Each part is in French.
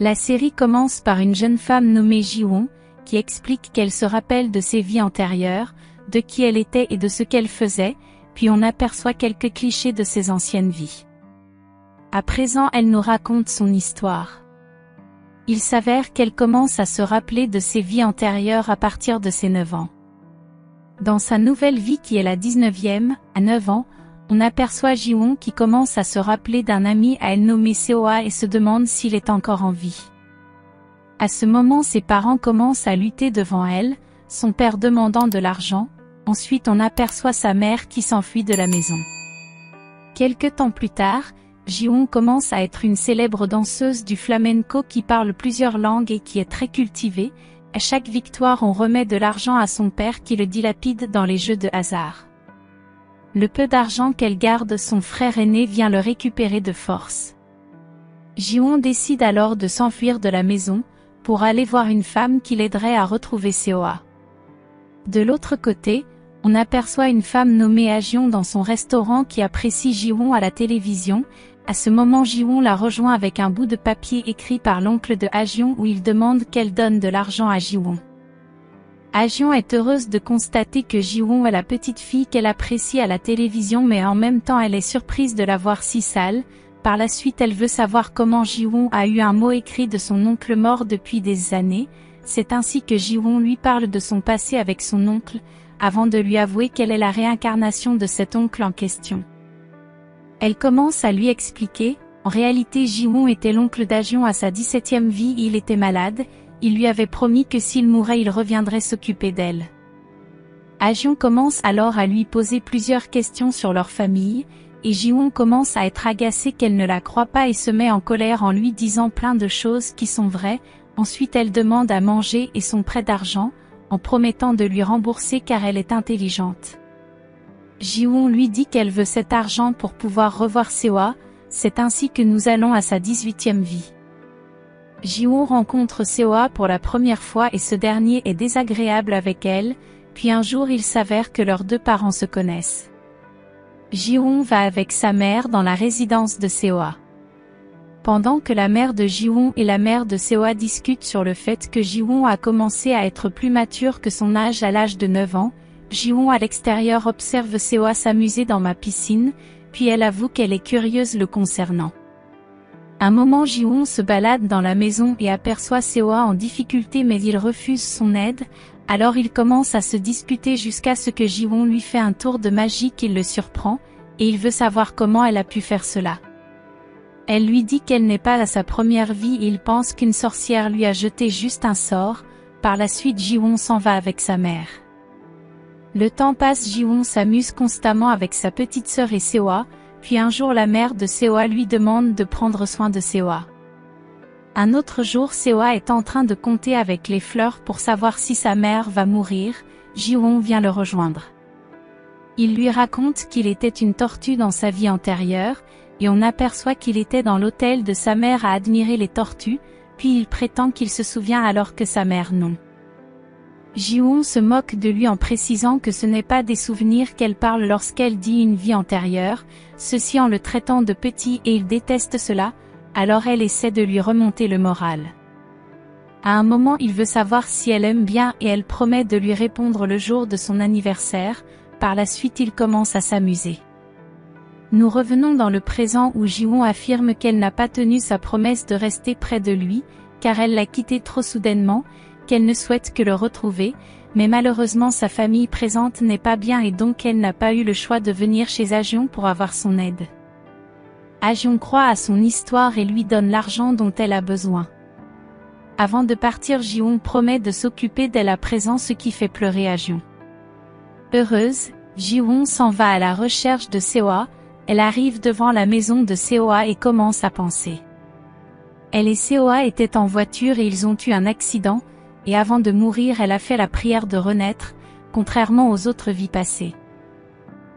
La série commence par une jeune femme nommée Ji-won, qui explique qu'elle se rappelle de ses vies antérieures, de qui elle était et de ce qu'elle faisait, puis on aperçoit quelques clichés de ses anciennes vies. À présent, elle nous raconte son histoire. Il s'avère qu'elle commence à se rappeler de ses vies antérieures à partir de ses 9 ans. Dans sa nouvelle vie qui est la 19e, à 9 ans, on aperçoit Ji-won qui commence à se rappeler d'un ami à elle nommé Seo-ah et se demande s'il est encore en vie. À ce moment, ses parents commencent à lutter devant elle, son père demandant de l'argent, ensuite on aperçoit sa mère qui s'enfuit de la maison. Quelque temps plus tard, Ji-won commence à être une célèbre danseuse du flamenco qui parle plusieurs langues et qui est très cultivée. À chaque victoire on remet de l'argent à son père qui le dilapide dans les jeux de hasard. Le peu d'argent qu'elle garde, son frère aîné vient le récupérer de force. Ji-won décide alors de s'enfuir de la maison, pour aller voir une femme qui l'aiderait à retrouver Seo-ah. De l'autre côté, on aperçoit une femme nommée Ha-jeon dans son restaurant qui apprécie Ji-won à la télévision. À ce moment Ji-won la rejoint avec un bout de papier écrit par l'oncle de Ha-jeon où il demande qu'elle donne de l'argent à Ji-won. Ha-jeon est heureuse de constater que Ji-won est la petite fille qu'elle apprécie à la télévision mais en même temps elle est surprise de la voir si sale. Par la suite elle veut savoir comment Ji-won a eu un mot écrit de son oncle mort depuis des années. C'est ainsi que Ji-won lui parle de son passé avec son oncle, avant de lui avouer qu'elle est la réincarnation de cet oncle en question. Elle commence à lui expliquer, en réalité Ji-won était l'oncle d'Ha-jeon à sa 17e vie, il était malade, il lui avait promis que s'il mourait il reviendrait s'occuper d'elle. Ha-jeon commence alors à lui poser plusieurs questions sur leur famille, et Ji-won commence à être agacée qu'elle ne la croit pas et se met en colère en lui disant plein de choses qui sont vraies. Ensuite elle demande à manger et son prêt d'argent, en promettant de lui rembourser car elle est intelligente. Ji-won lui dit qu'elle veut cet argent pour pouvoir revoir Seo-ah, c'est ainsi que nous allons à sa 18e vie. Ji-won rencontre Seo-ah pour la première fois et ce dernier est désagréable avec elle, puis un jour il s'avère que leurs deux parents se connaissent. Ji-won va avec sa mère dans la résidence de Seo-ah. Pendant que la mère de Ji-won et la mère de Seo-ah discutent sur le fait que Ji-won a commencé à être plus mature que son âge à l'âge de 9 ans, Ji-won à l'extérieur observe Seo-ah s'amuser dans ma piscine, puis elle avoue qu'elle est curieuse le concernant. Un moment Ji-won se balade dans la maison et aperçoit Seo-ah en difficulté mais il refuse son aide, alors ils commencent à se disputer jusqu'à ce que Ji-won lui fait un tour de magie qui le surprend, et il veut savoir comment elle a pu faire cela. Elle lui dit qu'elle n'est pas à sa première vie et il pense qu'une sorcière lui a jeté juste un sort. Par la suite Ji-won s'en va avec sa mère. Le temps passe, Ji-won s'amuse constamment avec sa petite sœur et Seo-ah, puis un jour la mère de Seo-ah lui demande de prendre soin de Seo-ah. Un autre jour Seo-ah est en train de compter avec les fleurs pour savoir si sa mère va mourir, Ji-won vient le rejoindre. Il lui raconte qu'il était une tortue dans sa vie antérieure, et on aperçoit qu'il était dans l'hôtel de sa mère à admirer les tortues, puis il prétend qu'il se souvient alors que sa mère non. Ji-won se moque de lui en précisant que ce n'est pas des souvenirs qu'elle parle lorsqu'elle dit une vie antérieure, ceci en le traitant de petit et il déteste cela, alors elle essaie de lui remonter le moral. À un moment il veut savoir si elle aime bien et elle promet de lui répondre le jour de son anniversaire, par la suite il commence à s'amuser. Nous revenons dans le présent où Ji-won affirme qu'elle n'a pas tenu sa promesse de rester près de lui, car elle l'a quitté trop soudainement, qu'elle ne souhaite que le retrouver, mais malheureusement sa famille présente n'est pas bien et donc elle n'a pas eu le choix de venir chez Ha-jeon pour avoir son aide. Ha-jeon croit à son histoire et lui donne l'argent dont elle a besoin. Avant de partir Ji-won promet de s'occuper d'elle à présent, ce qui fait pleurer Ha-jeon. Heureuse, Ji-won s'en va à la recherche de Seo-ah. Elle arrive devant la maison de Seo-ah et commence à penser. Elle et Seo-ah étaient en voiture et ils ont eu un accident, et avant de mourir elle a fait la prière de renaître, contrairement aux autres vies passées.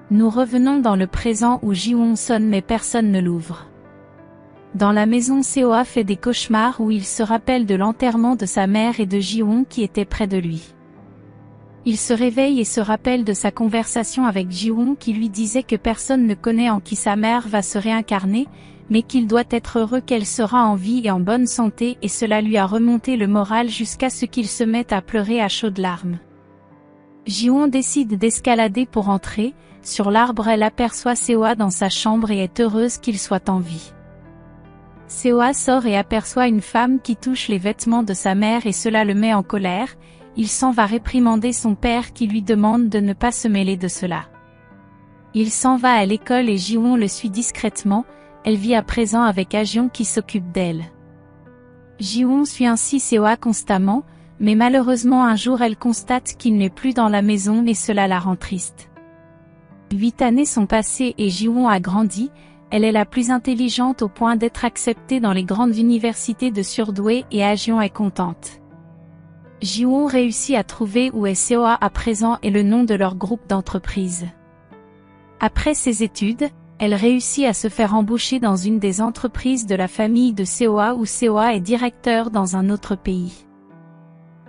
Nous revenons dans le présent où Ji-won sonne mais personne ne l'ouvre. Dans la maison Seo-ah fait des cauchemars où il se rappelle de l'enterrement de sa mère et de Ji-won qui était près de lui. Il se réveille et se rappelle de sa conversation avec Ji-won qui lui disait que personne ne connaît en qui sa mère va se réincarner, mais qu'il doit être heureux qu'elle sera en vie et en bonne santé et cela lui a remonté le moral jusqu'à ce qu'il se mette à pleurer à chaudes larmes. Ji-won décide d'escalader pour entrer, sur l'arbre elle aperçoit Seo dans sa chambre et est heureuse qu'il soit en vie. Seo sort et aperçoit une femme qui touche les vêtements de sa mère et cela le met en colère, il s'en va réprimander son père qui lui demande de ne pas se mêler de cela. Il s'en va à l'école et Ji-won le suit discrètement, elle vit à présent avec Ajeon qui s'occupe d'elle. Ji-won suit ainsi Seo constamment, mais malheureusement un jour elle constate qu'il n'est plus dans la maison et cela la rend triste. 8 années sont passées et Ji-won a grandi, elle est la plus intelligente au point d'être acceptée dans les grandes universités de surdoués et Ajeon est contente. Ji-won réussit à trouver où est Seo à présent et le nom de leur groupe d'entreprise. Après ses études, elle réussit à se faire embaucher dans une des entreprises de la famille de Seo où Seo est directeur dans un autre pays.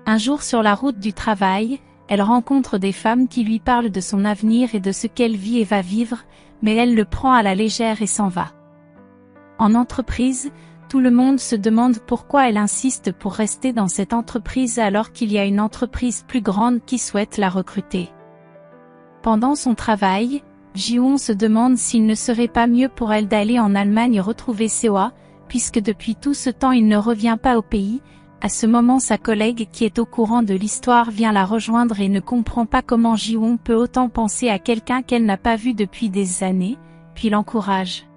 Un jour sur la route du travail, elle rencontre des femmes qui lui parlent de son avenir et de ce qu'elle vit et va vivre, mais elle le prend à la légère et s'en va. En entreprise, tout le monde se demande pourquoi elle insiste pour rester dans cette entreprise alors qu'il y a une entreprise plus grande qui souhaite la recruter. Pendant son travail, Ji-won se demande s'il ne serait pas mieux pour elle d'aller en Allemagne retrouver Seo, puisque depuis tout ce temps il ne revient pas au pays. À ce moment sa collègue qui est au courant de l'histoire vient la rejoindre et ne comprend pas comment Ji-won peut autant penser à quelqu'un qu'elle n'a pas vu depuis des années, puis l'encourage.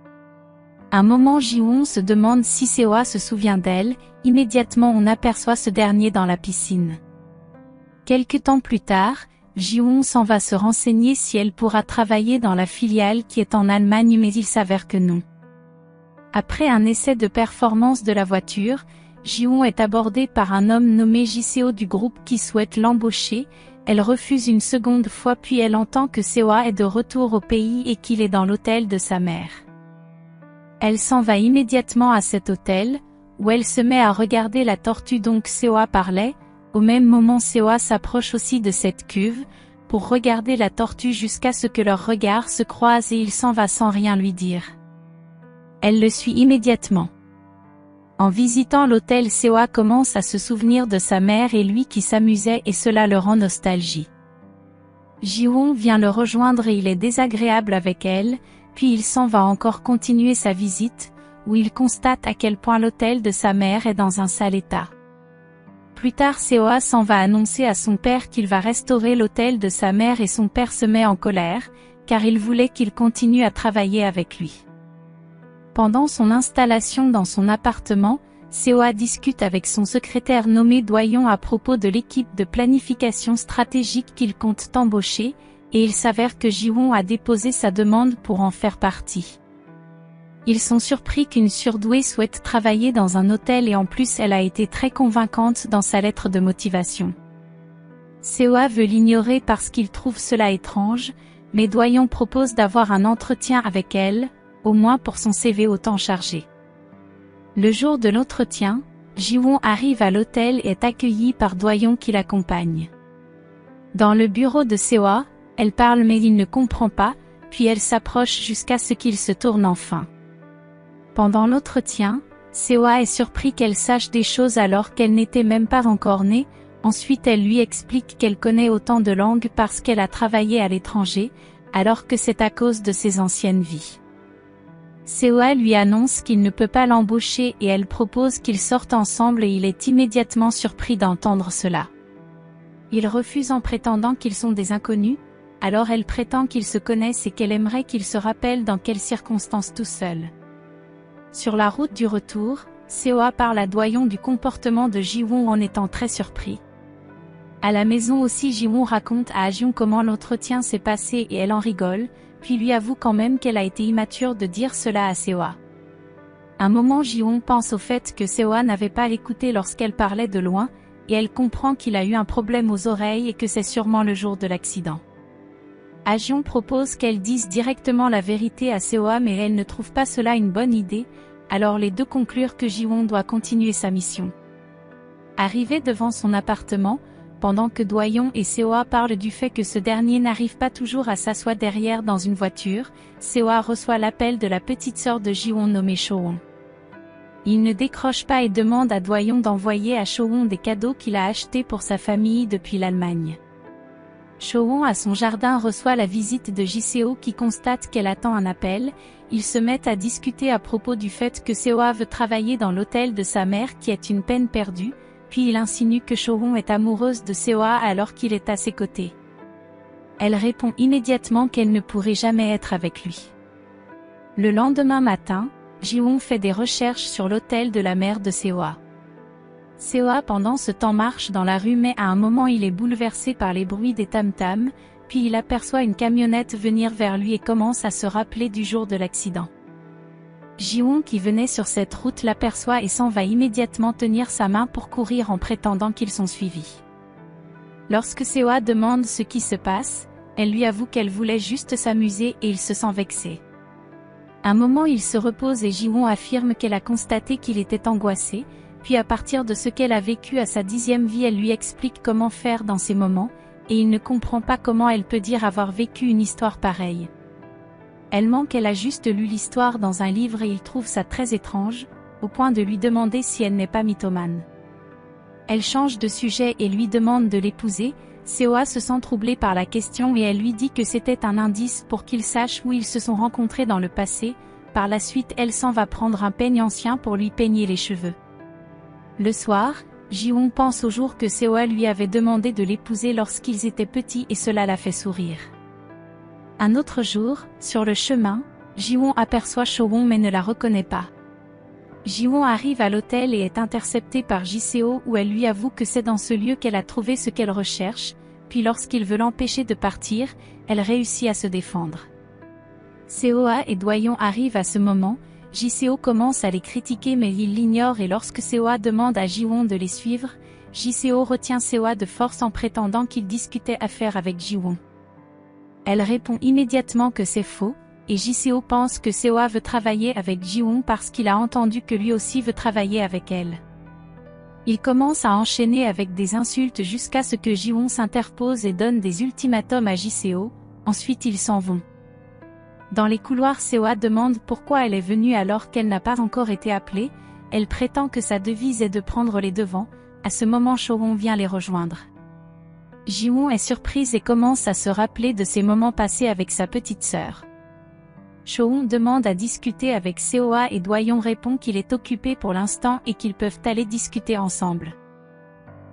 Un moment Ji-won se demande si Seo se souvient d'elle, immédiatement on aperçoit ce dernier dans la piscine. Quelque temps plus tard, Ji-won s'en va se renseigner si elle pourra travailler dans la filiale qui est en Allemagne mais il s'avère que non. Après un essai de performance de la voiture, Ji-won est abordée par un homme nommé Ji-seo du groupe qui souhaite l'embaucher, elle refuse une seconde fois puis elle entend que Seo est de retour au pays et qu'il est dans l'hôtel de sa mère. Elle s'en va immédiatement à cet hôtel, où elle se met à regarder la tortue dont Seo parlait, au même moment Seo s'approche aussi de cette cuve, pour regarder la tortue jusqu'à ce que leurs regards se croisent et il s'en va sans rien lui dire. Elle le suit immédiatement. En visitant l'hôtel Seo commence à se souvenir de sa mère et lui qui s'amusait et cela le rend nostalgie. Ji-won vient le rejoindre et il est désagréable avec elle, puis il s'en va encore continuer sa visite, où il constate à quel point l'hôtel de sa mère est dans un sale état. Plus tard Seo s'en va annoncer à son père qu'il va restaurer l'hôtel de sa mère et son père se met en colère, car il voulait qu'il continue à travailler avec lui. Pendant son installation dans son appartement, Seo discute avec son secrétaire nommé Doyon à propos de l'équipe de planification stratégique qu'il compte embaucher, et il s'avère que Ji-won a déposé sa demande pour en faire partie. Ils sont surpris qu'une surdouée souhaite travailler dans un hôtel et en plus elle a été très convaincante dans sa lettre de motivation. Seo veut l'ignorer parce qu'il trouve cela étrange, mais Doyon propose d'avoir un entretien avec elle, au moins pour son CV autant chargé. Le jour de l'entretien, Ji-won arrive à l'hôtel et est accueilli par Doyon qui l'accompagne. Dans le bureau de Seo, elle parle mais il ne comprend pas, puis elle s'approche jusqu'à ce qu'il se tourne enfin. Pendant l'entretien, Seo est surpris qu'elle sache des choses alors qu'elle n'était même pas encore née, ensuite elle lui explique qu'elle connaît autant de langues parce qu'elle a travaillé à l'étranger, alors que c'est à cause de ses anciennes vies. Seo lui annonce qu'il ne peut pas l'embaucher et elle propose qu'ils sortent ensemble et il est immédiatement surpris d'entendre cela. Il refuse en prétendant qu'ils sont des inconnus, alors elle prétend qu'ils se connaissent et qu'elle aimerait qu'il se rappelle dans quelles circonstances tout seul. Sur la route du retour, Seo parle à Doyon du comportement de Ji-won en étant très surpris. À la maison aussi Ji-won raconte à Ajeon comment l'entretien s'est passé et elle en rigole, puis lui avoue quand même qu'elle a été immature de dire cela à Seo. Un moment Ji-won pense au fait que Seo n'avait pas écouté lorsqu'elle parlait de loin, et elle comprend qu'il a eu un problème aux oreilles et que c'est sûrement le jour de l'accident. Ajeon propose qu'elle dise directement la vérité à Seo mais elle ne trouve pas cela une bonne idée, alors les deux conclurent que Ji-won doit continuer sa mission. Arrivé devant son appartement, pendant que Doyon et Seoa parlent du fait que ce dernier n'arrive pas toujours à s'asseoir derrière dans une voiture, Seoa reçoit l'appel de la petite sœur de Jiwon nommée Chowon. Il ne décroche pas et demande à Doyon d'envoyer à Chowon des cadeaux qu'il a achetés pour sa famille depuis l'Allemagne. Chowon à son jardin reçoit la visite de Jiseo qui constate qu'elle attend un appel. Ils se mettent à discuter à propos du fait que Seoa veut travailler dans l'hôtel de sa mère qui est une peine perdue, puis il insinue que Chowon est amoureuse de Seoa alors qu'il est à ses côtés. Elle répond immédiatement qu'elle ne pourrait jamais être avec lui. Le lendemain matin, Jiwon fait des recherches sur l'hôtel de la mère de Seoa. Seoa pendant ce temps marche dans la rue mais à un moment il est bouleversé par les bruits des tam-tams, puis il aperçoit une camionnette venir vers lui et commence à se rappeler du jour de l'accident. Jiwon qui venait sur cette route l'aperçoit et s'en va immédiatement tenir sa main pour courir en prétendant qu'ils sont suivis. Lorsque Seoa demande ce qui se passe, elle lui avoue qu'elle voulait juste s'amuser et il se sent vexé. Un moment il se repose et Jiwon affirme qu'elle a constaté qu'il était angoissé, puis à partir de ce qu'elle a vécu à sa 10e vie elle lui explique comment faire dans ces moments, et il ne comprend pas comment elle peut dire avoir vécu une histoire pareille. Elle ment qu'elle a juste lu l'histoire dans un livre et il trouve ça très étrange, au point de lui demander si elle n'est pas mythomane. Elle change de sujet et lui demande de l'épouser. Seoa se sent troublée par la question et elle lui dit que c'était un indice pour qu'il sache où ils se sont rencontrés dans le passé. Par la suite elle s'en va prendre un peigne ancien pour lui peigner les cheveux. Le soir, Jiwon pense au jour que Seoa lui avait demandé de l'épouser lorsqu'ils étaient petits et cela la fait sourire. Un autre jour, sur le chemin, Jiwon aperçoit Chowon mais ne la reconnaît pas. Jiwon arrive à l'hôtel et est interceptée par Jiseo où elle lui avoue que c'est dans ce lieu qu'elle a trouvé ce qu'elle recherche, puis lorsqu'il veut l'empêcher de partir, elle réussit à se défendre. Seoa et Doyon arrivent à ce moment. Jiseo commence à les critiquer mais il l'ignore et lorsque Seoa demande à Jiwon de les suivre, Jiseo retient Seoa de force en prétendant qu'il discutait affaires avec Jiwon. Elle répond immédiatement que c'est faux, et Jiseo pense que Seoa veut travailler avec Jiwon parce qu'il a entendu que lui aussi veut travailler avec elle. Il commence à enchaîner avec des insultes jusqu'à ce que Jiwon s'interpose et donne des ultimatums à Jiseo, ensuite ils s'en vont. Dans les couloirs Seoa demande pourquoi elle est venue alors qu'elle n'a pas encore été appelée, elle prétend que sa devise est de prendre les devants. À ce moment Chowon vient les rejoindre. Jiwon est surprise et commence à se rappeler de ses moments passés avec sa petite sœur. Chowon demande à discuter avec Seoa et Doyon répond qu'il est occupé pour l'instant et qu'ils peuvent aller discuter ensemble.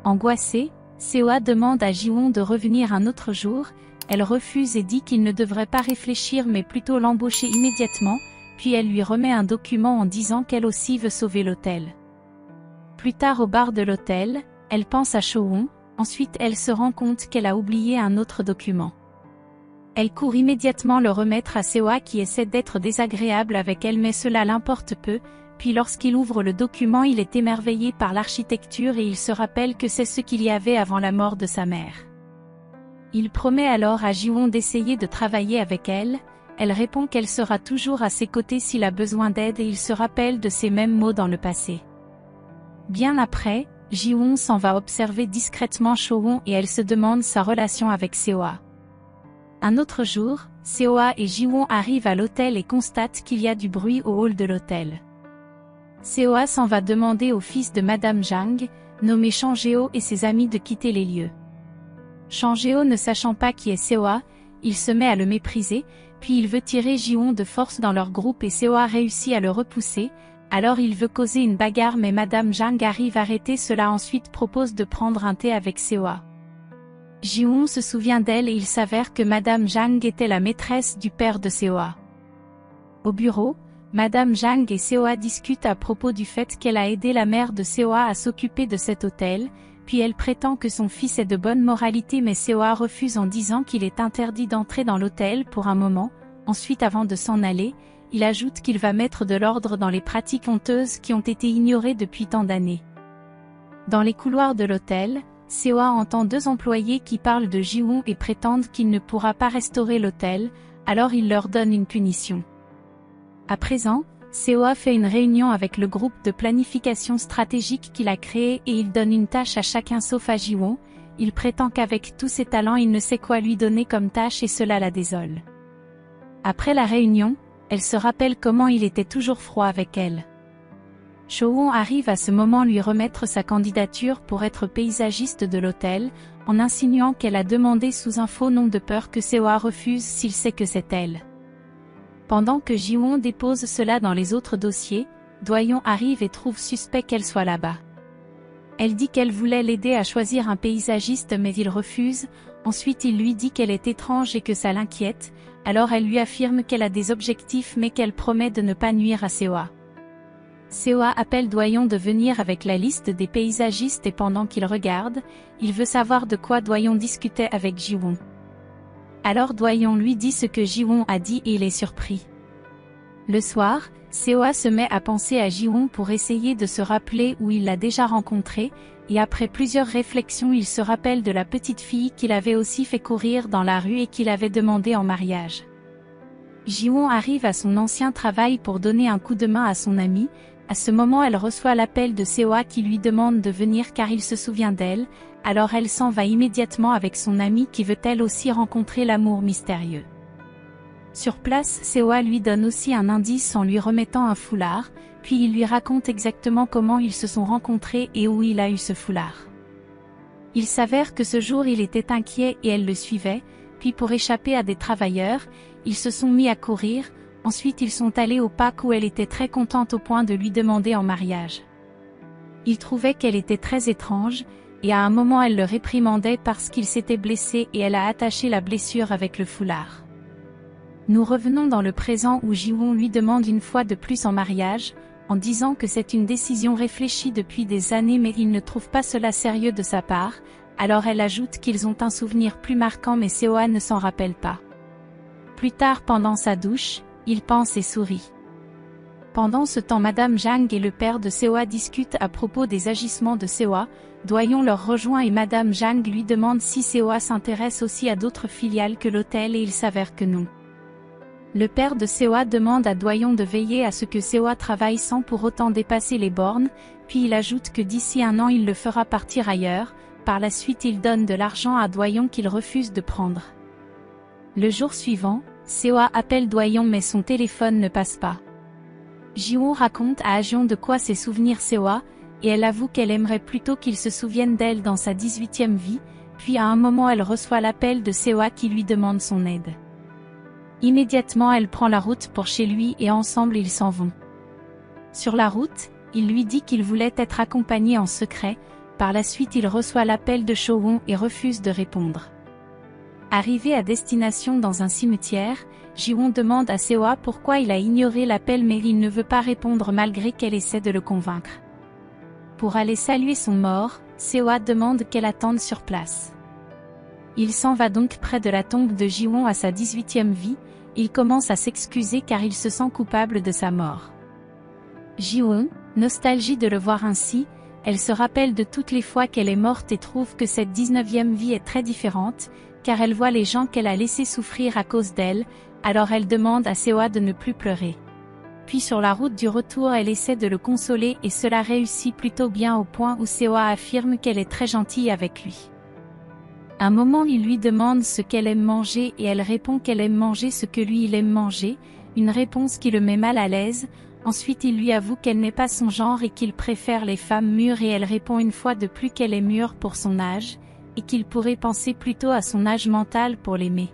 Angoissée, Seoa demande à Jiwon de revenir un autre jour. Elle refuse et dit qu'il ne devrait pas réfléchir mais plutôt l'embaucher immédiatement, puis elle lui remet un document en disant qu'elle aussi veut sauver l'hôtel. Plus tard au bar de l'hôtel, elle pense à Chowon, ensuite elle se rend compte qu'elle a oublié un autre document. Elle court immédiatement le remettre à Seoa qui essaie d'être désagréable avec elle mais cela l'importe peu, puis lorsqu'il ouvre le document il est émerveillé par l'architecture et il se rappelle que c'est ce qu'il y avait avant la mort de sa mère. Il promet alors à Jiwon d'essayer de travailler avec elle, elle répond qu'elle sera toujours à ses côtés s'il a besoin d'aide et il se rappelle de ces mêmes mots dans le passé. Bien après, Jiwon s'en va observer discrètement Chowon et elle se demande sa relation avec Seoa. Un autre jour, Seoa et Jiwon arrivent à l'hôtel et constatent qu'il y a du bruit au hall de l'hôtel. Seoa s'en va demander au fils de Madame Jang, nommé Changgeo et ses amis de quitter les lieux. Changgeo ne sachant pas qui est Seoa, il se met à le mépriser, puis il veut tirer Jiwon de force dans leur groupe et Seoa réussit à le repousser, alors il veut causer une bagarre mais Madame Jang arrive à arrêter cela ensuite propose de prendre un thé avec Seoa. Jiwon se souvient d'elle et il s'avère que Madame Jang était la maîtresse du père de Seoa. Au bureau, Madame Jang et Seoa discutent à propos du fait qu'elle a aidé la mère de Seoa à s'occuper de cet hôtel, puis elle prétend que son fils est de bonne moralité mais Seoa refuse en disant qu'il est interdit d'entrer dans l'hôtel pour un moment, ensuite avant de s'en aller, il ajoute qu'il va mettre de l'ordre dans les pratiques honteuses qui ont été ignorées depuis tant d'années. Dans les couloirs de l'hôtel, Seoa entend deux employés qui parlent de Jiwon et prétendent qu'il ne pourra pas restaurer l'hôtel, alors il leur donne une punition. À présent, Seoa fait une réunion avec le groupe de planification stratégique qu'il a créé et il donne une tâche à chacun sauf à Jiwon. il prétend qu'avec tous ses talents il ne sait quoi lui donner comme tâche et cela la désole. Après la réunion, elle se rappelle comment il était toujours froid avec elle. Cho-won arrive à ce moment lui remettre sa candidature pour être paysagiste de l'hôtel, en insinuant qu'elle a demandé sous un faux nom de peur que Seo-ah refuse s'il sait que c'est elle. Pendant que Ji-won dépose cela dans les autres dossiers, Do-yeon arrive et trouve suspect qu'elle soit là-bas. Elle dit qu'elle voulait l'aider à choisir un paysagiste mais il refuse, ensuite il lui dit qu'elle est étrange et que ça l'inquiète, alors elle lui affirme qu'elle a des objectifs mais qu'elle promet de ne pas nuire à Seo-ah. Seo-ah appelle Do-yeon de venir avec la liste des paysagistes et pendant qu'il regarde, il veut savoir de quoi Do-yeon discutait avec Ji-won. Alors Do-yeon lui dit ce que Ji-won a dit et il est surpris. Le soir, Seo-ah se met à penser à Ji-won pour essayer de se rappeler où il l'a déjà rencontré, et après plusieurs réflexions il se rappelle de la petite fille qu'il avait aussi fait courir dans la rue et qu'il avait demandé en mariage. Ji-won arrive à son ancien travail pour donner un coup de main à son amie. À ce moment elle reçoit l'appel de Seo-ah qui lui demande de venir car il se souvient d'elle, alors elle s'en va immédiatement avec son amie qui veut elle aussi rencontrer l'amour mystérieux. Sur place, Seo-ah lui donne aussi un indice en lui remettant un foulard, puis il lui raconte exactement comment ils se sont rencontrés et où il a eu ce foulard. Il s'avère que ce jour il était inquiet et elle le suivait, puis pour échapper à des travailleurs, ils se sont mis à courir, ensuite ils sont allés au parc où elle était très contente au point de lui demander en mariage. Il trouvait qu'elle était très étrange, et à un moment elle le réprimandait parce qu'il s'était blessé et elle a attaché la blessure avec le foulard. Nous revenons dans le présent où Ji-won lui demande une fois de plus en mariage, en disant que c'est une décision réfléchie depuis des années mais il ne trouve pas cela sérieux de sa part, alors elle ajoute qu'ils ont un souvenir plus marquant mais Seo-ah ne s'en rappelle pas. Plus tard pendant sa douche, il pense et sourit. Pendant ce temps Madame Jang et le père de Seo-ah discutent à propos des agissements de Seo-ah, Do-yeon leur rejoint et Madame Jang lui demande si Seo-ah s'intéresse aussi à d'autres filiales que l'hôtel et il s'avère que non. Le père de Seo-ah demande à Do-yeon de veiller à ce que Seo-ah travaille sans pour autant dépasser les bornes, puis il ajoute que d'ici un an il le fera partir ailleurs, par la suite il donne de l'argent à Do-yeon qu'il refuse de prendre. Le jour suivant, Seo-ah appelle Do-yeon mais son téléphone ne passe pas. Ji-won raconte à Ah-jeon de quoi ses souvenirs Seo-ah, et elle avoue qu'elle aimerait plutôt qu'il se souvienne d'elle dans sa 18e vie, puis à un moment elle reçoit l'appel de Seo-ah qui lui demande son aide. Immédiatement elle prend la route pour chez lui et ensemble ils s'en vont. Sur la route, il lui dit qu'il voulait être accompagné en secret, par la suite il reçoit l'appel de Cho-won et refuse de répondre. Arrivé à destination dans un cimetière, Ji-won demande à Seo-ah pourquoi il a ignoré l'appel mais il ne veut pas répondre malgré qu'elle essaie de le convaincre. Pour aller saluer son mort, Seo-ah demande qu'elle attende sur place. Il s'en va donc près de la tombe de Ji-won à sa 18e vie, il commence à s'excuser car il se sent coupable de sa mort. Ji-won, nostalgie de le voir ainsi, elle se rappelle de toutes les fois qu'elle est morte et trouve que cette 19e vie est très différente, car elle voit les gens qu'elle a laissés souffrir à cause d'elle, alors elle demande à Seo-ah de ne plus pleurer. Puis sur la route du retour elle essaie de le consoler et cela réussit plutôt bien au point où Seo-ah affirme qu'elle est très gentille avec lui. Un moment il lui demande ce qu'elle aime manger et elle répond qu'elle aime manger ce que lui il aime manger, une réponse qui le met mal à l'aise. Ensuite il lui avoue qu'elle n'est pas son genre et qu'il préfère les femmes mûres et elle répond une fois de plus qu'elle est mûre pour son âge, et qu'il pourrait penser plutôt à son âge mental pour l'aimer.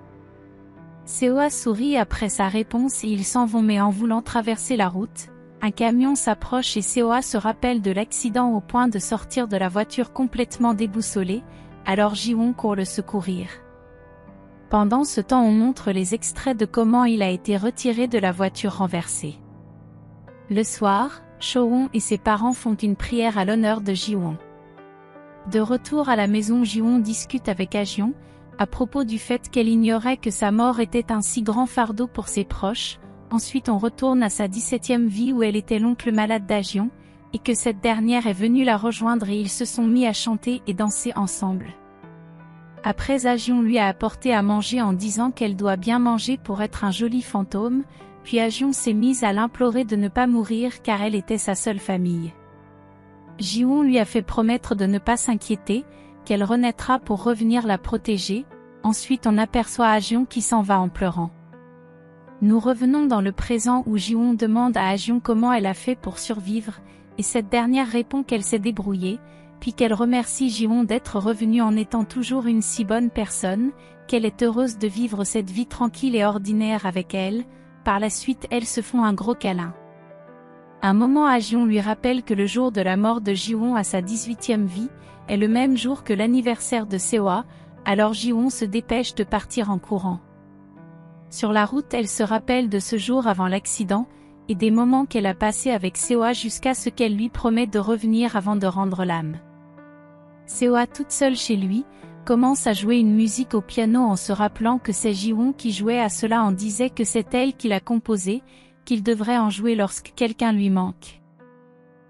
Seo-ah sourit après sa réponse et ils s'en vont mais en voulant traverser la route, un camion s'approche et Seo-ah se rappelle de l'accident au point de sortir de la voiture complètement déboussolée, alors Ji-won court le secourir. Pendant ce temps on montre les extraits de comment il a été retiré de la voiture renversée. Le soir, Cho-won et ses parents font une prière à l'honneur de Ji-won. De retour à la maison Ji-won discute avec Ah-jeon, à propos du fait qu'elle ignorait que sa mort était un si grand fardeau pour ses proches. Ensuite on retourne à sa 17e vie où elle était l'oncle malade d'Ah-jeon, et que cette dernière est venue la rejoindre et ils se sont mis à chanter et danser ensemble. Après Ah-jeon lui a apporté à manger en disant qu'elle doit bien manger pour être un joli fantôme, puis Ah-jeon s'est mise à l'implorer de ne pas mourir car elle était sa seule famille. Ji-won lui a fait promettre de ne pas s'inquiéter, qu'elle renaîtra pour revenir la protéger. Ensuite on aperçoit Ajeon qui s'en va en pleurant. Nous revenons dans le présent où Ji-won demande à Ajeon comment elle a fait pour survivre, et cette dernière répond qu'elle s'est débrouillée, puis qu'elle remercie Ji-won d'être revenu en étant toujours une si bonne personne, qu'elle est heureuse de vivre cette vie tranquille et ordinaire avec elle. Par la suite elles se font un gros câlin. Un moment Ajeon lui rappelle que le jour de la mort de Ji-won à sa 18e vie, est le même jour que l'anniversaire de Seo-ah, alors Ji-won se dépêche de partir en courant. Sur la route elle se rappelle de ce jour avant l'accident, et des moments qu'elle a passés avec Seo-ah jusqu'à ce qu'elle lui promette de revenir avant de rendre l'âme. Seo-ah toute seule chez lui, commence à jouer une musique au piano en se rappelant que c'est Ji-won qui jouait à cela en disait que c'est elle qui l'a composé, qu'il devrait en jouer lorsque quelqu'un lui manque.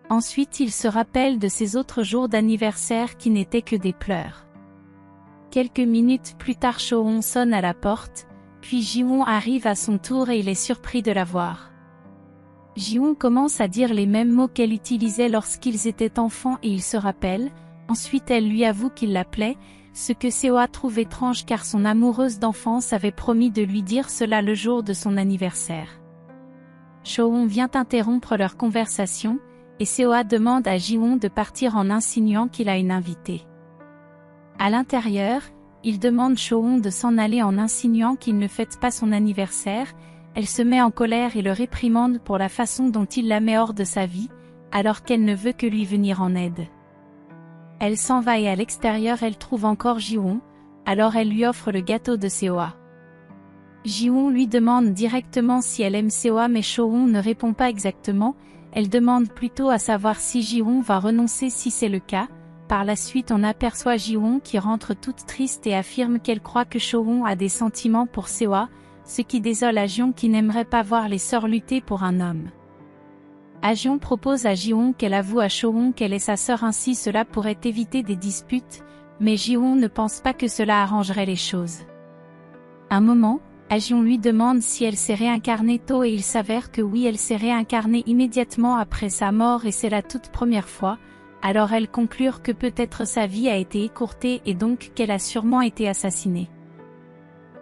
Ensuite il se rappelle de ses autres jours d'anniversaire qui n'étaient que des pleurs. Quelques minutes plus tard Seo-won sonne à la porte, puis Ji-won arrive à son tour et il est surpris de la voir. Ji-won commence à dire les mêmes mots qu'elle utilisait lorsqu'ils étaient enfants et il se rappelle, ensuite elle lui avoue qu'il l'appelait, ce que Seo-ah trouve étrange car son amoureuse d'enfance avait promis de lui dire cela le jour de son anniversaire. Seo-won vient interrompre leur conversation, et Seo-ah demande à Ji-won de partir en insinuant qu'il a une invitée. À l'intérieur, il demande Seo-won de s'en aller en insinuant qu'il ne fête pas son anniversaire. Elle se met en colère et le réprimande pour la façon dont il la met hors de sa vie, alors qu'elle ne veut que lui venir en aide. Elle s'en va et à l'extérieur elle trouve encore Ji-won, alors elle lui offre le gâteau de Seo-ah. Ji-won lui demande directement si elle aime Seo-ah mais Seo-won ne répond pas exactement, elle demande plutôt à savoir si Ji-won va renoncer si c'est le cas. Par la suite on aperçoit Ji-won qui rentre toute triste et affirme qu'elle croit que Seo-won a des sentiments pour Seo-ah, ce qui désole Ajeon qui n'aimerait pas voir les sœurs lutter pour un homme. Ajeon propose à Ji-won qu'elle avoue à Seo-won qu'elle est sa sœur ainsi cela pourrait éviter des disputes, mais Ji-won ne pense pas que cela arrangerait les choses. Un moment, Ajeon lui demande si elle s'est réincarnée tôt et il s'avère que oui elle s'est réincarnée immédiatement après sa mort et c'est la toute première fois, alors elle conclut que peut-être sa vie a été écourtée et donc qu'elle a sûrement été assassinée.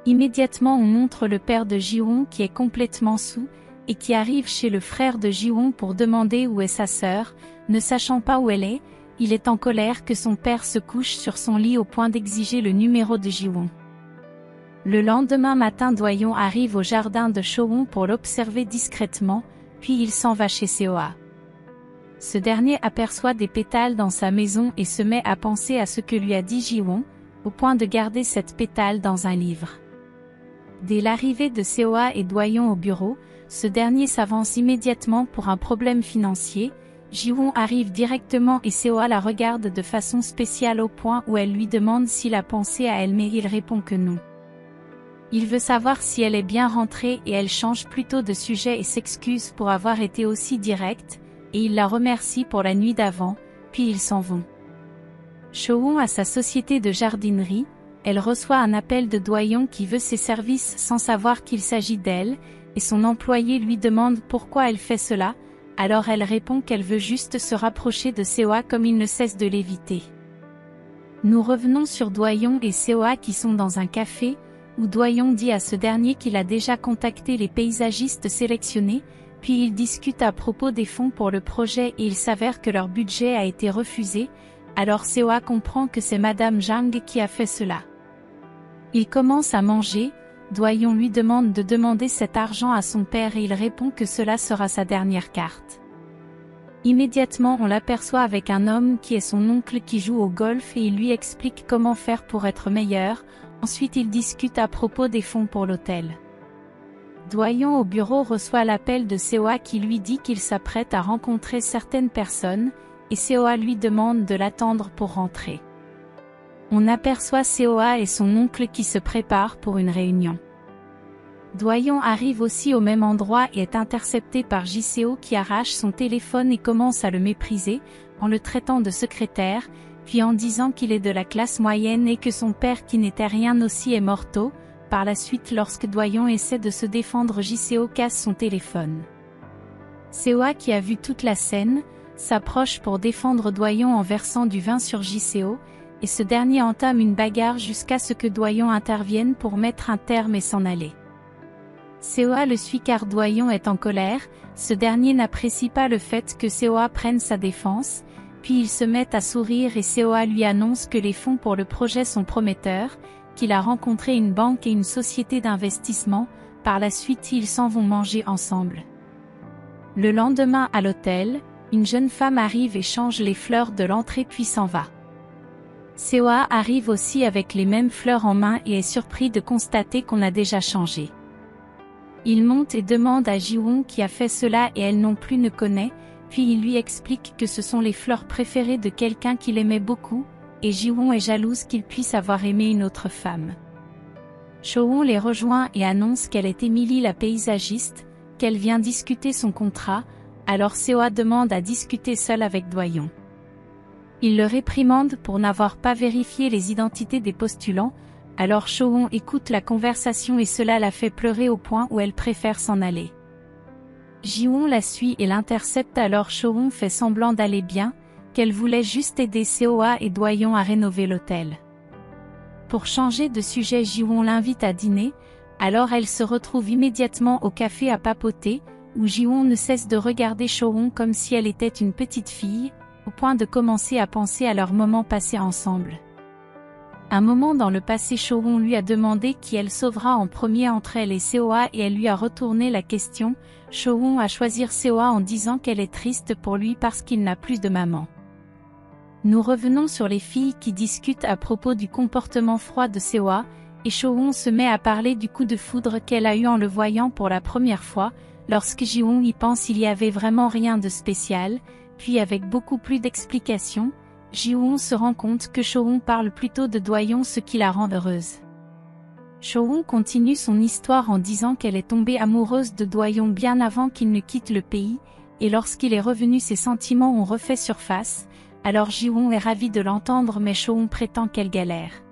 Immédiatement on montre le père de Ji-won qui est complètement saoul, et qui arrive chez le frère de Ji-won pour demander où est sa sœur, ne sachant pas où elle est, il est en colère que son père se couche sur son lit au point d'exiger le numéro de Ji-won. Le lendemain matin Doyon arrive au jardin de Seo-won pour l'observer discrètement, puis il s'en va chez Seo-ah. Ce dernier aperçoit des pétales dans sa maison et se met à penser à ce que lui a dit Ji-won, au point de garder cette pétale dans un livre. Dès l'arrivée de Seo-ah et Doyon au bureau, ce dernier s'avance immédiatement pour un problème financier. Ji-won arrive directement et Seo-ah la regarde de façon spéciale au point où elle lui demande s'il a pensé à elle mais il répond que non. Il veut savoir si elle est bien rentrée et elle change plutôt de sujet et s'excuse pour avoir été aussi directe, et il la remercie pour la nuit d'avant, puis ils s'en vont. Seo-won a sa société de jardinerie, elle reçoit un appel de Doyon qui veut ses services sans savoir qu'il s'agit d'elle, et son employé lui demande pourquoi elle fait cela, alors elle répond qu'elle veut juste se rapprocher de Seo-ah comme il ne cesse de l'éviter. Nous revenons sur Doyon et Seo-ah qui sont dans un café, où Doyon dit à ce dernier qu'il a déjà contacté les paysagistes sélectionnés, puis ils discutent à propos des fonds pour le projet et il s'avère que leur budget a été refusé, alors Seo-ah comprend que c'est Madame Jang qui a fait cela. Il commence à manger, Doyon lui demande de demander cet argent à son père et il répond que cela sera sa dernière carte. Immédiatement on l'aperçoit avec un homme qui est son oncle qui joue au golf et il lui explique comment faire pour être meilleur, ensuite ils discutent à propos des fonds pour l'hôtel. Doyon au bureau reçoit l'appel de Seo-ah qui lui dit qu'il s'apprête à rencontrer certaines personnes, et Seo-ah lui demande de l'attendre pour rentrer. On aperçoit Seo-ah et son oncle qui se préparent pour une réunion. Doyon arrive aussi au même endroit et est intercepté par Ji-seo qui arrache son téléphone et commence à le mépriser, en le traitant de secrétaire, puis en disant qu'il est de la classe moyenne et que son père qui n'était rien aussi est mort tôt. Par la suite lorsque Doyon essaie de se défendre Ji-seo casse son téléphone. Seo-ah qui a vu toute la scène, s'approche pour défendre Doyon en versant du vin sur Ji-seo, et ce dernier entame une bagarre jusqu'à ce que Doyon intervienne pour mettre un terme et s'en aller. Seoa le suit car Doyon est en colère, ce dernier n'apprécie pas le fait que Seoa prenne sa défense, puis ils se mettent à sourire et Seoa lui annonce que les fonds pour le projet sont prometteurs, qu'il a rencontré une banque et une société d'investissement, par la suite ils s'en vont manger ensemble. Le lendemain à l'hôtel, une jeune femme arrive et change les fleurs de l'entrée puis s'en va. Seoa arrive aussi avec les mêmes fleurs en main et est surpris de constater qu'on a déjà changé. Il monte et demande à Ji-won qui a fait cela et elle non plus ne connaît, puis il lui explique que ce sont les fleurs préférées de quelqu'un qu'il aimait beaucoup, et Ji-won est jalouse qu'il puisse avoir aimé une autre femme. Cho-won les rejoint et annonce qu'elle est Emily la paysagiste, qu'elle vient discuter son contrat, alors Seoa demande à discuter seul avec Doyon. Il le réprimande pour n'avoir pas vérifié les identités des postulants, alors Cho-won écoute la conversation et cela la fait pleurer au point où elle préfère s'en aller. Ji-won la suit et l'intercepte alors Cho-won fait semblant d'aller bien, qu'elle voulait juste aider Seoa et Doyon à rénover l'hôtel. Pour changer de sujet Ji-won l'invite à dîner, alors elle se retrouve immédiatement au café à papoter, où Ji-won ne cesse de regarder Cho-won comme si elle était une petite fille, au point de commencer à penser à leurs moments passés ensemble. Un moment dans le passé Cho-won lui a demandé qui elle sauvera en premier entre elle et Seoa et elle lui a retourné la question. Cho-won a choisi Seoa en disant qu'elle est triste pour lui parce qu'il n'a plus de maman. Nous revenons sur les filles qui discutent à propos du comportement froid de Seoa, et Cho-won se met à parler du coup de foudre qu'elle a eu en le voyant pour la première fois. Lorsque Ji-won y pense il y avait vraiment rien de spécial, puis avec beaucoup plus d'explications, Ji-won se rend compte que Cho-won parle plutôt de Doyon ce qui la rend heureuse. Cho-won continue son histoire en disant qu'elle est tombée amoureuse de Doyon bien avant qu'il ne quitte le pays, et lorsqu'il est revenu ses sentiments ont refait surface, alors Ji-won est ravi de l'entendre mais Cho-won prétend qu'elle galère.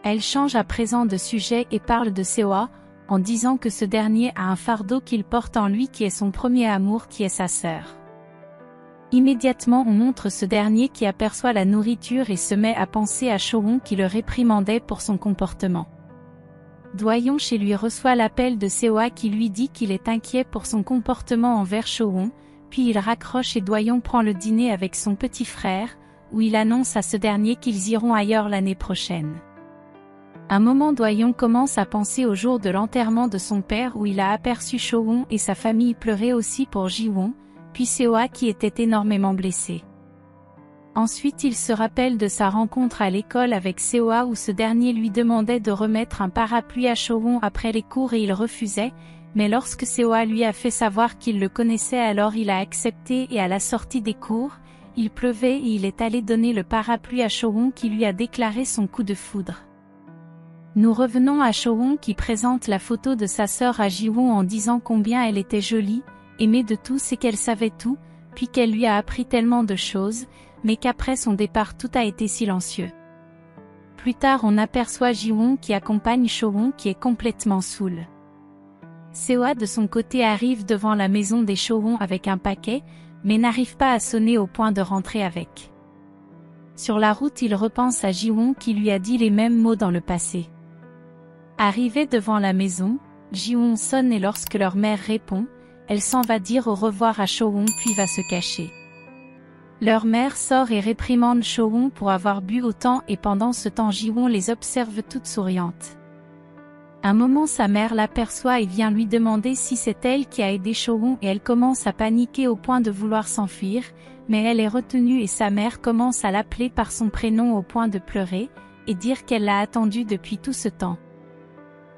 Elle change à présent de sujet et parle de Seoa, en disant que ce dernier a un fardeau qu'il porte en lui qui est son premier amour qui est sa sœur. Immédiatement on montre ce dernier qui aperçoit la nourriture et se met à penser à Cho-won qui le réprimandait pour son comportement. Doyon chez lui reçoit l'appel de Seoa qui lui dit qu'il est inquiet pour son comportement envers Cho-won, puis il raccroche et Doyon prend le dîner avec son petit frère, où il annonce à ce dernier qu'ils iront ailleurs l'année prochaine. Un moment Doyon commence à penser au jour de l'enterrement de son père où il a aperçu Cho-won et sa famille pleurer aussi pour Ji-won, puis Seoa qui était énormément blessé. Ensuite il se rappelle de sa rencontre à l'école avec Seoa où ce dernier lui demandait de remettre un parapluie à Cho-won après les cours et il refusait, mais lorsque Seoa lui a fait savoir qu'il le connaissait alors il a accepté et à la sortie des cours, il pleuvait et il est allé donner le parapluie à Cho-won qui lui a déclaré son coup de foudre. Nous revenons à Cho-won qui présente la photo de sa sœur à Ji-won en disant combien elle était jolie, aimée de tous et qu'elle savait tout, puis qu'elle lui a appris tellement de choses, mais qu'après son départ tout a été silencieux. Plus tard on aperçoit Ji-won qui accompagne Cho-won qui est complètement saoul. Seoa de son côté arrive devant la maison des Cho-won avec un paquet, mais n'arrive pas à sonner au point de rentrer avec. Sur la route il repense à Ji-won qui lui a dit les mêmes mots dans le passé. Arrivé devant la maison, Ji-won sonne et lorsque leur mère répond, elle s'en va dire au revoir à Cho-won puis va se cacher. Leur mère sort et réprimande Cho-won pour avoir bu autant et pendant ce temps Ji-won les observe toutes souriantes. Un moment sa mère l'aperçoit et vient lui demander si c'est elle qui a aidé Cho-won et elle commence à paniquer au point de vouloir s'enfuir, mais elle est retenue et sa mère commence à l'appeler par son prénom au point de pleurer, et dire qu'elle l'a attendu depuis tout ce temps.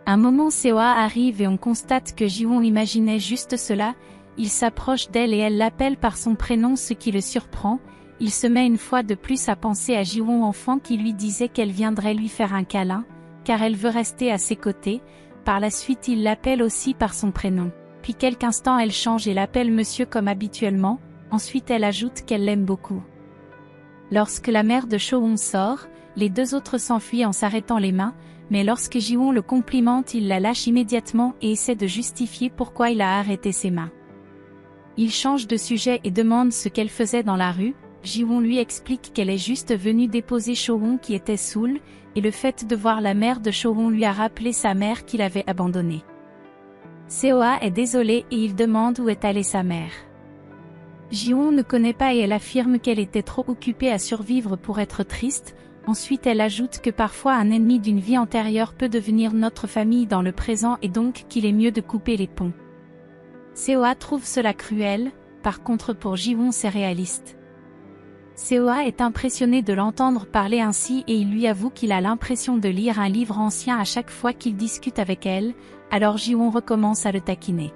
Un moment Seoa arrive et on constate que Ji-won imaginait juste cela, il s'approche d'elle et elle l'appelle par son prénom ce qui le surprend, il se met une fois de plus à penser à Ji-won enfant qui lui disait qu'elle viendrait lui faire un câlin, car elle veut rester à ses côtés, par la suite il l'appelle aussi par son prénom, puis quelques instants elle change et l'appelle monsieur comme habituellement, ensuite elle ajoute qu'elle l'aime beaucoup. Lorsque la mère de Cho-won sort, les deux autres s'enfuient en s'arrêtant les mains, mais lorsque Ji-won le complimente il la lâche immédiatement et essaie de justifier pourquoi il a arrêté ses mains. Il change de sujet et demande ce qu'elle faisait dans la rue, Ji-won lui explique qu'elle est juste venue déposer Cho-won qui était saoul, et le fait de voir la mère de Cho-won lui a rappelé sa mère qu'il avait abandonnée. Seo-ah est désolé et il demande où est allée sa mère. Ji-won ne connaît pas et elle affirme qu'elle était trop occupée à survivre pour être triste. Ensuite elle ajoute que parfois un ennemi d'une vie antérieure peut devenir notre famille dans le présent et donc qu'il est mieux de couper les ponts. Seo-ah trouve cela cruel, par contre pour Ji-won c'est réaliste. Seo-ah est impressionné de l'entendre parler ainsi et il lui avoue qu'il a l'impression de lire un livre ancien à chaque fois qu'il discute avec elle, alors Ji-won recommence à le taquiner.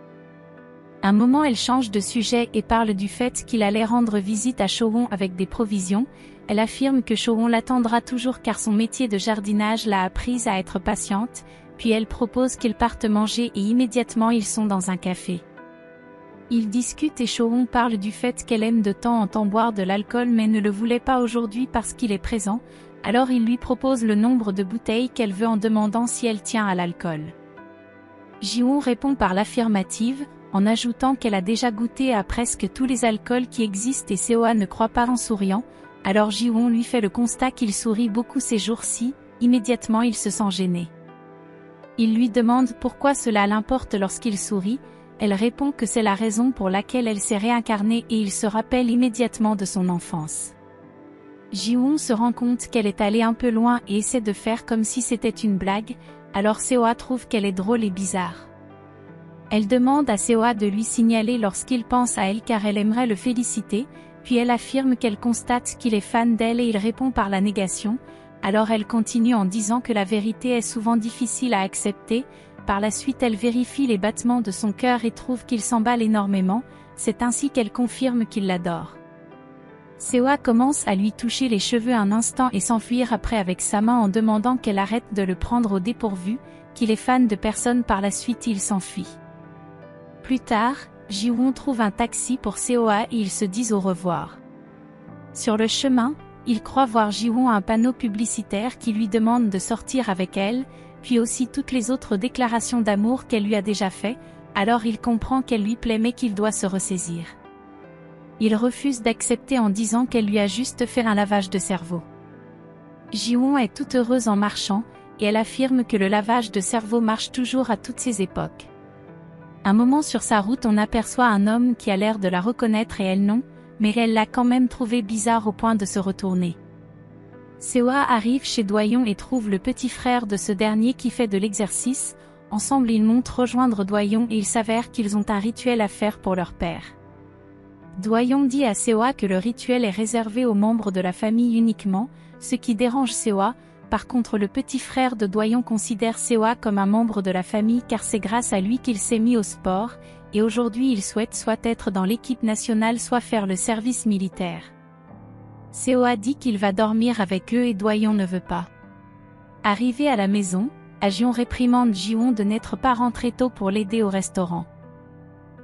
Un moment elle change de sujet et parle du fait qu'il allait rendre visite à Cho-won avec des provisions. Elle affirme que Cho-won l'attendra toujours car son métier de jardinage l'a apprise à être patiente, puis elle propose qu'ils partent manger et immédiatement ils sont dans un café. Ils discutent et Cho-won parle du fait qu'elle aime de temps en temps boire de l'alcool mais ne le voulait pas aujourd'hui parce qu'il est présent, alors il lui propose le nombre de bouteilles qu'elle veut en demandant si elle tient à l'alcool. Ji-won répond par l'affirmative, en ajoutant qu'elle a déjà goûté à presque tous les alcools qui existent et Seo-ah ne croit pas en souriant, alors Ji-won lui fait le constat qu'il sourit beaucoup ces jours-ci, immédiatement il se sent gêné. Il lui demande pourquoi cela l'importe lorsqu'il sourit, elle répond que c'est la raison pour laquelle elle s'est réincarnée et il se rappelle immédiatement de son enfance. Ji-won se rend compte qu'elle est allée un peu loin et essaie de faire comme si c'était une blague, alors Seo-ah trouve qu'elle est drôle et bizarre. Elle demande à Seo-ah de lui signaler lorsqu'il pense à elle car elle aimerait le féliciter, puis elle affirme qu'elle constate qu'il est fan d'elle et il répond par la négation, alors elle continue en disant que la vérité est souvent difficile à accepter, par la suite elle vérifie les battements de son cœur et trouve qu'il s'emballe énormément, c'est ainsi qu'elle confirme qu'il l'adore. Seo-ah commence à lui toucher les cheveux un instant et s'enfuir après avec sa main en demandant qu'elle arrête de le prendre au dépourvu, qu'il est fan de personne par la suite il s'enfuit. Plus tard, Ji-won trouve un taxi pour Seo-ah et ils se disent au revoir. Sur le chemin, il croit voir Ji-won à un panneau publicitaire qui lui demande de sortir avec elle, puis aussi toutes les autres déclarations d'amour qu'elle lui a déjà fait, alors il comprend qu'elle lui plaît mais qu'il doit se ressaisir. Il refuse d'accepter en disant qu'elle lui a juste fait un lavage de cerveau. Ji-won est toute heureuse en marchant, et elle affirme que le lavage de cerveau marche toujours à toutes ces époques. Un moment sur sa route on aperçoit un homme qui a l'air de la reconnaître et elle non, mais elle l'a quand même trouvé bizarre au point de se retourner. Seo-ah arrive chez Do-young et trouve le petit frère de ce dernier qui fait de l'exercice, ensemble ils montent rejoindre Do-young et il s'avère qu'ils ont un rituel à faire pour leur père. Do-young dit à Seo-ah que le rituel est réservé aux membres de la famille uniquement, ce qui dérange Seo-ah. Par contre le petit frère de Do-young considère Seo-ah comme un membre de la famille car c'est grâce à lui qu'il s'est mis au sport, et aujourd'hui il souhaite soit être dans l'équipe nationale soit faire le service militaire. Seo-ah dit qu'il va dormir avec eux et Do-young ne veut pas. Arrivé à la maison, Ha-jeon réprimande Ji-won de n'être pas rentré tôt pour l'aider au restaurant.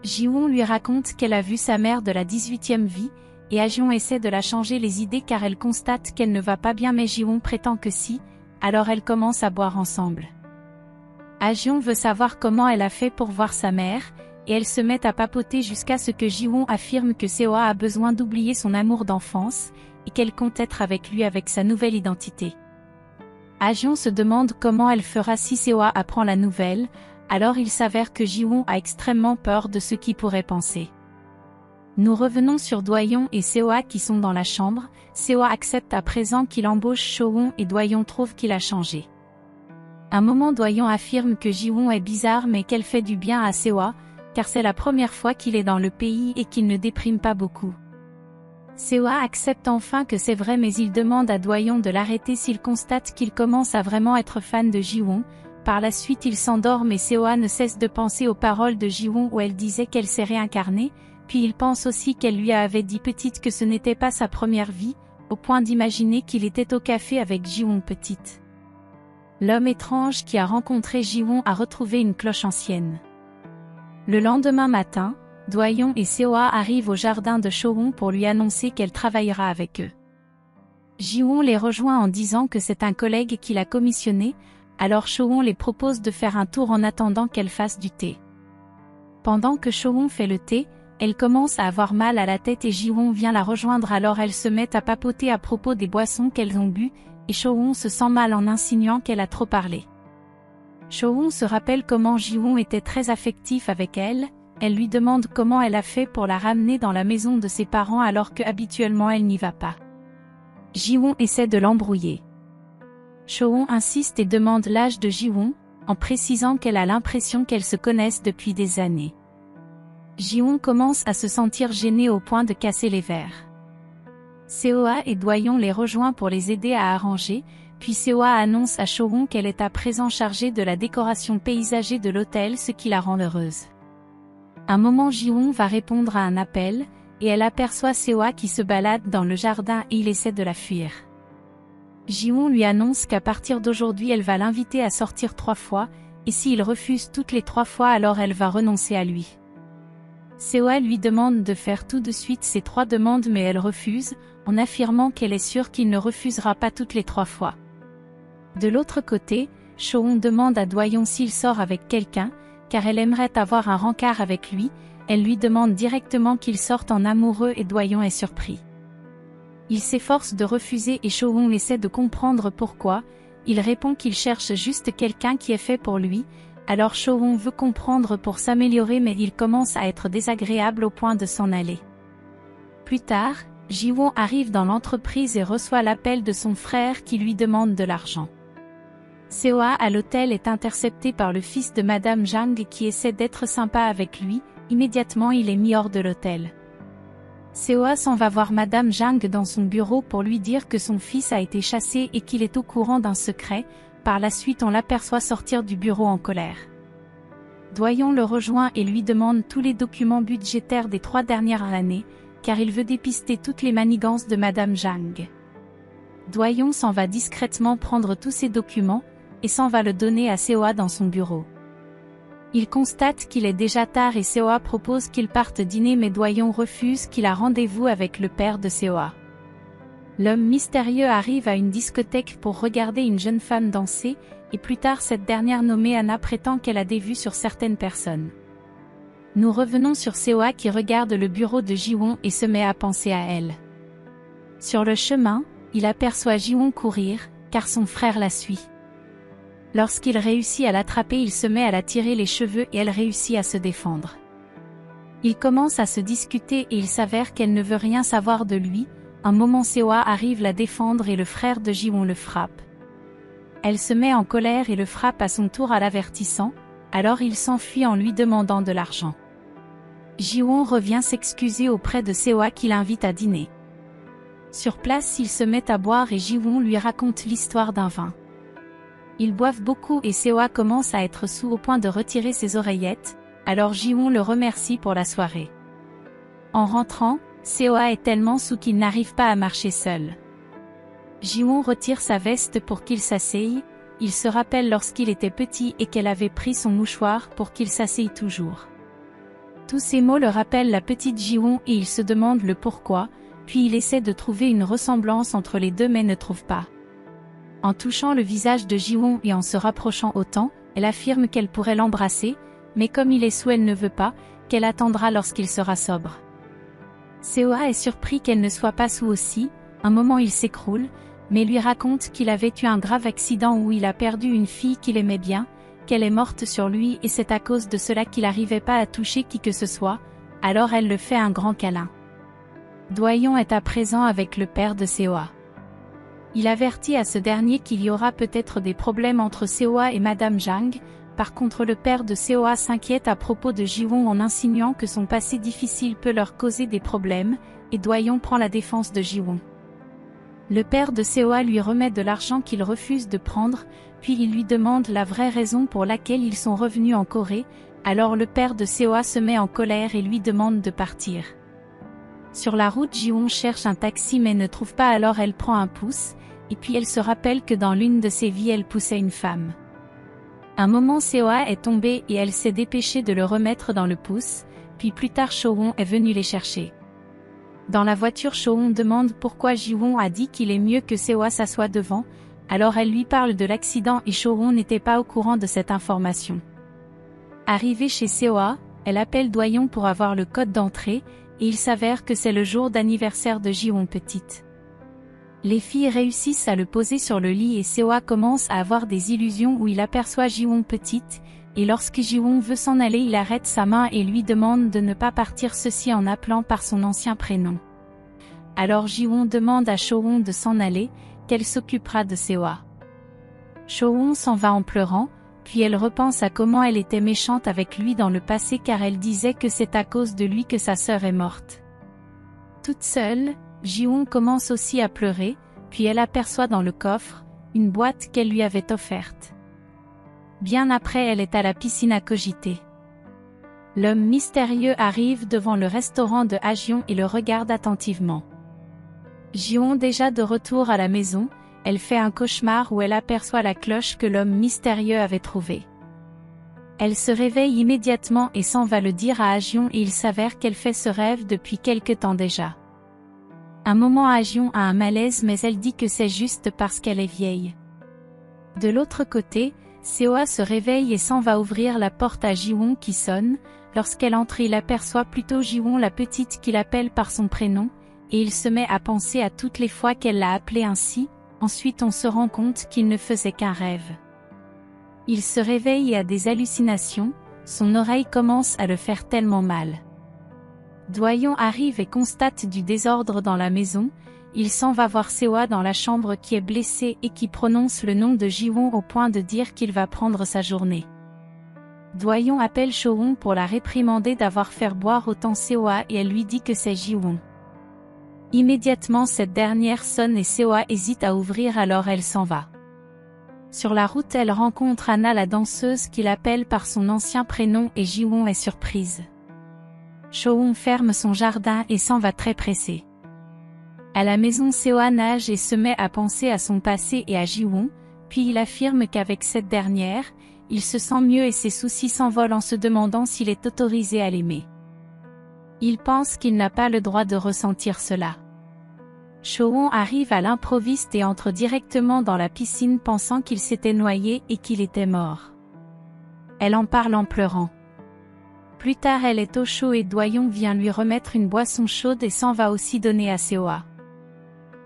Ji-won lui raconte qu'elle a vu sa mère de la 18e vie, et Ha-jeon essaie de la changer les idées car elle constate qu'elle ne va pas bien mais Ji-won prétend que si, alors elles commencent à boire ensemble. Ha-jeon veut savoir comment elle a fait pour voir sa mère, et elles se mettent à papoter jusqu'à ce que Ji-won affirme que Seo-ah a besoin d'oublier son amour d'enfance, et qu'elle compte être avec lui avec sa nouvelle identité. Ha-jeon se demande comment elle fera si Seo-ah apprend la nouvelle, alors il s'avère que Ji-won a extrêmement peur de ce qu'il pourrait penser. Nous revenons sur Do-young et Seo-ah qui sont dans la chambre. Seo-ah accepte à présent qu'il embauche Cho-won et Do-young trouve qu'il a changé. Un moment Do-young affirme que Ji-won est bizarre mais qu'elle fait du bien à Seo-ah, car c'est la première fois qu'il est dans le pays et qu'il ne déprime pas beaucoup. Seo-ah accepte enfin que c'est vrai mais il demande à Do-young de l'arrêter s'il constate qu'il commence à vraiment être fan de Ji-won. Par la suite il s'endort mais Seo-ah ne cesse de penser aux paroles de Ji-won où elle disait qu'elle s'est réincarnée, puis il pense aussi qu'elle lui avait dit petite que ce n'était pas sa première vie, au point d'imaginer qu'il était au café avec Ji-won petite. L'homme étrange qui a rencontré Ji-won a retrouvé une cloche ancienne. Le lendemain matin, Do-young et Seo-ah arrivent au jardin de Cho-won pour lui annoncer qu'elle travaillera avec eux. Ji-won les rejoint en disant que c'est un collègue qui l'a commissionné, alors Cho-won les propose de faire un tour en attendant qu'elle fasse du thé. Pendant que Cho-won fait le thé, Elle commence à avoir mal à la tête et Ji-won vient la rejoindre, alors elles se mettent à papoter à propos des boissons qu'elles ont bu, et Cho-won se sent mal en insinuant qu'elle a trop parlé. Cho-won se rappelle comment Ji-won était très affectif avec elle. Elle lui demande comment elle a fait pour la ramener dans la maison de ses parents alors que habituellement elle n'y va pas. Ji-won essaie de l'embrouiller. Cho-won insiste et demande l'âge de Ji-won, en précisant qu'elle a l'impression qu'elles se connaissent depuis des années. Ji-won commence à se sentir gêné au point de casser les verres. Seo-ah et Do-yeon les rejoint pour les aider à arranger, puis Seo-ah annonce à Cho-won qu'elle est à présent chargée de la décoration paysager de l'hôtel, ce qui la rend heureuse. Un moment, Ji-won va répondre à un appel, et elle aperçoit Seo-ah qui se balade dans le jardin et il essaie de la fuir. Ji-won lui annonce qu'à partir d'aujourd'hui elle va l'inviter à sortir 3 fois, et s'il refuse toutes les 3 fois alors elle va renoncer à lui. Seo-ah lui demande de faire tout de suite ces 3 demandes mais elle refuse, en affirmant qu'elle est sûre qu'il ne refusera pas toutes les 3 fois. De l'autre côté, Cho-won demande à Do-yeon s'il sort avec quelqu'un, car elle aimerait avoir un rencard avec lui. Elle lui demande directement qu'ils sortent en amoureux et Do-yeon est surpris. Il s'efforce de refuser et Cho-won essaie de comprendre pourquoi. Il répond qu'il cherche juste quelqu'un qui est fait pour lui, alors Cho-won veut comprendre pour s'améliorer mais il commence à être désagréable au point de s'en aller. Plus tard, Ji-won arrive dans l'entreprise et reçoit l'appel de son frère qui lui demande de l'argent. Seo-ah à l'hôtel est intercepté par le fils de Madame Jang qui essaie d'être sympa avec lui. Immédiatement il est mis hors de l'hôtel. Seo-ah s'en va voir Madame Jang dans son bureau pour lui dire que son fils a été chassé et qu'il est au courant d'un secret. Par la suite on l'aperçoit sortir du bureau en colère. Do-yeon le rejoint et lui demande tous les documents budgétaires des 3 dernières années, car il veut dépister toutes les manigances de Madame Jang. Do-yeon s'en va discrètement prendre tous ces documents, et s'en va le donner à Seo-ah dans son bureau. Il constate qu'il est déjà tard et Seo-ah propose qu'il parte dîner mais Do-yeon refuse qu'il a rendez-vous avec le père de Seo-ah. L'homme mystérieux arrive à une discothèque pour regarder une jeune femme danser, et plus tard cette dernière nommée Anna prétend qu'elle a des vues sur certaines personnes. Nous revenons sur Seo-ah qui regarde le bureau de Ji-won et se met à penser à elle. Sur le chemin, il aperçoit Ji-won courir, car son frère la suit. Lorsqu'il réussit à l'attraper, il se met à la tirer les cheveux et elle réussit à se défendre. Ils commencent à se discuter et il s'avère qu'elle ne veut rien savoir de lui. Un moment Seo-ah arrive la défendre et le frère de Ji-won le frappe. Elle se met en colère et le frappe à son tour à l'avertissant, alors il s'enfuit en lui demandant de l'argent. Ji-won revient s'excuser auprès de Seo-ah qui l'invite à dîner. Sur place ils se mettent à boire et Ji-won lui raconte l'histoire d'un vin. Ils boivent beaucoup et Seo-ah commence à être saoul au point de retirer ses oreillettes, alors Ji-won le remercie pour la soirée. En rentrant, Seo-ah est tellement saoul qu'il n'arrive pas à marcher seul. Ji-won retire sa veste pour qu'il s'asseye, il se rappelle lorsqu'il était petit et qu'elle avait pris son mouchoir pour qu'il s'asseye toujours. Tous ces mots le rappellent la petite Ji-won et il se demande le pourquoi, puis il essaie de trouver une ressemblance entre les deux mais ne trouve pas. En touchant le visage de Ji-won et en se rapprochant autant, elle affirme qu'elle pourrait l'embrasser, mais comme il est saoul elle ne veut pas, qu'elle attendra lorsqu'il sera sobre. Seo-ah est surpris qu'elle ne soit pas saoul aussi, un moment il s'écroule, mais lui raconte qu'il avait eu un grave accident où il a perdu une fille qu'il aimait bien, qu'elle est morte sur lui et c'est à cause de cela qu'il n'arrivait pas à toucher qui que ce soit, alors elle le fait un grand câlin. Do-yeon est à présent avec le père de Seo-ah. Il avertit à ce dernier qu'il y aura peut-être des problèmes entre Seo-ah et Madame Jang. Par contre le père de Seo-ah s'inquiète à propos de Ji-won en insinuant que son passé difficile peut leur causer des problèmes, et Do-yeon prend la défense de Ji-won. Le père de Seo-ah lui remet de l'argent qu'il refuse de prendre, puis il lui demande la vraie raison pour laquelle ils sont revenus en Corée, alors le père de Seo-ah se met en colère et lui demande de partir. Sur la route Ji-won cherche un taxi mais ne trouve pas, alors elle prend un pouce, et puis elle se rappelle que dans l'une de ses vies elle poussait une femme. Un moment Seo-ah est tombée et elle s'est dépêchée de le remettre dans le pouce, puis plus tard Cho-won est venu les chercher. Dans la voiture Cho-won demande pourquoi Ji-won a dit qu'il est mieux que Seo-ah s'assoie devant, alors elle lui parle de l'accident et Cho-won n'était pas au courant de cette information. Arrivé chez Seo-ah, elle appelle Doyon pour avoir le code d'entrée, et il s'avère que c'est le jour d'anniversaire de Ji-won petite. Les filles réussissent à le poser sur le lit et Seo-ah commence à avoir des illusions où il aperçoit Ji-won petite, et lorsque Ji-won veut s'en aller il arrête sa main et lui demande de ne pas partir, ceci en appelant par son ancien prénom. Alors Ji-won demande à Cho-won de s'en aller, qu'elle s'occupera de Seo-ah. Cho-won s'en va en pleurant, puis elle repense à comment elle était méchante avec lui dans le passé car elle disait que c'est à cause de lui que sa sœur est morte. Toute seule, Ji-won commence aussi à pleurer, puis elle aperçoit dans le coffre une boîte qu'elle lui avait offerte. Bien après elle est à la piscine à cogiter. L'homme mystérieux arrive devant le restaurant de Ha-jeon et le regarde attentivement. Ji-won déjà de retour à la maison, elle fait un cauchemar où elle aperçoit la cloche que l'homme mystérieux avait trouvée. Elle se réveille immédiatement et s'en va le dire à Ha-jeon et il s'avère qu'elle fait ce rêve depuis quelque temps déjà. Un moment Ha-jeon a un malaise mais elle dit que c'est juste parce qu'elle est vieille. De l'autre côté, Seo-ah se réveille et s'en va ouvrir la porte à Ji-won qui sonne. Lorsqu'elle entre il aperçoit plutôt Ji-won la petite qui l'appelle par son prénom, et il se met à penser à toutes les fois qu'elle l'a appelé ainsi, ensuite on se rend compte qu'il ne faisait qu'un rêve. Il se réveille et a des hallucinations, son oreille commence à le faire tellement mal. Doyon arrive et constate du désordre dans la maison, il s'en va voir Seo-ah dans la chambre qui est blessée et qui prononce le nom de Ji-won au point de dire qu'il va prendre sa journée. Doyon appelle Cho-won pour la réprimander d'avoir fait boire autant Seo-ah et elle lui dit que c'est Ji-won. Immédiatement cette dernière sonne et Seo-ah hésite à ouvrir alors elle s'en va. Sur la route elle rencontre Anna la danseuse qui l'appelle par son ancien prénom et Ji-won est surprise. Cho-won ferme son jardin et s'en va très pressé. À la maison Seo-ah nage et se met à penser à son passé et à Ji-won, puis il affirme qu'avec cette dernière, il se sent mieux et ses soucis s'envolent en se demandant s'il est autorisé à l'aimer. Il pense qu'il n'a pas le droit de ressentir cela. Cho-won arrive à l'improviste et entre directement dans la piscine pensant qu'il s'était noyé et qu'il était mort. Elle en parle en pleurant. Plus tard elle est au chaud et Doyon vient lui remettre une boisson chaude et s'en va aussi donner à Seo-ah.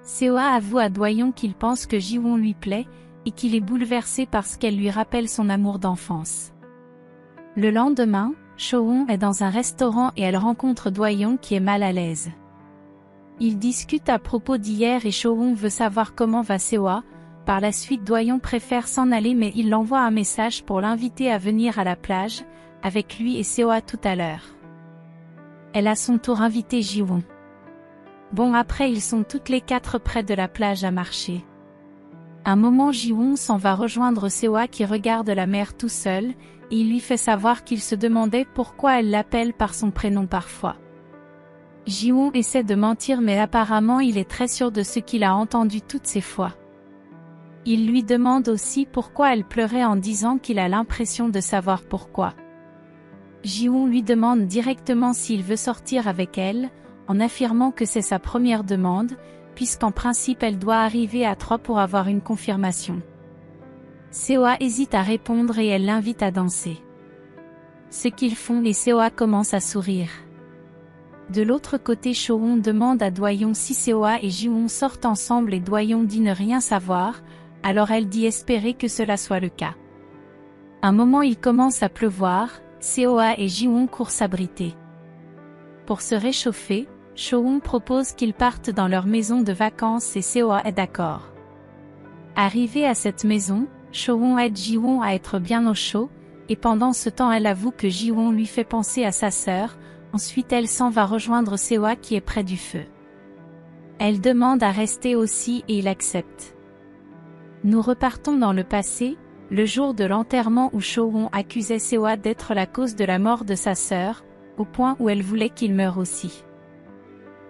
Seo-ah avoue à Doyon qu'il pense que Ji-won lui plaît, et qu'il est bouleversé parce qu'elle lui rappelle son amour d'enfance. Le lendemain, Cho-won est dans un restaurant et elle rencontre Doyon qui est mal à l'aise. Ils discutent à propos d'hier et Cho-won veut savoir comment va Seo-ah. Par la suite Doyon préfère s'en aller mais il l'envoie un message pour l'inviter à venir à la plage, avec lui et Seo-ah tout à l'heure. Elle a son tour invité Ji-won. Bon après ils sont toutes les quatre près de la plage à marcher. Un moment Ji-won s'en va rejoindre Seo-ah qui regarde la mer tout seul, et il lui fait savoir qu'il se demandait pourquoi elle l'appelle par son prénom parfois. Ji-won essaie de mentir mais apparemment il est très sûr de ce qu'il a entendu toutes ces fois. Il lui demande aussi pourquoi elle pleurait en disant qu'il a l'impression de savoir pourquoi. Ji-won lui demande directement s'il veut sortir avec elle, en affirmant que c'est sa première demande, puisqu'en principe elle doit arriver à 3 pour avoir une confirmation. Seo-ah hésite à répondre et elle l'invite à danser. Ce qu'ils font et Seo-ah commence à sourire. De l'autre côté Cho-won demande à Doyon si Seo-ah et Ji-won sortent ensemble et Doyon dit ne rien savoir, alors elle dit espérer que cela soit le cas. Un moment il commence à pleuvoir, Seo-ah et Ji-won courent s'abriter. Pour se réchauffer, Cho-won propose qu'ils partent dans leur maison de vacances et Seo-ah est d'accord. Arrivée à cette maison, Cho-won aide Ji-won à être bien au chaud, et pendant ce temps elle avoue que Ji-won lui fait penser à sa sœur, ensuite elle s'en va rejoindre Seo-ah qui est près du feu. Elle demande à rester aussi et il accepte. Nous repartons dans le passé, le jour de l'enterrement où Cho-won accusait Seo-ah d'être la cause de la mort de sa sœur, au point où elle voulait qu'il meure aussi.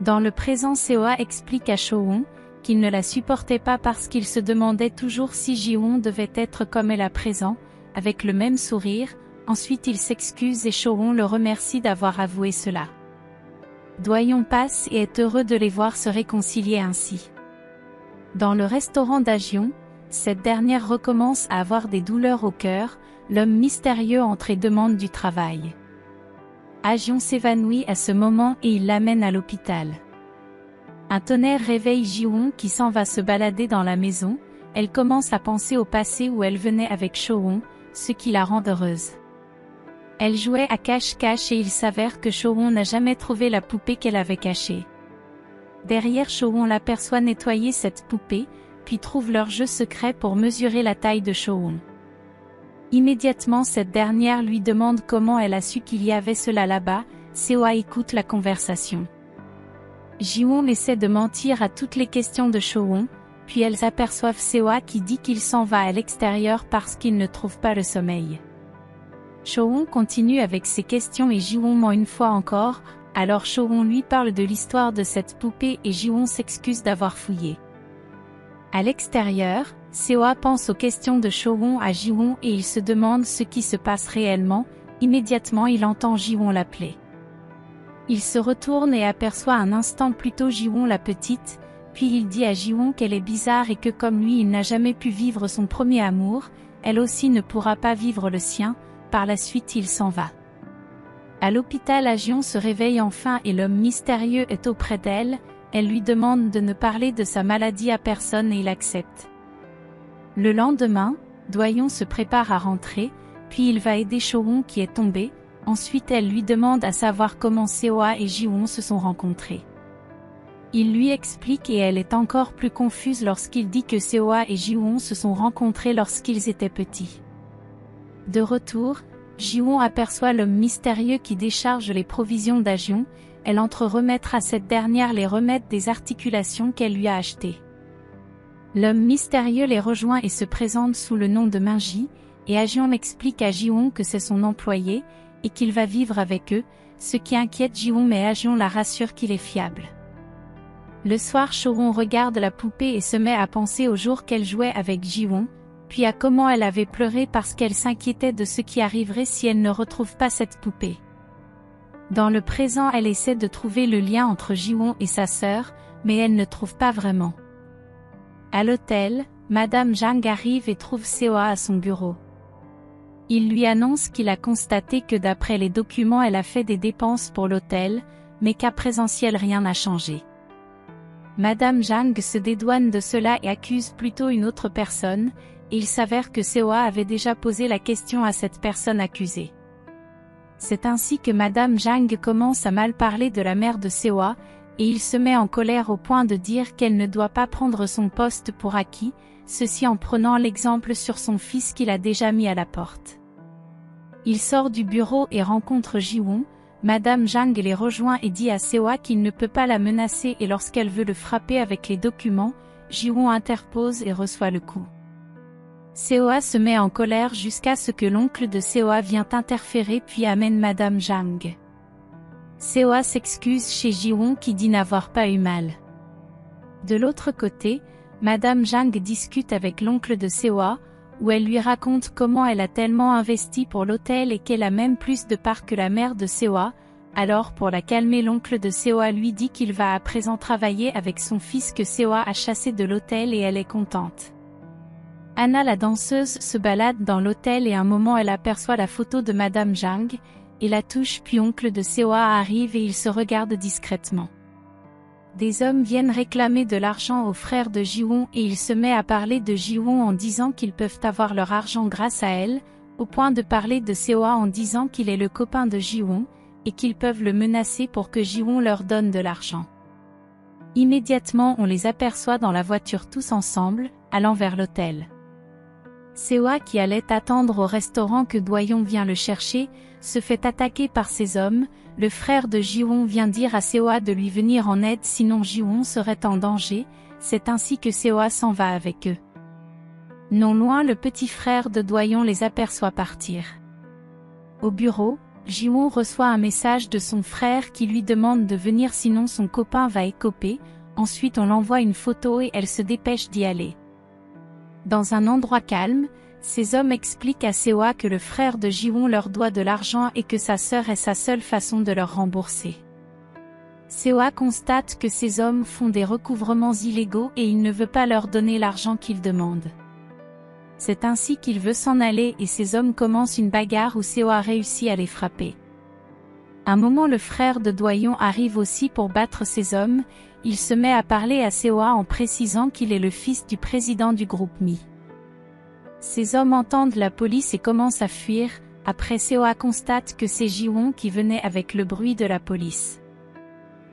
Dans le présent Seo-ah explique à Cho-won qu'il ne la supportait pas parce qu'il se demandait toujours si Ji-won devait être comme elle à présent, avec le même sourire, ensuite il s'excuse et Cho-won le remercie d'avoir avoué cela. Doyon passe et est heureux de les voir se réconcilier ainsi. Dans le restaurant d'Ha-jeon, cette dernière recommence à avoir des douleurs au cœur, l'homme mystérieux entre et demande du travail. Ajion s'évanouit à ce moment et il l'amène à l'hôpital. Un tonnerre réveille Ji-won qui s'en va se balader dans la maison. Elle commence à penser au passé où elle venait avec Cho-won, ce qui la rend heureuse. Elle jouait à cache-cache et il s'avère que Cho-won n'a jamais trouvé la poupée qu'elle avait cachée. Derrière Cho-won l'aperçoit nettoyer cette poupée, puis trouve leur jeu secret pour mesurer la taille de Cho-won. Immédiatement cette dernière lui demande comment elle a su qu'il y avait cela là-bas. Seo-ah écoute la conversation. Ji-won essaie de mentir à toutes les questions de Cho-won, puis elles aperçoivent Seo-ah qui dit qu'il s'en va à l'extérieur parce qu'il ne trouve pas le sommeil. Cho-won continue avec ses questions et Ji-won ment une fois encore, alors Cho-won lui parle de l'histoire de cette poupée et Ji-won s'excuse d'avoir fouillé. À l'extérieur, Seo-ah pense aux questions de Cho-won à Ji-won et il se demande ce qui se passe réellement. Immédiatement il entend Ji-won l'appeler. Il se retourne et aperçoit un instant plus tôt Ji-won la petite, puis il dit à Ji-won qu'elle est bizarre et que comme lui il n'a jamais pu vivre son premier amour, elle aussi ne pourra pas vivre le sien. Par la suite il s'en va. À l'hôpital Ajion se réveille enfin et l'homme mystérieux est auprès d'elle. Elle lui demande de ne parler de sa maladie à personne et il accepte. Le lendemain, Doyon se prépare à rentrer, puis il va aider Cho-won qui est tombé. Ensuite elle lui demande à savoir comment Seo-ah et Ji-won se sont rencontrés. Il lui explique et elle est encore plus confuse lorsqu'il dit que Seo-ah et Ji-won se sont rencontrés lorsqu'ils étaient petits. De retour, Ji-won aperçoit l'homme mystérieux qui décharge les provisions d'Ajion. Elle entre remettre à cette dernière les remèdes des articulations qu'elle lui a achetées. L'homme mystérieux les rejoint et se présente sous le nom de Minji, et Ajion explique à Ji-won que c'est son employé, et qu'il va vivre avec eux, ce qui inquiète Ji-won mais Ajion la rassure qu'il est fiable. Le soir Cho-won regarde la poupée et se met à penser au jour qu'elle jouait avec Ji-won, puis à comment elle avait pleuré parce qu'elle s'inquiétait de ce qui arriverait si elle ne retrouve pas cette poupée. Dans le présent elle essaie de trouver le lien entre Ji-won et sa sœur, mais elle ne trouve pas vraiment. À l'hôtel, Madame Jang arrive et trouve Seo-ah à son bureau. Il lui annonce qu'il a constaté que d'après les documents elle a fait des dépenses pour l'hôtel, mais qu'à présentiel rien n'a changé. Madame Jang se dédouane de cela et accuse plutôt une autre personne, et il s'avère que Seo-ah avait déjà posé la question à cette personne accusée. C'est ainsi que Madame Jang commence à mal parler de la mère de Seo-ah, et il se met en colère au point de dire qu'elle ne doit pas prendre son poste pour acquis, ceci en prenant l'exemple sur son fils qu'il a déjà mis à la porte. Il sort du bureau et rencontre Ji-won. Madame Jang les rejoint et dit à Seo-ah qu'il ne peut pas la menacer et lorsqu'elle veut le frapper avec les documents, Ji-won interpose et reçoit le coup. Seo-ah se met en colère jusqu'à ce que l'oncle de Seo-ah vienne interférer puis amène Madame Jang. Seo-ah s'excuse chez Ji-won qui dit n'avoir pas eu mal. De l'autre côté, Madame Jang discute avec l'oncle de Seo-ah, où elle lui raconte comment elle a tellement investi pour l'hôtel et qu'elle a même plus de parts que la mère de Seo-ah. Alors pour la calmer l'oncle de Seo-ah lui dit qu'il va à présent travailler avec son fils que Seo-ah a chassé de l'hôtel et elle est contente. Anna la danseuse se balade dans l'hôtel et à un moment elle aperçoit la photo de Madame Jang, et la touche puis oncle de Seo-ah arrive et ils se regardent discrètement. Des hommes viennent réclamer de l'argent aux frères de Ji-won et il se met à parler de Ji-won en disant qu'ils peuvent avoir leur argent grâce à elle, au point de parler de Seo-ah en disant qu'il est le copain de Ji-won, et qu'ils peuvent le menacer pour que Ji-won leur donne de l'argent. Immédiatement on les aperçoit dans la voiture tous ensemble, allant vers l'hôtel. Seo-ah qui allait attendre au restaurant que Doyon vient le chercher, se fait attaquer par ces hommes. Le frère de Ji-won vient dire à Seo-ah de lui venir en aide sinon Ji-won serait en danger, c'est ainsi que Seo-ah s'en va avec eux. Non loin le petit frère de Doyon les aperçoit partir. Au bureau, Ji-won reçoit un message de son frère qui lui demande de venir sinon son copain va écoper, ensuite on l'envoie une photo et elle se dépêche d'y aller. Dans un endroit calme, ces hommes expliquent à Seo-ah que le frère de Ji-won leur doit de l'argent et que sa sœur est sa seule façon de leur rembourser. Seo-ah constate que ces hommes font des recouvrements illégaux et il ne veut pas leur donner l'argent qu'ils demandent. C'est ainsi qu'il veut s'en aller et ces hommes commencent une bagarre où Seo-ah réussit à les frapper. Un moment le frère de Doyon arrive aussi pour battre ses hommes, il se met à parler à Seoa en précisant qu'il est le fils du président du groupe Mi. Ces hommes entendent la police et commencent à fuir, après Seoa constate que c'est Jiwon qui venait avec le bruit de la police.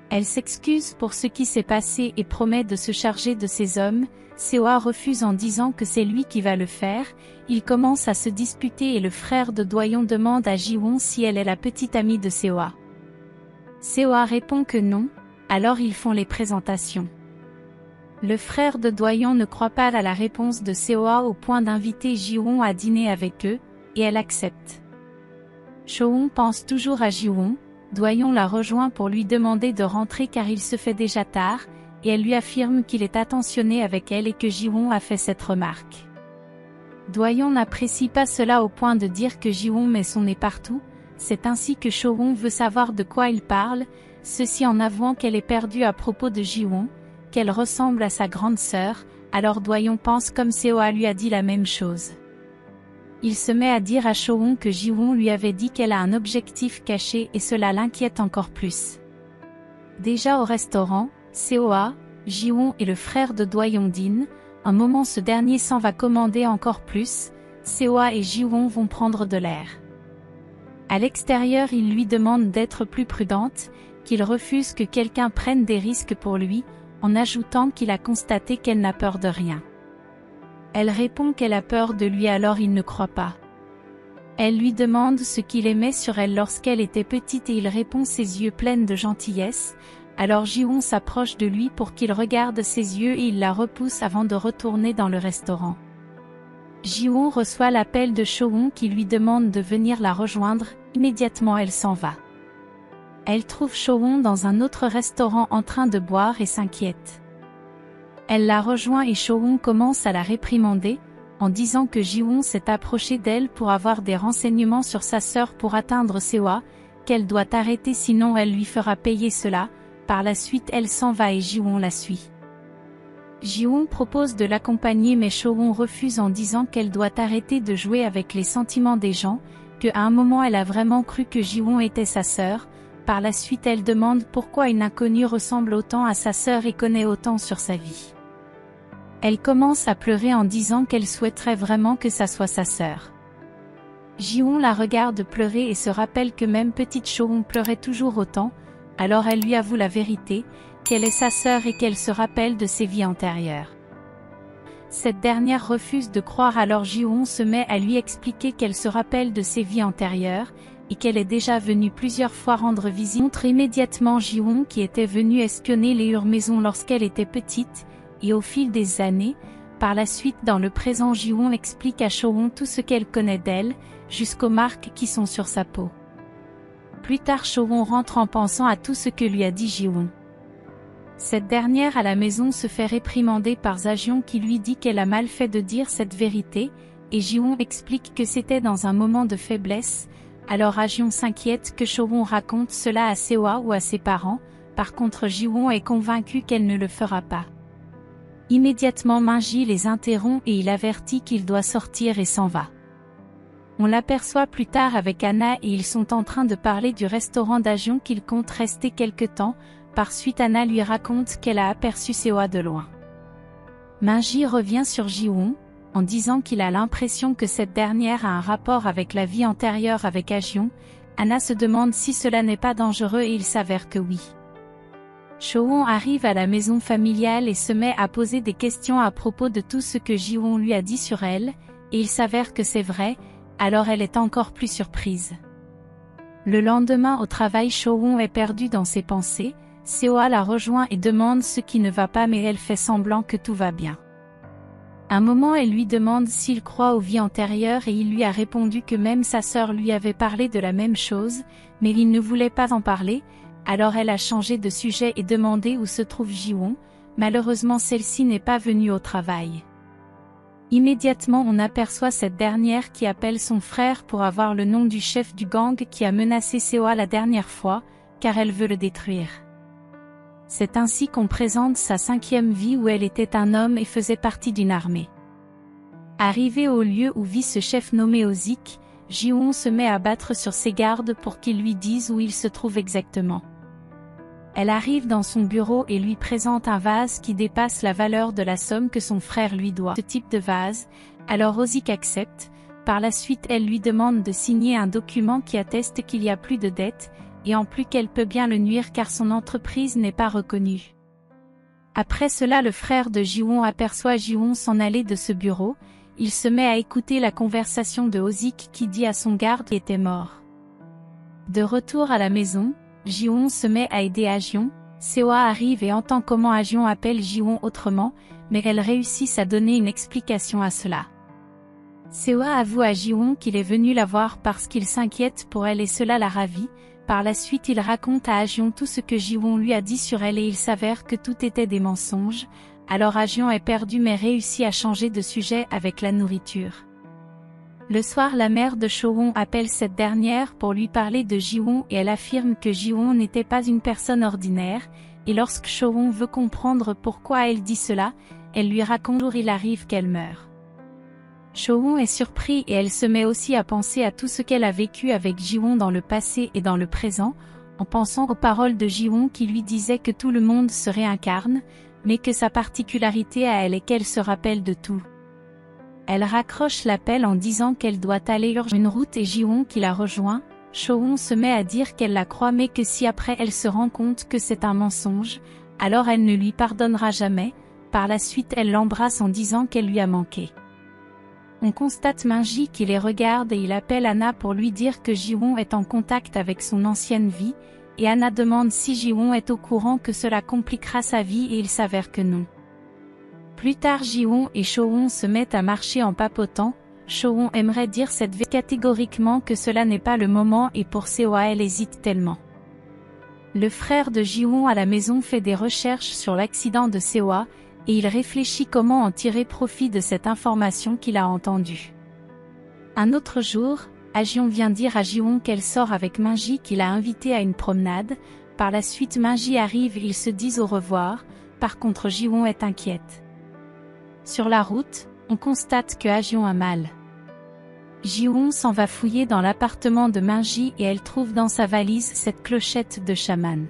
Elle s'excuse pour ce qui s'est passé et promet de se charger de ces hommes. Seoa refuse en disant que c'est lui qui va le faire, ils commencent à se disputer et le frère de Doyon demande à Jiwon si elle est la petite amie de Seoa. Seoa répond que non, alors ils font les présentations. Le frère de Doyon ne croit pas à la réponse de Seoa au point d'inviter Jiwon à dîner avec eux, et elle accepte. Choon pense toujours à Jiwon, Doyon la rejoint pour lui demander de rentrer car il se fait déjà tard, et elle lui affirme qu'il est attentionné avec elle et que Jiwon a fait cette remarque. Doyon n'apprécie pas cela au point de dire que Jiwon met son nez partout, c'est ainsi que Choon veut savoir de quoi il parle, ceci en avouant qu'elle est perdue à propos de Jiwon, qu'elle ressemble à sa grande sœur, alors Doyon pense comme Seoa lui a dit la même chose. Il se met à dire à Choon que Jiwon lui avait dit qu'elle a un objectif caché et cela l'inquiète encore plus. Déjà au restaurant, Seoa, Jiwon et le frère de Doyon dînent, un moment ce dernier s'en va commander encore plus, Seoa et Jiwon vont prendre de l'air. À l'extérieur il lui demande d'être plus prudente, qu'il refuse que quelqu'un prenne des risques pour lui, en ajoutant qu'il a constaté qu'elle n'a peur de rien. Elle répond qu'elle a peur de lui alors il ne croit pas. Elle lui demande ce qu'il aimait sur elle lorsqu'elle était petite et il répond ses yeux pleins de gentillesse, alors Jiwon s'approche de lui pour qu'il regarde ses yeux et il la repousse avant de retourner dans le restaurant. Jiwon reçoit l'appel de Choon qui lui demande de venir la rejoindre, immédiatement elle s'en va. Elle trouve Choon dans un autre restaurant en train de boire et s'inquiète. Elle la rejoint et Choon commence à la réprimander, en disant que Jiwon s'est approché d'elle pour avoir des renseignements sur sa sœur pour atteindre Seoa, qu'elle doit arrêter sinon elle lui fera payer cela, par la suite elle s'en va et Jiwon la suit. Jiwon propose de l'accompagner mais Choon refuse en disant qu'elle doit arrêter de jouer avec les sentiments des gens, qu'à un moment elle a vraiment cru que Jiwon était sa sœur, par la suite elle demande pourquoi une inconnue ressemble autant à sa sœur et connaît autant sur sa vie. Elle commence à pleurer en disant qu'elle souhaiterait vraiment que ça soit sa sœur. Jiwon la regarde pleurer et se rappelle que même petite Choon pleurait toujours autant, alors elle lui avoue la vérité, qu'elle est sa sœur et qu'elle se rappelle de ses vies antérieures. Cette dernière refuse de croire alors Jiwon se met à lui expliquer qu'elle se rappelle de ses vies antérieures, et qu'elle est déjà venue plusieurs fois rendre visite. Montre immédiatement Jiwon qui était venue espionner les Hurmaisons lorsqu'elle était petite, et au fil des années, par la suite dans le présent Jiwon explique à Choon tout ce qu'elle connaît d'elle, jusqu'aux marques qui sont sur sa peau. Plus tard Choon rentre en pensant à tout ce que lui a dit Jiwon. Cette dernière à la maison se fait réprimander par Zajion qui lui dit qu'elle a mal fait de dire cette vérité, et Jiwon explique que c'était dans un moment de faiblesse, alors Zajion s'inquiète que Choon raconte cela à Seoa ou à ses parents, par contre Jiwon est convaincu qu'elle ne le fera pas. Immédiatement Minji les interrompt et il avertit qu'il doit sortir et s'en va. On l'aperçoit plus tard avec Anna et ils sont en train de parler du restaurant d'Ajion qu'il compte rester quelque temps, par suite Anna lui raconte qu'elle a aperçu Seoa de loin. Minji revient sur Jiwon, en disant qu'il a l'impression que cette dernière a un rapport avec la vie antérieure avec Ajion. Anna se demande si cela n'est pas dangereux et il s'avère que oui. Choon arrive à la maison familiale et se met à poser des questions à propos de tout ce que Jiwon lui a dit sur elle, et il s'avère que c'est vrai, alors elle est encore plus surprise. Le lendemain au travail Choon est perdu dans ses pensées, Seoa la rejoint et demande ce qui ne va pas mais elle fait semblant que tout va bien. Un moment elle lui demande s'il croit aux vies antérieures et il lui a répondu que même sa sœur lui avait parlé de la même chose, mais il ne voulait pas en parler. Alors elle a changé de sujet et demandé où se trouve Jiwon, malheureusement celle-ci n'est pas venue au travail. Immédiatement on aperçoit cette dernière qui appelle son frère pour avoir le nom du chef du gang qui a menacé Seoa la dernière fois, car elle veut le détruire. C'est ainsi qu'on présente sa 5e vie où elle était un homme et faisait partie d'une armée. Arrivée au lieu où vit ce chef nommé Ozik, Ji-won se met à battre sur ses gardes pour qu'ils lui disent où il se trouve exactement. Elle arrive dans son bureau et lui présente un vase qui dépasse la valeur de la somme que son frère lui doit. Ce type de vase, alors Oh-sik accepte. Par la suite elle lui demande de signer un document qui atteste qu'il n'y a plus de dette, et en plus qu'elle peut bien le nuire car son entreprise n'est pas reconnue. Après cela le frère de Ji-won aperçoit Ji-won s'en aller de ce bureau, il se met à écouter la conversation de Oh-sik qui dit à son garde qu'il était mort. De retour à la maison, Ji-won se met à aider Ah-jeon, Seo-ah arrive et entend comment Ah-jeon appelle Ji-won autrement, mais elles réussissent à donner une explication à cela. Seo-ah avoue à Ji-won qu'il est venu la voir parce qu'il s'inquiète pour elle et cela la ravit. Par la suite il raconte à Ah-jeon tout ce que Ji-won lui a dit sur elle et il s'avère que tout était des mensonges, alors Ah-jeon est perdu mais réussit à changer de sujet avec la nourriture. Le soir la mère de Cho-won appelle cette dernière pour lui parler de Ji-won et elle affirme que Ji-won n'était pas une personne ordinaire, et lorsque Cho-won veut comprendre pourquoi elle dit cela, elle lui raconte le jour il arrive qu'elle meurt. Cho-won est surpris et elle se met aussi à penser à tout ce qu'elle a vécu avec Ji-won dans le passé et dans le présent, en pensant aux paroles de Ji-won qui lui disait que tout le monde se réincarne, mais que sa particularité à elle est qu'elle se rappelle de tout. Elle raccroche l'appel en disant qu'elle doit aller sur une route et Ji-won qui la rejoint. Cho-won se met à dire qu'elle la croit mais que si après elle se rend compte que c'est un mensonge, alors elle ne lui pardonnera jamais. Par la suite elle l'embrasse en disant qu'elle lui a manqué. On constate Minji qui les regarde et il appelle Anna pour lui dire que Ji-won est en contact avec son ancienne vie, et Anna demande si Ji-won est au courant que cela compliquera sa vie et il s'avère que non. Plus tard Ji-won et Cho-won se mettent à marcher en papotant. Cho-won aimerait dire cette vérité catégoriquement que cela n'est pas le moment et pour Seo-ah elle hésite tellement. Le frère de Ji-won à la maison fait des recherches sur l'accident de Seo-ah, et il réfléchit comment en tirer profit de cette information qu'il a entendue. Un autre jour, Ah-jeon vient dire à Ji-won qu'elle sort avec Minji qu'il a invité à une promenade. Par la suite Minji arrive et ils se disent au revoir, par contre Ji-won est inquiète. Sur la route, on constate que Ah-jeon a mal. Ji-won s'en va fouiller dans l'appartement de Minji et elle trouve dans sa valise cette clochette de chaman.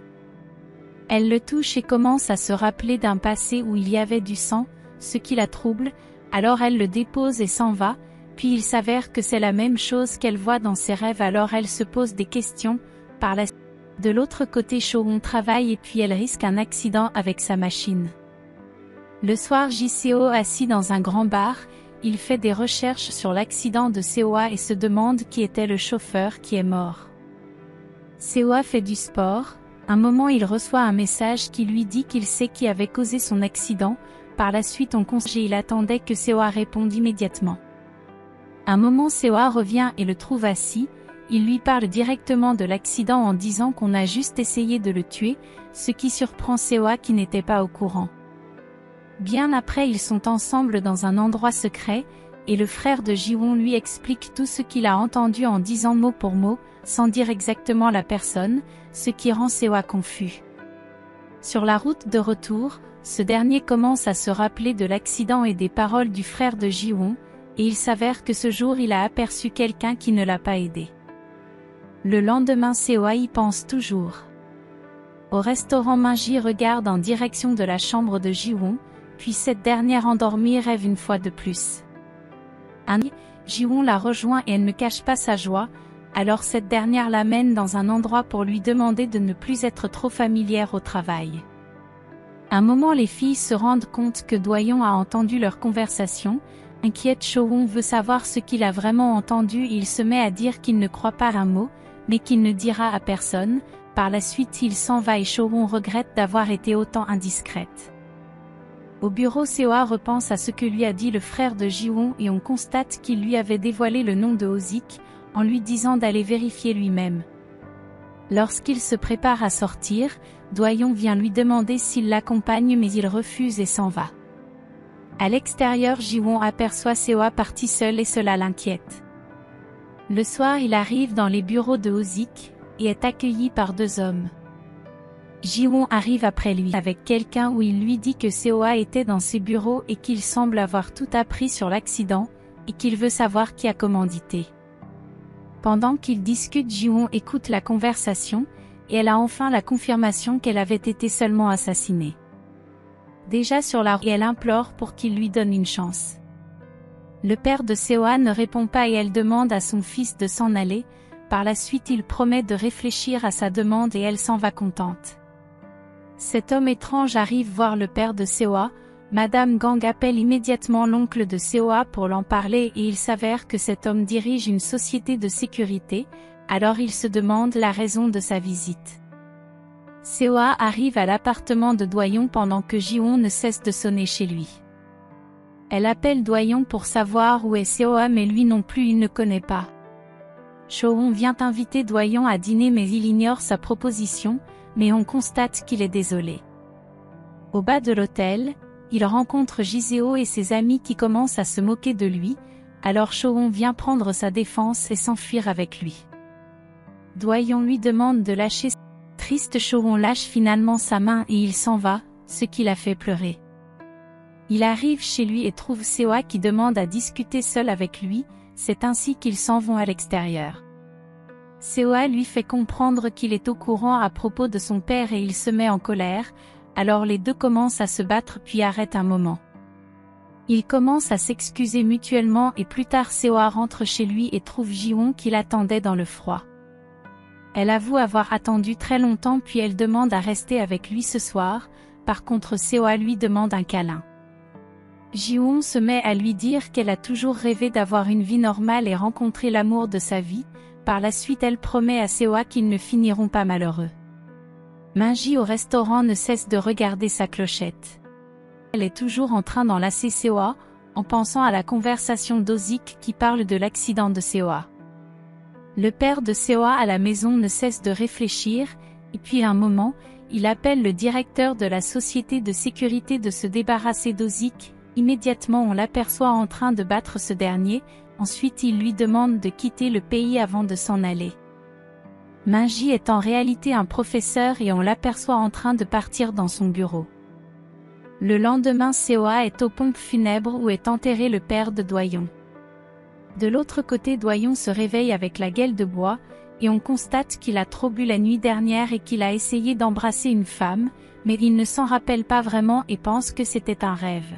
Elle le touche et commence à se rappeler d'un passé où il y avait du sang, ce qui la trouble, alors elle le dépose et s'en va, puis il s'avère que c'est la même chose qu'elle voit dans ses rêves alors elle se pose des questions, par la suite. De l'autre côté Cho-won travaille et puis elle risque un accident avec sa machine. Le soir Ji-seo assis dans un grand bar, il fait des recherches sur l'accident de Seo-ah et se demande qui était le chauffeur qui est mort. Seo-ah fait du sport. Un moment il reçoit un message qui lui dit qu'il sait qui avait causé son accident, par la suite on constate et il attendait que Seo-ah réponde immédiatement. Un moment Seo-ah revient et le trouve assis, il lui parle directement de l'accident en disant qu'on a juste essayé de le tuer, ce qui surprend Seo-ah qui n'était pas au courant. Bien après ils sont ensemble dans un endroit secret, et le frère de Ji-won lui explique tout ce qu'il a entendu en disant mot pour mot, sans dire exactement la personne, ce qui rend Seo-ah confus. Sur la route de retour, ce dernier commence à se rappeler de l'accident et des paroles du frère de Ji-won, et il s'avère que ce jour il a aperçu quelqu'un qui ne l'a pas aidé. Le lendemain Seo-ah y pense toujours. Au restaurant Minji regarde en direction de la chambre de Ji-won, puis cette dernière endormie rêve une fois de plus. Ji-won la rejoint et elle ne cache pas sa joie, alors cette dernière l'amène dans un endroit pour lui demander de ne plus être trop familière au travail. Un moment les filles se rendent compte que Do-yeon a entendu leur conversation, inquiète Cho-won veut savoir ce qu'il a vraiment entendu et il se met à dire qu'il ne croit pas un mot, mais qu'il ne dira à personne, par la suite il s'en va et Cho-won regrette d'avoir été autant indiscrète. Au bureau Seo-ah repense à ce que lui a dit le frère de Ji-won et on constate qu'il lui avait dévoilé le nom de Oh-sik, en lui disant d'aller vérifier lui-même. Lorsqu'il se prépare à sortir, Do-yeon vient lui demander s'il l'accompagne mais il refuse et s'en va. À l'extérieur Ji-won aperçoit Seo-ah parti seul et cela l'inquiète. Le soir il arrive dans les bureaux de Oh-sik, et est accueilli par deux hommes. Ji-won arrive après lui avec quelqu'un où il lui dit que Seo-ah était dans ses bureaux et qu'il semble avoir tout appris sur l'accident, et qu'il veut savoir qui a commandité. Pendant qu'ils discutent, Ji-won écoute la conversation, et elle a enfin la confirmation qu'elle avait été seulement assassinée. Déjà sur la route, elle implore pour qu'il lui donne une chance. Le père de Seo-ah ne répond pas et elle demande à son fils de s'en aller. Par la suite, il promet de réfléchir à sa demande et elle s'en va contente. Cet homme étrange arrive voir le père de Seo-ah. Madame Gang appelle immédiatement l'oncle de Seo-ah pour l'en parler et il s'avère que cet homme dirige une société de sécurité, alors il se demande la raison de sa visite. Seo-ah arrive à l'appartement de Doyon pendant que Ji-won ne cesse de sonner chez lui. Elle appelle Doyon pour savoir où est Seo-ah mais lui non plus il ne connaît pas. Cho-won vient inviter Doyon à dîner mais il ignore sa proposition, mais on constate qu'il est désolé. Au bas de l'hôtel, il rencontre Ji-seo et ses amis qui commencent à se moquer de lui, alors Cho-won vient prendre sa défense et s'enfuir avec lui. Doyon lui demande de lâcher. Triste, Cho-won lâche finalement sa main et il s'en va, ce qui l'a fait pleurer. Il arrive chez lui et trouve Seo-ah qui demande à discuter seul avec lui, c'est ainsi qu'ils s'en vont à l'extérieur. Seo-ah lui fait comprendre qu'il est au courant à propos de son père et il se met en colère, alors les deux commencent à se battre puis arrêtent un moment. Ils commencent à s'excuser mutuellement et plus tard Seo-ah rentre chez lui et trouve Ji-won qui l'attendait dans le froid. Elle avoue avoir attendu très longtemps puis elle demande à rester avec lui ce soir, par contre Seo-ah lui demande un câlin. Ji-won se met à lui dire qu'elle a toujours rêvé d'avoir une vie normale et rencontrer l'amour de sa vie, par la suite elle promet à Seo-ah qu'ils ne finiront pas malheureux. Minji au restaurant ne cesse de regarder sa clochette. Elle est toujours en train d'enlacer Seo-ah, en pensant à la conversation d'Ozik qui parle de l'accident de Seo-ah. Le père de Seo-ah à la maison ne cesse de réfléchir, et puis à un moment, il appelle le directeur de la société de sécurité de se débarrasser d'Ozik. Immédiatement on l'aperçoit en train de battre ce dernier, ensuite il lui demande de quitter le pays avant de s'en aller. Minji est en réalité un professeur et on l'aperçoit en train de partir dans son bureau. Le lendemain Seo-ah est aux pompes funèbres où est enterré le père de Doyon. De l'autre côté Doyon se réveille avec la gueule de bois, et on constate qu'il a trop bu la nuit dernière et qu'il a essayé d'embrasser une femme, mais il ne s'en rappelle pas vraiment et pense que c'était un rêve.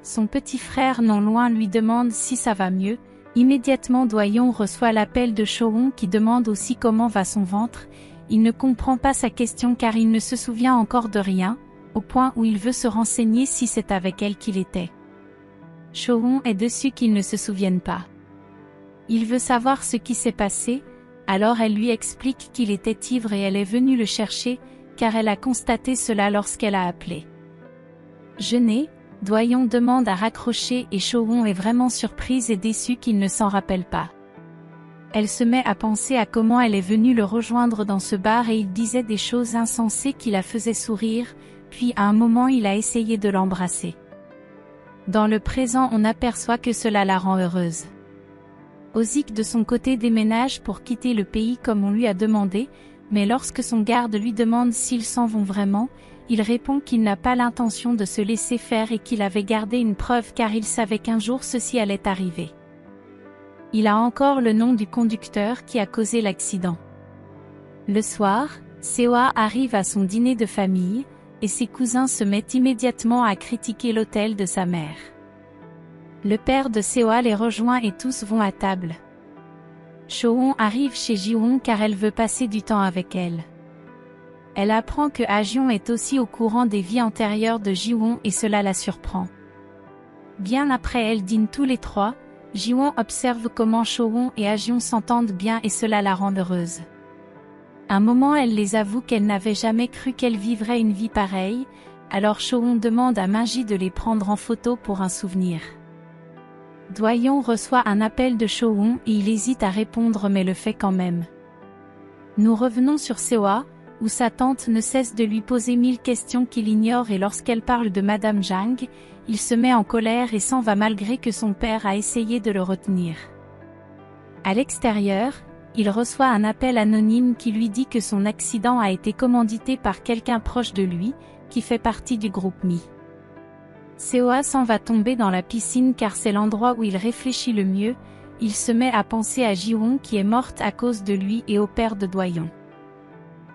Son petit frère non loin lui demande si ça va mieux. Immédiatement Doyon reçoit l'appel de Cho-won qui demande aussi comment va son ventre. Il ne comprend pas sa question car il ne se souvient encore de rien, au point où il veut se renseigner si c'est avec elle qu'il était. Cho-won est déçu qu'il ne se souvienne pas. Il veut savoir ce qui s'est passé, alors elle lui explique qu'il était ivre et elle est venue le chercher, car elle a constaté cela lorsqu'elle a appelé. Gêné, Doyon demande à raccrocher et Cho-won est vraiment surprise et déçue qu'il ne s'en rappelle pas. Elle se met à penser à comment elle est venue le rejoindre dans ce bar et il disait des choses insensées qui la faisaient sourire, puis à un moment il a essayé de l'embrasser. Dans le présent on aperçoit que cela la rend heureuse. Ozik de son côté déménage pour quitter le pays comme on lui a demandé, mais lorsque son garde lui demande s'ils s'en vont vraiment, il répond qu'il n'a pas l'intention de se laisser faire et qu'il avait gardé une preuve car il savait qu'un jour ceci allait arriver. Il a encore le nom du conducteur qui a causé l'accident. Le soir, Seo-ah arrive à son dîner de famille, et ses cousins se mettent immédiatement à critiquer l'hôtel de sa mère. Le père de Seo-ah les rejoint et tous vont à table. Cho-won arrive chez Ji-won car elle veut passer du temps avec elle. Elle apprend que Ha-jeon est aussi au courant des vies antérieures de Ji-won et cela la surprend. Bien après elles dînent tous les trois, Ji-won observe comment Cho-won et Ha-jeon s'entendent bien et cela la rend heureuse. Un moment elle les avoue qu'elle n'avait jamais cru qu'elle vivrait une vie pareille, alors Cho-won demande à Minji de les prendre en photo pour un souvenir. Doyon reçoit un appel de Cho-won et il hésite à répondre mais le fait quand même. Nous revenons sur Seo-ah, où sa tante ne cesse de lui poser 1000 questions qu'il ignore et lorsqu'elle parle de Madame Jang, il se met en colère et s'en va malgré que son père a essayé de le retenir. À l'extérieur, il reçoit un appel anonyme qui lui dit que son accident a été commandité par quelqu'un proche de lui, qui fait partie du groupe Mi. Seo-ah s'en va tomber dans la piscine car c'est l'endroit où il réfléchit le mieux, il se met à penser à Jiwon qui est morte à cause de lui et au père de Do-yeon.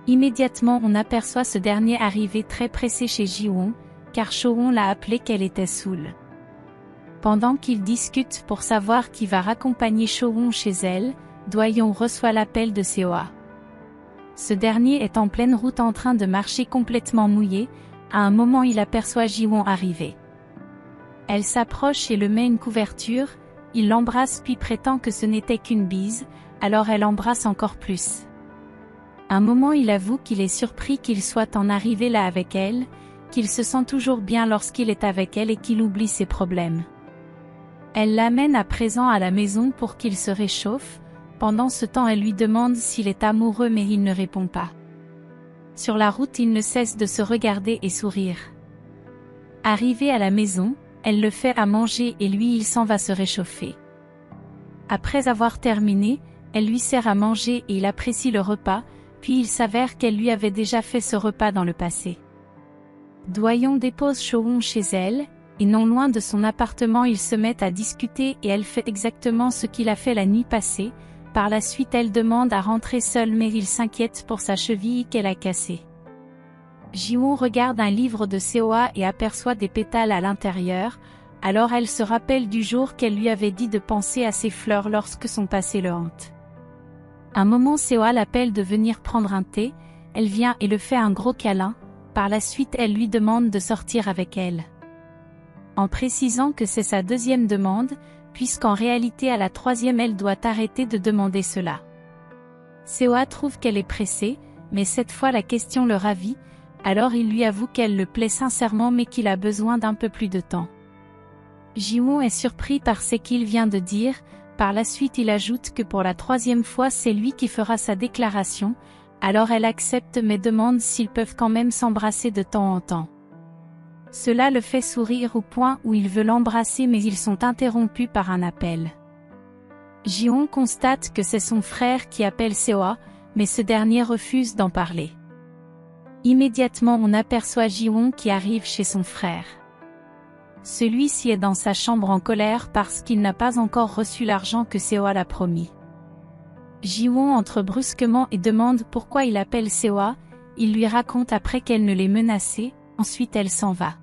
Immédiatement on aperçoit ce dernier arriver très pressé chez Jiwon, car Cho-won l'a appelé qu'elle était saoule. Pendant qu'ils discutent pour savoir qui va raccompagner Cho-won chez elle, Do-yeon reçoit l'appel de Seo-ah. Ce dernier est en pleine route en train de marcher complètement mouillé, à un moment il aperçoit Jiwon arriver. Elle s'approche et le met une couverture, il l'embrasse puis prétend que ce n'était qu'une bise, alors elle embrasse encore plus. Un moment il avoue qu'il est surpris qu'il soit en arrivé là avec elle, qu'il se sent toujours bien lorsqu'il est avec elle et qu'il oublie ses problèmes. Elle l'amène à présent à la maison pour qu'il se réchauffe, pendant ce temps elle lui demande s'il est amoureux mais il ne répond pas. Sur la route il ne cesse de se regarder et sourire. Arrivé à la maison, elle le fait à manger et lui il s'en va se réchauffer. Après avoir terminé, elle lui sert à manger et il apprécie le repas, puis il s'avère qu'elle lui avait déjà fait ce repas dans le passé. Do-yeon dépose Cho-won chez elle, et non loin de son appartement ils se mettent à discuter et elle fait exactement ce qu'il a fait la nuit passée. Par la suite elle demande à rentrer seule mais il s'inquiète pour sa cheville qu'elle a cassée. Jiwon regarde un livre de Seo-ah et aperçoit des pétales à l'intérieur, alors elle se rappelle du jour qu'elle lui avait dit de penser à ces fleurs lorsque son passé le hante. Un moment Seo-ah l'appelle de venir prendre un thé, elle vient et le fait un gros câlin, par la suite elle lui demande de sortir avec elle. En précisant que c'est sa deuxième demande, puisqu'en réalité à la troisième elle doit arrêter de demander cela. Seo-ah trouve qu'elle est pressée, mais cette fois la question le ravit, alors il lui avoue qu'elle le plaît sincèrement mais qu'il a besoin d'un peu plus de temps. Jiwon est surpris par ce qu'il vient de dire, par la suite il ajoute que pour la troisième fois c'est lui qui fera sa déclaration, alors elle accepte mais demande s'ils peuvent quand même s'embrasser de temps en temps. Cela le fait sourire au point où il veut l'embrasser mais ils sont interrompus par un appel. Jiwon constate que c'est son frère qui appelle Seo-ah, mais ce dernier refuse d'en parler. Immédiatement on aperçoit Jiwon qui arrive chez son frère. Celui-ci est dans sa chambre en colère parce qu'il n'a pas encore reçu l'argent que Seo-ah l'a promis. Jiwon entre brusquement et demande pourquoi il appelle Seo-ah, il lui raconte après qu'elle ne l'ait menacé, ensuite elle s'en va.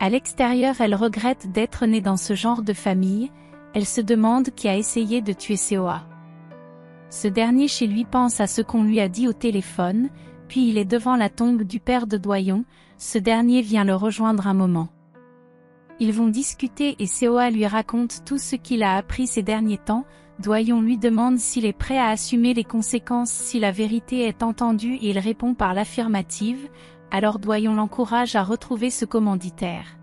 À l'extérieur elle regrette d'être née dans ce genre de famille, elle se demande qui a essayé de tuer Seo-ah. Ce dernier chez lui pense à ce qu'on lui a dit au téléphone, puis il est devant la tombe du père de Do-yeon, ce dernier vient le rejoindre un moment. Ils vont discuter et Seo-ah lui raconte tout ce qu'il a appris ces derniers temps. Do-yeon lui demande s'il est prêt à assumer les conséquences si la vérité est entendue et il répond par l'affirmative, alors Do-yeon l'encourage à retrouver ce commanditaire.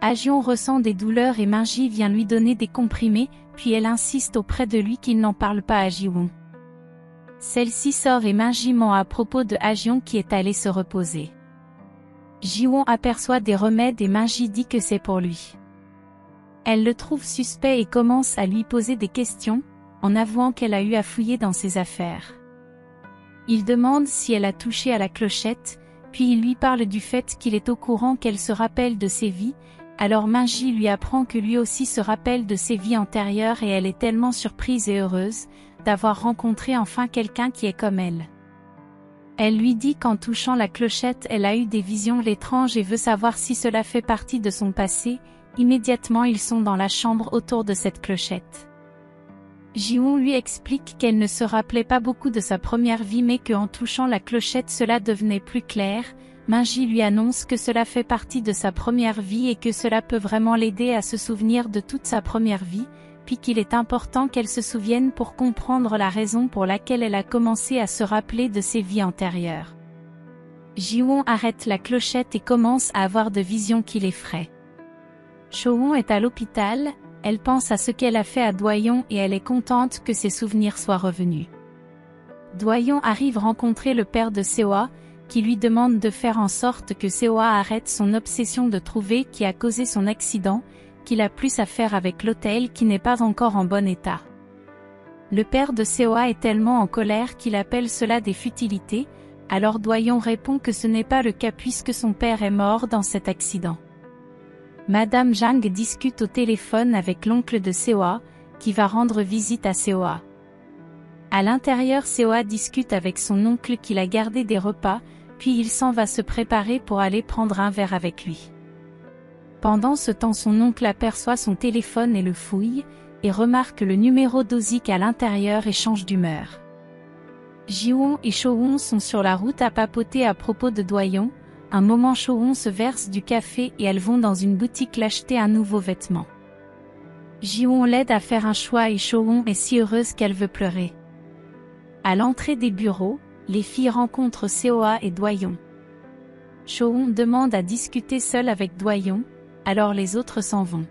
Ha-jeon ressent des douleurs et Minji vient lui donner des comprimés, puis elle insiste auprès de lui qu'il n'en parle pas à Jiwon. Celle-ci sort et Minji ment à propos de Ha-jeon qui est allé se reposer. Jiwon aperçoit des remèdes et Minji dit que c'est pour lui. Elle le trouve suspect et commence à lui poser des questions, en avouant qu'elle a eu à fouiller dans ses affaires. Il demande si elle a touché à la clochette, puis il lui parle du fait qu'il est au courant qu'elle se rappelle de ses vies, alors Minji lui apprend que lui aussi se rappelle de ses vies antérieures et elle est tellement surprise et heureuse d'avoir rencontré enfin quelqu'un qui est comme elle. Elle lui dit qu'en touchant la clochette elle a eu des visions étranges et veut savoir si cela fait partie de son passé. Immédiatement ils sont dans la chambre autour de cette clochette. Jiwon lui explique qu'elle ne se rappelait pas beaucoup de sa première vie mais qu'en touchant la clochette cela devenait plus clair. Minji lui annonce que cela fait partie de sa première vie et que cela peut vraiment l'aider à se souvenir de toute sa première vie, puis qu'il est important qu'elle se souvienne pour comprendre la raison pour laquelle elle a commencé à se rappeler de ses vies antérieures. Jiwon arrête la clochette et commence à avoir de visions qui l'effraient. Cho-won est à l'hôpital, elle pense à ce qu'elle a fait à Do-yeon et elle est contente que ses souvenirs soient revenus. Do-yeon arrive rencontrer le père de Seo-ah, qui lui demande de faire en sorte que Seo-ah arrête son obsession de trouver qui a causé son accident, qu'il a plus à faire avec l'hôtel qui n'est pas encore en bon état. Le père de Seo-ah est tellement en colère qu'il appelle cela des futilités, alors Do-yeon répond que ce n'est pas le cas puisque son père est mort dans cet accident. Madame Jang discute au téléphone avec l'oncle de Seo-ah, qui va rendre visite à Seoa. À l'intérieur, Seoa discute avec son oncle qui l'a gardé des repas, puis il s'en va se préparer pour aller prendre un verre avec lui. Pendant ce temps, son oncle aperçoit son téléphone et le fouille, et remarque le numéro d'Ozik à l'intérieur et change d'humeur. Jiwon et Chowon sont sur la route à papoter à propos de Doyon. Un moment, Chowon se verse du café et elles vont dans une boutique l'acheter un nouveau vêtement. Jiwon l'aide à faire un choix et Chowon est si heureuse qu'elle veut pleurer. À l'entrée des bureaux, les filles rencontrent Seoa et Doyon. Chowon demande à discuter seule avec Doyon, alors les autres s'en vont.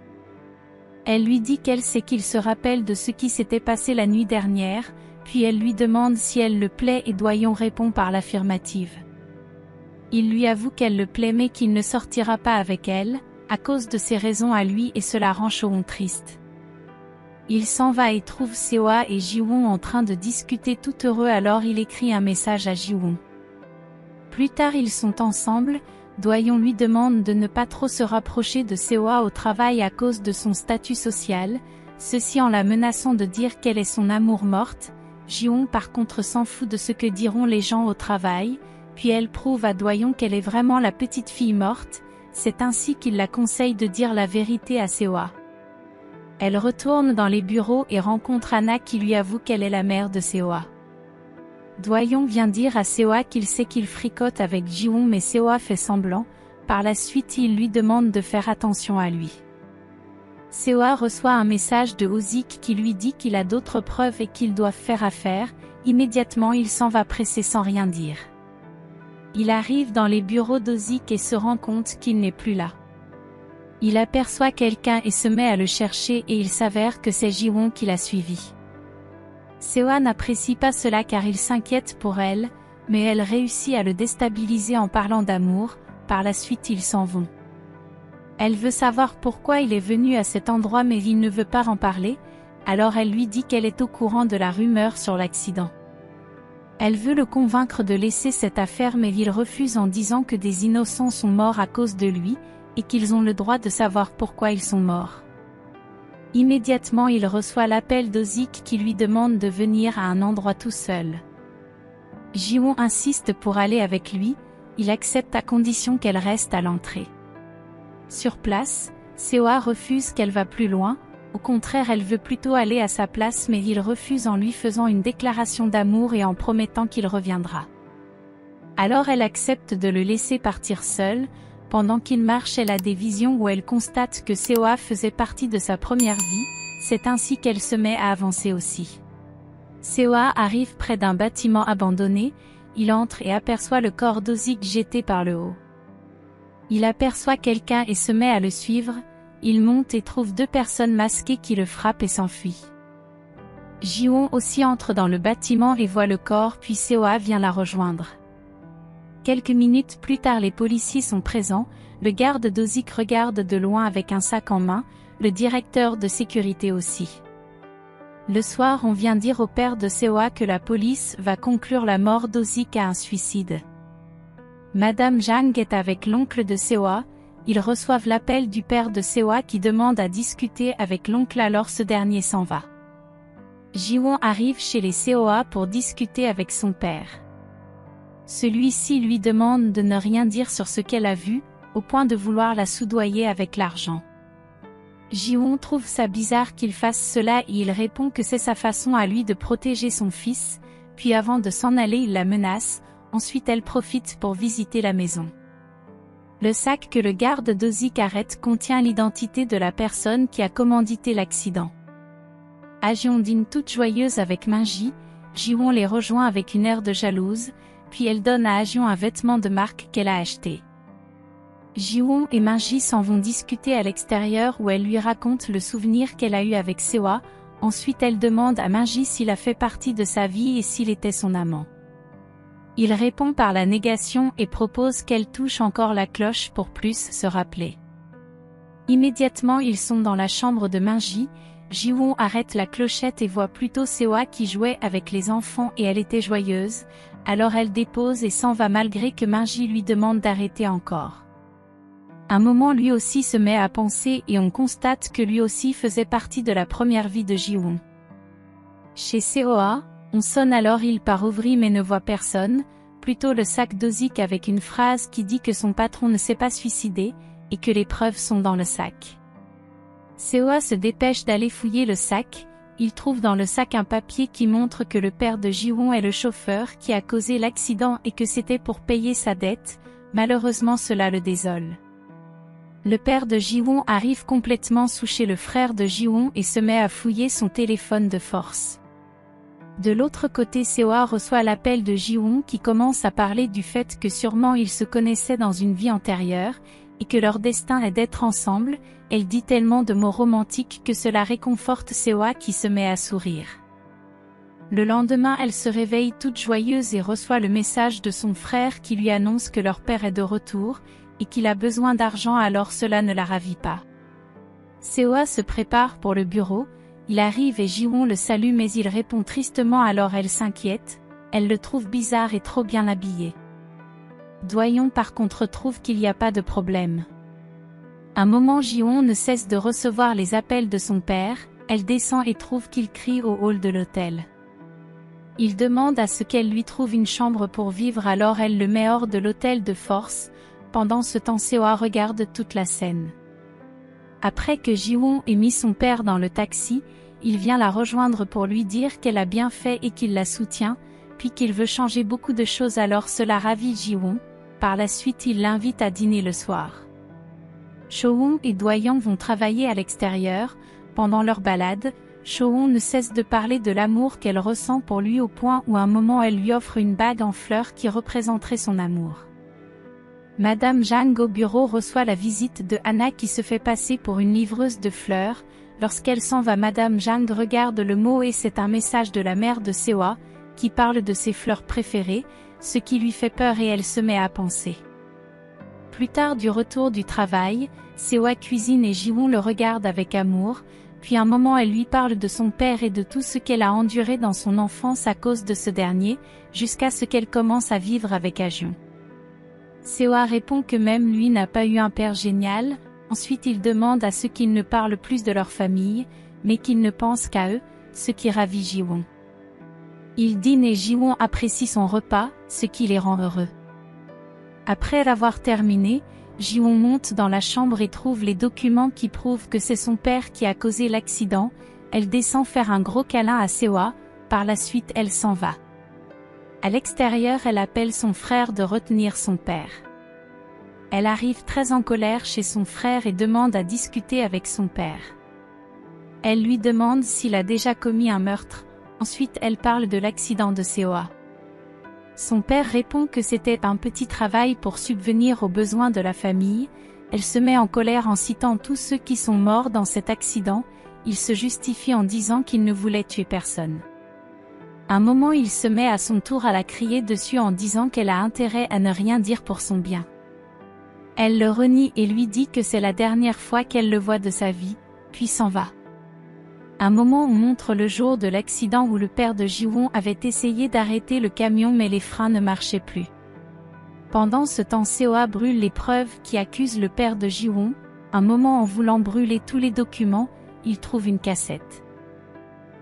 Elle lui dit qu'elle sait qu'il se rappelle de ce qui s'était passé la nuit dernière, puis elle lui demande si elle le plaît et Doyon répond par l'affirmative. Il lui avoue qu'elle le plaît mais qu'il ne sortira pas avec elle, à cause de ses raisons à lui et cela rend Chowon triste. Il s'en va et trouve Seoa et Jiwon en train de discuter tout heureux alors il écrit un message à Jiwon. Plus tard ils sont ensemble, Doyon lui demande de ne pas trop se rapprocher de Seoa au travail à cause de son statut social, ceci en la menaçant de dire qu'elle est son amour morte. Jiwon par contre s'en fout de ce que diront les gens au travail, puis elle prouve à Doyon qu'elle est vraiment la petite fille morte, c'est ainsi qu'il la conseille de dire la vérité à Seoa. Elle retourne dans les bureaux et rencontre Anna qui lui avoue qu'elle est la mère de Seoa. Doyon vient dire à Seoa qu'il sait qu'il fricote avec Jiwon mais Seoa fait semblant, par la suite il lui demande de faire attention à lui. Seoa reçoit un message de Ozik qui lui dit qu'il a d'autres preuves et qu'ils doivent faire affaire, immédiatement il s'en va pressé sans rien dire. Il arrive dans les bureaux d'Ozik et se rend compte qu'il n'est plus là. Il aperçoit quelqu'un et se met à le chercher et il s'avère que c'est Jiwon qui l'a suivi. Seoa n'apprécie pas cela car il s'inquiète pour elle, mais elle réussit à le déstabiliser en parlant d'amour, par la suite ils s'en vont. Elle veut savoir pourquoi il est venu à cet endroit mais il ne veut pas en parler, alors elle lui dit qu'elle est au courant de la rumeur sur l'accident. Elle veut le convaincre de laisser cette affaire mais il refuse en disant que des innocents sont morts à cause de lui, et qu'ils ont le droit de savoir pourquoi ils sont morts. Immédiatement il reçoit l'appel d'Ozik qui lui demande de venir à un endroit tout seul. Jiwon insiste pour aller avec lui, il accepte à condition qu'elle reste à l'entrée. Sur place, Seoa refuse qu'elle va plus loin, au contraire elle veut plutôt aller à sa place mais il refuse en lui faisant une déclaration d'amour et en promettant qu'il reviendra. Alors elle accepte de le laisser partir seul. Pendant qu'il marche elle a des visions où elle constate que Seoa faisait partie de sa première vie, c'est ainsi qu'elle se met à avancer aussi. Seoa arrive près d'un bâtiment abandonné, il entre et aperçoit le corps d'Ozik jeté par le haut. Il aperçoit quelqu'un et se met à le suivre, il monte et trouve deux personnes masquées qui le frappent et s'enfuient. Jiwon aussi entre dans le bâtiment et voit le corps puis Seoa vient la rejoindre. Quelques minutes plus tard les policiers sont présents, le garde d'Ozik regarde de loin avec un sac en main, le directeur de sécurité aussi. Le soir on vient dire au père de Seoa que la police va conclure la mort d'Ozik à un suicide. Madame Jang est avec l'oncle de Seoa, ils reçoivent l'appel du père de Seoa qui demande à discuter avec l'oncle alors ce dernier s'en va. Jiwon arrive chez les Seoa pour discuter avec son père. Celui-ci lui demande de ne rien dire sur ce qu'elle a vu, au point de vouloir la soudoyer avec l'argent. Jiwon trouve ça bizarre qu'il fasse cela et il répond que c'est sa façon à lui de protéger son fils, puis avant de s'en aller il la menace, ensuite elle profite pour visiter la maison. Le sac que le garde d'Ozik arrête contient l'identité de la personne qui a commandité l'accident. Ajeon dîne toute joyeuse avec Minji, Jiwon les rejoint avec une air de jalouse, puis elle donne à Ajeon un vêtement de marque qu'elle a acheté. Jiwon et Minji s'en vont discuter à l'extérieur où elle lui raconte le souvenir qu'elle a eu avec Seoa, ensuite elle demande à Minji s'il a fait partie de sa vie et s'il était son amant. Il répond par la négation et propose qu'elle touche encore la cloche pour plus se rappeler. Immédiatement ils sont dans la chambre de Minji, Jiwon arrête la clochette et voit plutôt Seoa qui jouait avec les enfants et elle était joyeuse, alors elle dépose et s'en va malgré que Minji lui demande d'arrêter encore. Un moment lui aussi se met à penser et on constate que lui aussi faisait partie de la première vie de Ji-won. Chez Seoa, on sonne alors il part ouvrir mais ne voit personne, plutôt le sac d'Ozik avec une phrase qui dit que son patron ne s'est pas suicidé, et que les preuves sont dans le sac. Seoa se dépêche d'aller fouiller le sac, il trouve dans le sac un papier qui montre que le père de Ji-won est le chauffeur qui a causé l'accident et que c'était pour payer sa dette, malheureusement cela le désole. Le père de Ji-won arrive complètement sous chez le frère de Ji-won et se met à fouiller son téléphone de force. De l'autre côté Seoa reçoit l'appel de Ji-won qui commence à parler du fait que sûrement ils se connaissaient dans une vie antérieure, et que leur destin est d'être ensemble. Elle dit tellement de mots romantiques que cela réconforte Seoa qui se met à sourire. Le lendemain elle se réveille toute joyeuse et reçoit le message de son frère qui lui annonce que leur père est de retour, et qu'il a besoin d'argent alors cela ne la ravit pas. Seoa se prépare pour le bureau, il arrive et Ji-won le salue mais il répond tristement alors elle s'inquiète, elle le trouve bizarre et trop bien habillé. Doyon par contre trouve qu'il n'y a pas de problème. Un moment Ji-won ne cesse de recevoir les appels de son père, elle descend et trouve qu'il crie au hall de l'hôtel. Il demande à ce qu'elle lui trouve une chambre pour vivre alors elle le met hors de l'hôtel de force, pendant ce temps Seoa regarde toute la scène. Après que Ji-won ait mis son père dans le taxi, il vient la rejoindre pour lui dire qu'elle a bien fait et qu'il la soutient, puis qu'il veut changer beaucoup de choses alors cela ravit Ji-won. Par la suite il l'invite à dîner le soir. Cho-won et Doyon vont travailler à l'extérieur, pendant leur balade, Cho-won ne cesse de parler de l'amour qu'elle ressent pour lui au point où un moment elle lui offre une bague en fleurs qui représenterait son amour. Madame Jang au bureau reçoit la visite de Hana qui se fait passer pour une livreuse de fleurs. Lorsqu'elle s'en va Madame Jang regarde le mot et c'est un message de la mère de Seoa, qui parle de ses fleurs préférées, ce qui lui fait peur et elle se met à penser. Plus tard du retour du travail, Seoa cuisine et Ji-won le regarde avec amour, puis un moment elle lui parle de son père et de tout ce qu'elle a enduré dans son enfance à cause de ce dernier, jusqu'à ce qu'elle commence à vivre avec Ajion. Seoa répond que même lui n'a pas eu un père génial, ensuite il demande à ceux qu'ils ne parlent plus de leur famille, mais qu'ils ne pensent qu'à eux, ce qui ravit Ji-won. Il dîne et Ji-won apprécie son repas, ce qui les rend heureux. Après l'avoir terminé, Ji-won monte dans la chambre et trouve les documents qui prouvent que c'est son père qui a causé l'accident, elle descend faire un gros câlin à Seoa, par la suite elle s'en va. À l'extérieur elle appelle son frère de retenir son père. Elle arrive très en colère chez son frère et demande à discuter avec son père. Elle lui demande s'il a déjà commis un meurtre, ensuite elle parle de l'accident de Seoa. Son père répond que c'était un petit travail pour subvenir aux besoins de la famille, elle se met en colère en citant tous ceux qui sont morts dans cet accident, il se justifie en disant qu'il ne voulait tuer personne. Un moment il se met à son tour à la crier dessus en disant qu'elle a intérêt à ne rien dire pour son bien. Elle le renie et lui dit que c'est la dernière fois qu'elle le voit de sa vie, puis s'en va. Un moment on montre le jour de l'accident où le père de Ji-won avait essayé d'arrêter le camion mais les freins ne marchaient plus. Pendant ce temps Seoa brûle les preuves qui accusent le père de Ji-won, un moment en voulant brûler tous les documents, il trouve une cassette.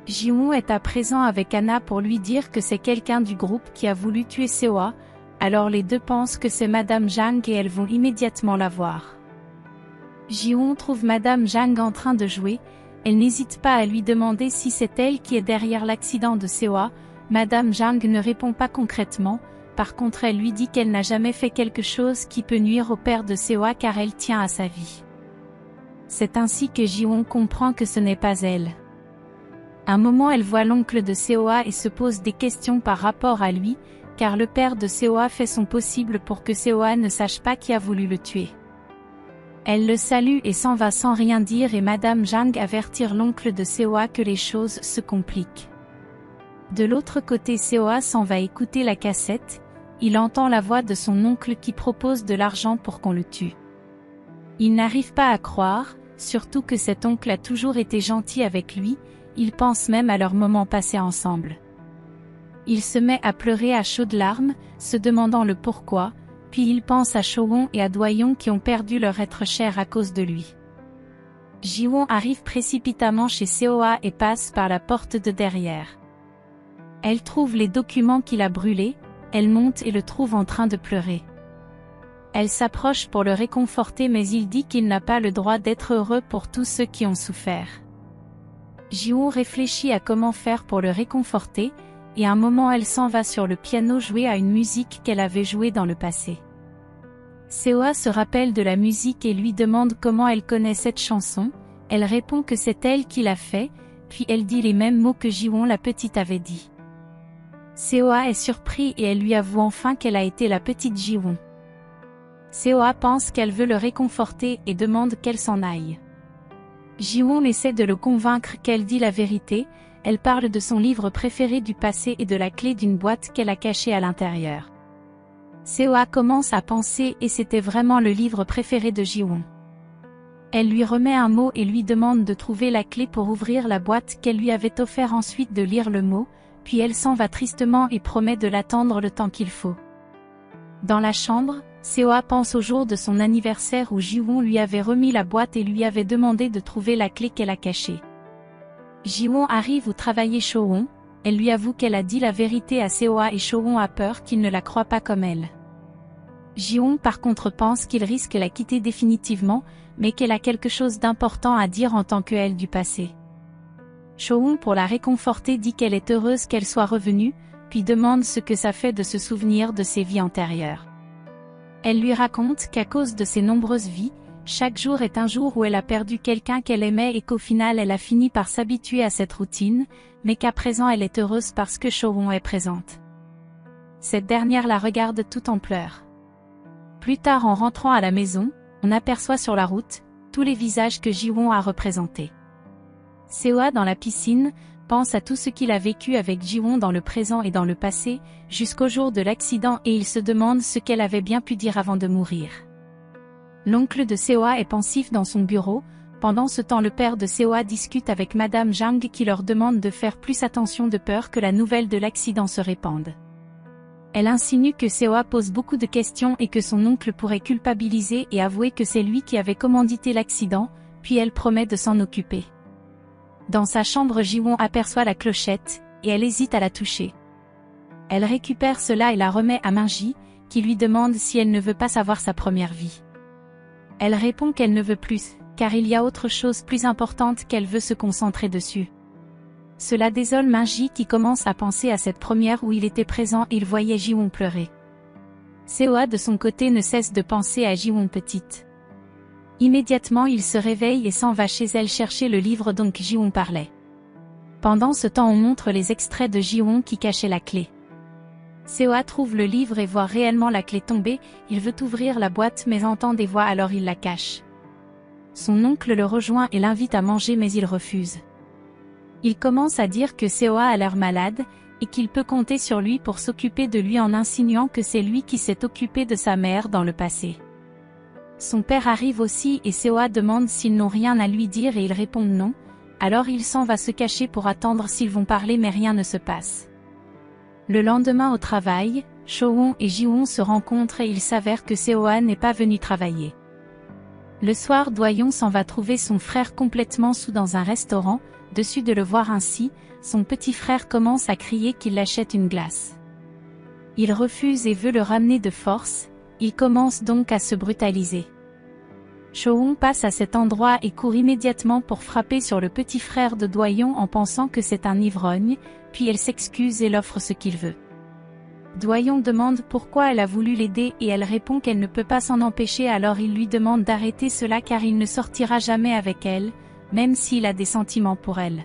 Ji-won est à présent avec Hana pour lui dire que c'est quelqu'un du groupe qui a voulu tuer Seoa, alors les deux pensent que c'est Madame Jang et elles vont immédiatement la voir. Ji-won trouve Madame Jang en train de jouer, elle n'hésite pas à lui demander si c'est elle qui est derrière l'accident de Seoa, Madame Jang ne répond pas concrètement, par contre elle lui dit qu'elle n'a jamais fait quelque chose qui peut nuire au père de Seoa car elle tient à sa vie. C'est ainsi que Ji-won comprend que ce n'est pas elle. Un moment elle voit l'oncle de Seoa et se pose des questions par rapport à lui, car le père de Seoa fait son possible pour que Seoa ne sache pas qui a voulu le tuer. Elle le salue et s'en va sans rien dire et Madame Jang avertir l'oncle de Seoa que les choses se compliquent. De l'autre côté Seoa s'en va écouter la cassette, il entend la voix de son oncle qui propose de l'argent pour qu'on le tue. Il n'arrive pas à croire, surtout que cet oncle a toujours été gentil avec lui, il pense même à leurs moments passés ensemble. Il se met à pleurer à chaudes larmes, se demandant le pourquoi, puis il pense à Showon et à Doyon qui ont perdu leur être cher à cause de lui. Jiwon arrive précipitamment chez Seoa et passe par la porte de derrière. Elle trouve les documents qu'il a brûlés, elle monte et le trouve en train de pleurer. Elle s'approche pour le réconforter mais il dit qu'il n'a pas le droit d'être heureux pour tous ceux qui ont souffert. Jiwon réfléchit à comment faire pour le réconforter, et un moment elle s'en va sur le piano jouer à une musique qu'elle avait jouée dans le passé. Seoa se rappelle de la musique et lui demande comment elle connaît cette chanson, elle répond que c'est elle qui l'a fait, puis elle dit les mêmes mots que Jiwon la petite avait dit. Seoa est surpris et elle lui avoue enfin qu'elle a été la petite Jiwon. Seoa pense qu'elle veut le réconforter et demande qu'elle s'en aille. Jiwon essaie de le convaincre qu'elle dit la vérité, elle parle de son livre préféré du passé et de la clé d'une boîte qu'elle a cachée à l'intérieur. Seoa commence à penser et c'était vraiment le livre préféré de Jiwon. Elle lui remet un mot et lui demande de trouver la clé pour ouvrir la boîte qu'elle lui avait offert ensuite de lire le mot, puis elle s'en va tristement et promet de l'attendre le temps qu'il faut. Dans la chambre, Seoa pense au jour de son anniversaire où Jiwon lui avait remis la boîte et lui avait demandé de trouver la clé qu'elle a cachée. Jiwon arrive où travaillait Showon, elle lui avoue qu'elle a dit la vérité à Seoa et Showon a peur qu'il ne la croie pas comme elle. Jiwon par contre pense qu'il risque la quitter définitivement, mais qu'elle a quelque chose d'important à dire en tant qu'elle du passé. Showon pour la réconforter dit qu'elle est heureuse qu'elle soit revenue, puis demande ce que ça fait de se souvenir de ses vies antérieures. Elle lui raconte qu'à cause de ses nombreuses vies, chaque jour est un jour où elle a perdu quelqu'un qu'elle aimait et qu'au final elle a fini par s'habituer à cette routine, mais qu'à présent elle est heureuse parce que Showon est présente. Cette dernière la regarde tout en pleurs. Plus tard en rentrant à la maison, on aperçoit sur la route tous les visages que Jiwon a représentés. Seoa dans la piscine pense à tout ce qu'il a vécu avec Jiwon dans le présent et dans le passé, jusqu'au jour de l'accident et il se demande ce qu'elle avait bien pu dire avant de mourir. L'oncle de Seoa est pensif dans son bureau, pendant ce temps le père de Seoa discute avec Madame Jang qui leur demande de faire plus attention de peur que la nouvelle de l'accident se répande. Elle insinue que Seoa pose beaucoup de questions et que son oncle pourrait culpabiliser et avouer que c'est lui qui avait commandité l'accident, puis elle promet de s'en occuper. Dans sa chambre Jiwon aperçoit la clochette, et elle hésite à la toucher. Elle récupère cela et la remet à Minji, qui lui demande si elle ne veut pas savoir sa première vie. Elle répond qu'elle ne veut plus, car il y a autre chose plus importante qu'elle veut se concentrer dessus. Cela désole Minji qui commence à penser à cette première où il était présent et il voyait Jiwon pleurer. Seoa de son côté ne cesse de penser à Jiwon petite. Immédiatement il se réveille et s'en va chez elle chercher le livre dont Jiwon parlait. Pendant ce temps on montre les extraits de Jiwon qui cachaient la clé. Seoa trouve le livre et voit réellement la clé tomber, il veut ouvrir la boîte mais entend des voix alors il la cache. Son oncle le rejoint et l'invite à manger mais il refuse. Il commence à dire que Seoa a l'air malade, et qu'il peut compter sur lui pour s'occuper de lui en insinuant que c'est lui qui s'est occupé de sa mère dans le passé. Son père arrive aussi et Seoa demande s'ils n'ont rien à lui dire et ils répondent non, alors il s'en va se cacher pour attendre s'ils vont parler mais rien ne se passe. Le lendemain au travail, Showon et Jiwon se rencontrent et il s'avère que Seoa n'est pas venu travailler. Le soir Doyon s'en va trouver son frère complètement saoul dans un restaurant, dessus de le voir ainsi, son petit frère commence à crier qu'il achète une glace. Il refuse et veut le ramener de force, il commence donc à se brutaliser. Showon passe à cet endroit et court immédiatement pour frapper sur le petit frère de Doyon en pensant que c'est un ivrogne, puis elle s'excuse et l'offre ce qu'il veut. Doyon demande pourquoi elle a voulu l'aider et elle répond qu'elle ne peut pas s'en empêcher alors il lui demande d'arrêter cela car il ne sortira jamais avec elle, même s'il a des sentiments pour elle.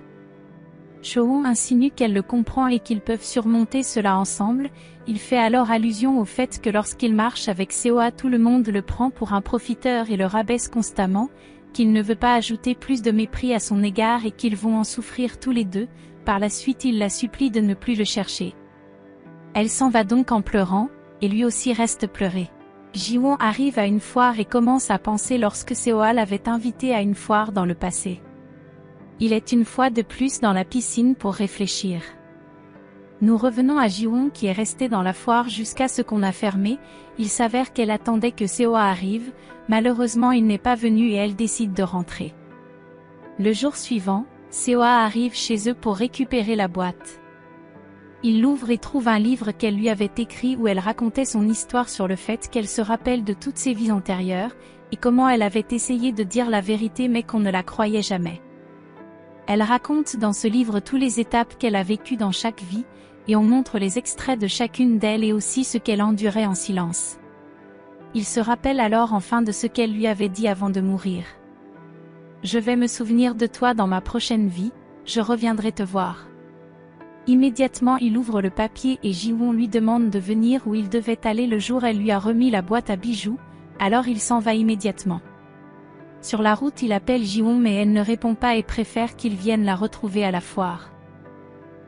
Showon insinue qu'elle le comprend et qu'ils peuvent surmonter cela ensemble, il fait alors allusion au fait que lorsqu'il marche avec Seoa tout le monde le prend pour un profiteur et le rabaisse constamment, qu'il ne veut pas ajouter plus de mépris à son égard et qu'ils vont en souffrir tous les deux, par la suite il la supplie de ne plus le chercher. Elle s'en va donc en pleurant, et lui aussi reste pleurer. Jiwon arrive à une foire et commence à penser lorsque Seoa l'avait invité à une foire dans le passé. Il est une fois de plus dans la piscine pour réfléchir. Nous revenons à Jiwon qui est resté dans la foire jusqu'à ce qu'on a fermé. Il s'avère qu'elle attendait que Seo arrive, malheureusement il n'est pas venu et elle décide de rentrer. Le jour suivant, Seo arrive chez eux pour récupérer la boîte. Il l'ouvre et trouve un livre qu'elle lui avait écrit où elle racontait son histoire sur le fait qu'elle se rappelle de toutes ses vies antérieures, et comment elle avait essayé de dire la vérité mais qu'on ne la croyait jamais. Elle raconte dans ce livre toutes les étapes qu'elle a vécues dans chaque vie, et on montre les extraits de chacune d'elles et aussi ce qu'elle endurait en silence. Il se rappelle alors enfin de ce qu'elle lui avait dit avant de mourir. « Je vais me souvenir de toi dans ma prochaine vie, je reviendrai te voir. » Immédiatement il ouvre le papier et Jiwon lui demande de venir où il devait aller le jour elle lui a remis la boîte à bijoux, alors il s'en va immédiatement. Sur la route il appelle Jiwon mais elle ne répond pas et préfère qu'il vienne la retrouver à la foire.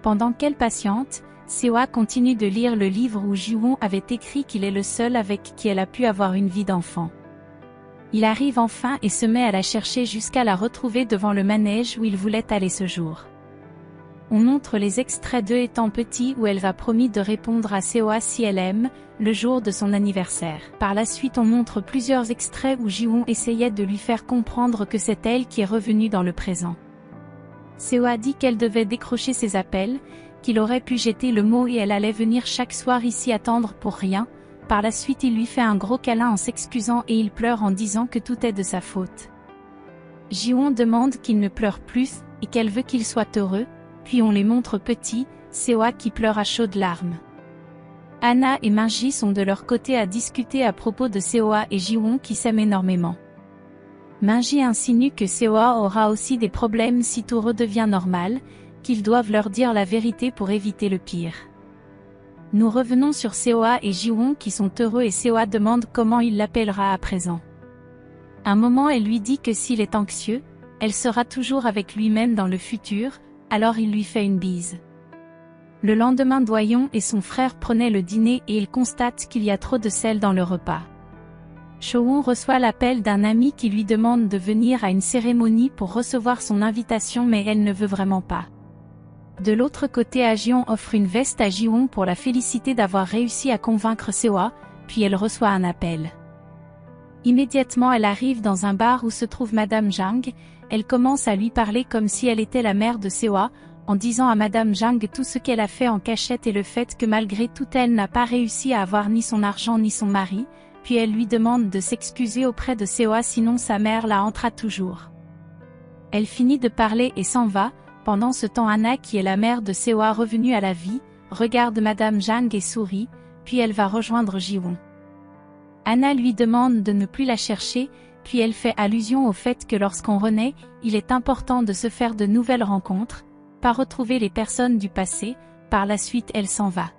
Pendant qu'elle patiente, Seo continue de lire le livre où Jiwon avait écrit qu'il est le seul avec qui elle a pu avoir une vie d'enfant. Il arrive enfin et se met à la chercher jusqu'à la retrouver devant le manège où il voulait aller ce jour. On montre les extraits d'eux étant petits où elle va promis de répondre à Seo si elle aime, le jour de son anniversaire. Par la suite on montre plusieurs extraits où Jiwon essayait de lui faire comprendre que c'est elle qui est revenue dans le présent. Seo a dit qu'elle devait décrocher ses appels, qu'il aurait pu jeter le mot et elle allait venir chaque soir ici attendre pour rien. Par la suite il lui fait un gros câlin en s'excusant et il pleure en disant que tout est de sa faute. Jiwon demande qu'il ne pleure plus, et qu'elle veut qu'il soit heureux, puis on les montre petits, Seo qui pleure à chaudes larmes. Anna et Minji sont de leur côté à discuter à propos de Seo et Jiwon qui s'aiment énormément. Minji insinue que Seo aura aussi des problèmes si tout redevient normal, qu'ils doivent leur dire la vérité pour éviter le pire. Nous revenons sur Seo et Jiwon qui sont heureux et Seo demande comment il l'appellera à présent. Un moment elle lui dit que s'il est anxieux, elle sera toujours avec lui-même dans le futur, alors il lui fait une bise. Le lendemain Doyon et son frère prenaient le dîner et ils constatent qu'il y a trop de sel dans le repas. Chowon reçoit l'appel d'un ami qui lui demande de venir à une cérémonie pour recevoir son invitation mais elle ne veut vraiment pas. De l'autre côté Ajion offre une veste à Jiwon pour la féliciter d'avoir réussi à convaincre Seo, puis elle reçoit un appel. Immédiatement elle arrive dans un bar où se trouve Madame Jang, elle commence à lui parler comme si elle était la mère de Seo, en disant à Madame Jang tout ce qu'elle a fait en cachette et le fait que malgré tout elle n'a pas réussi à avoir ni son argent ni son mari, puis elle lui demande de s'excuser auprès de Seo sinon sa mère la hantera toujours. Elle finit de parler et s'en va, pendant ce temps Anna qui est la mère de Seo revenue à la vie, regarde Madame Jang et sourit, puis elle va rejoindre Jiwon. Anna lui demande de ne plus la chercher, puis elle fait allusion au fait que lorsqu'on renaît, il est important de se faire de nouvelles rencontres, pas retrouver les personnes du passé, par la suite elle s'en va.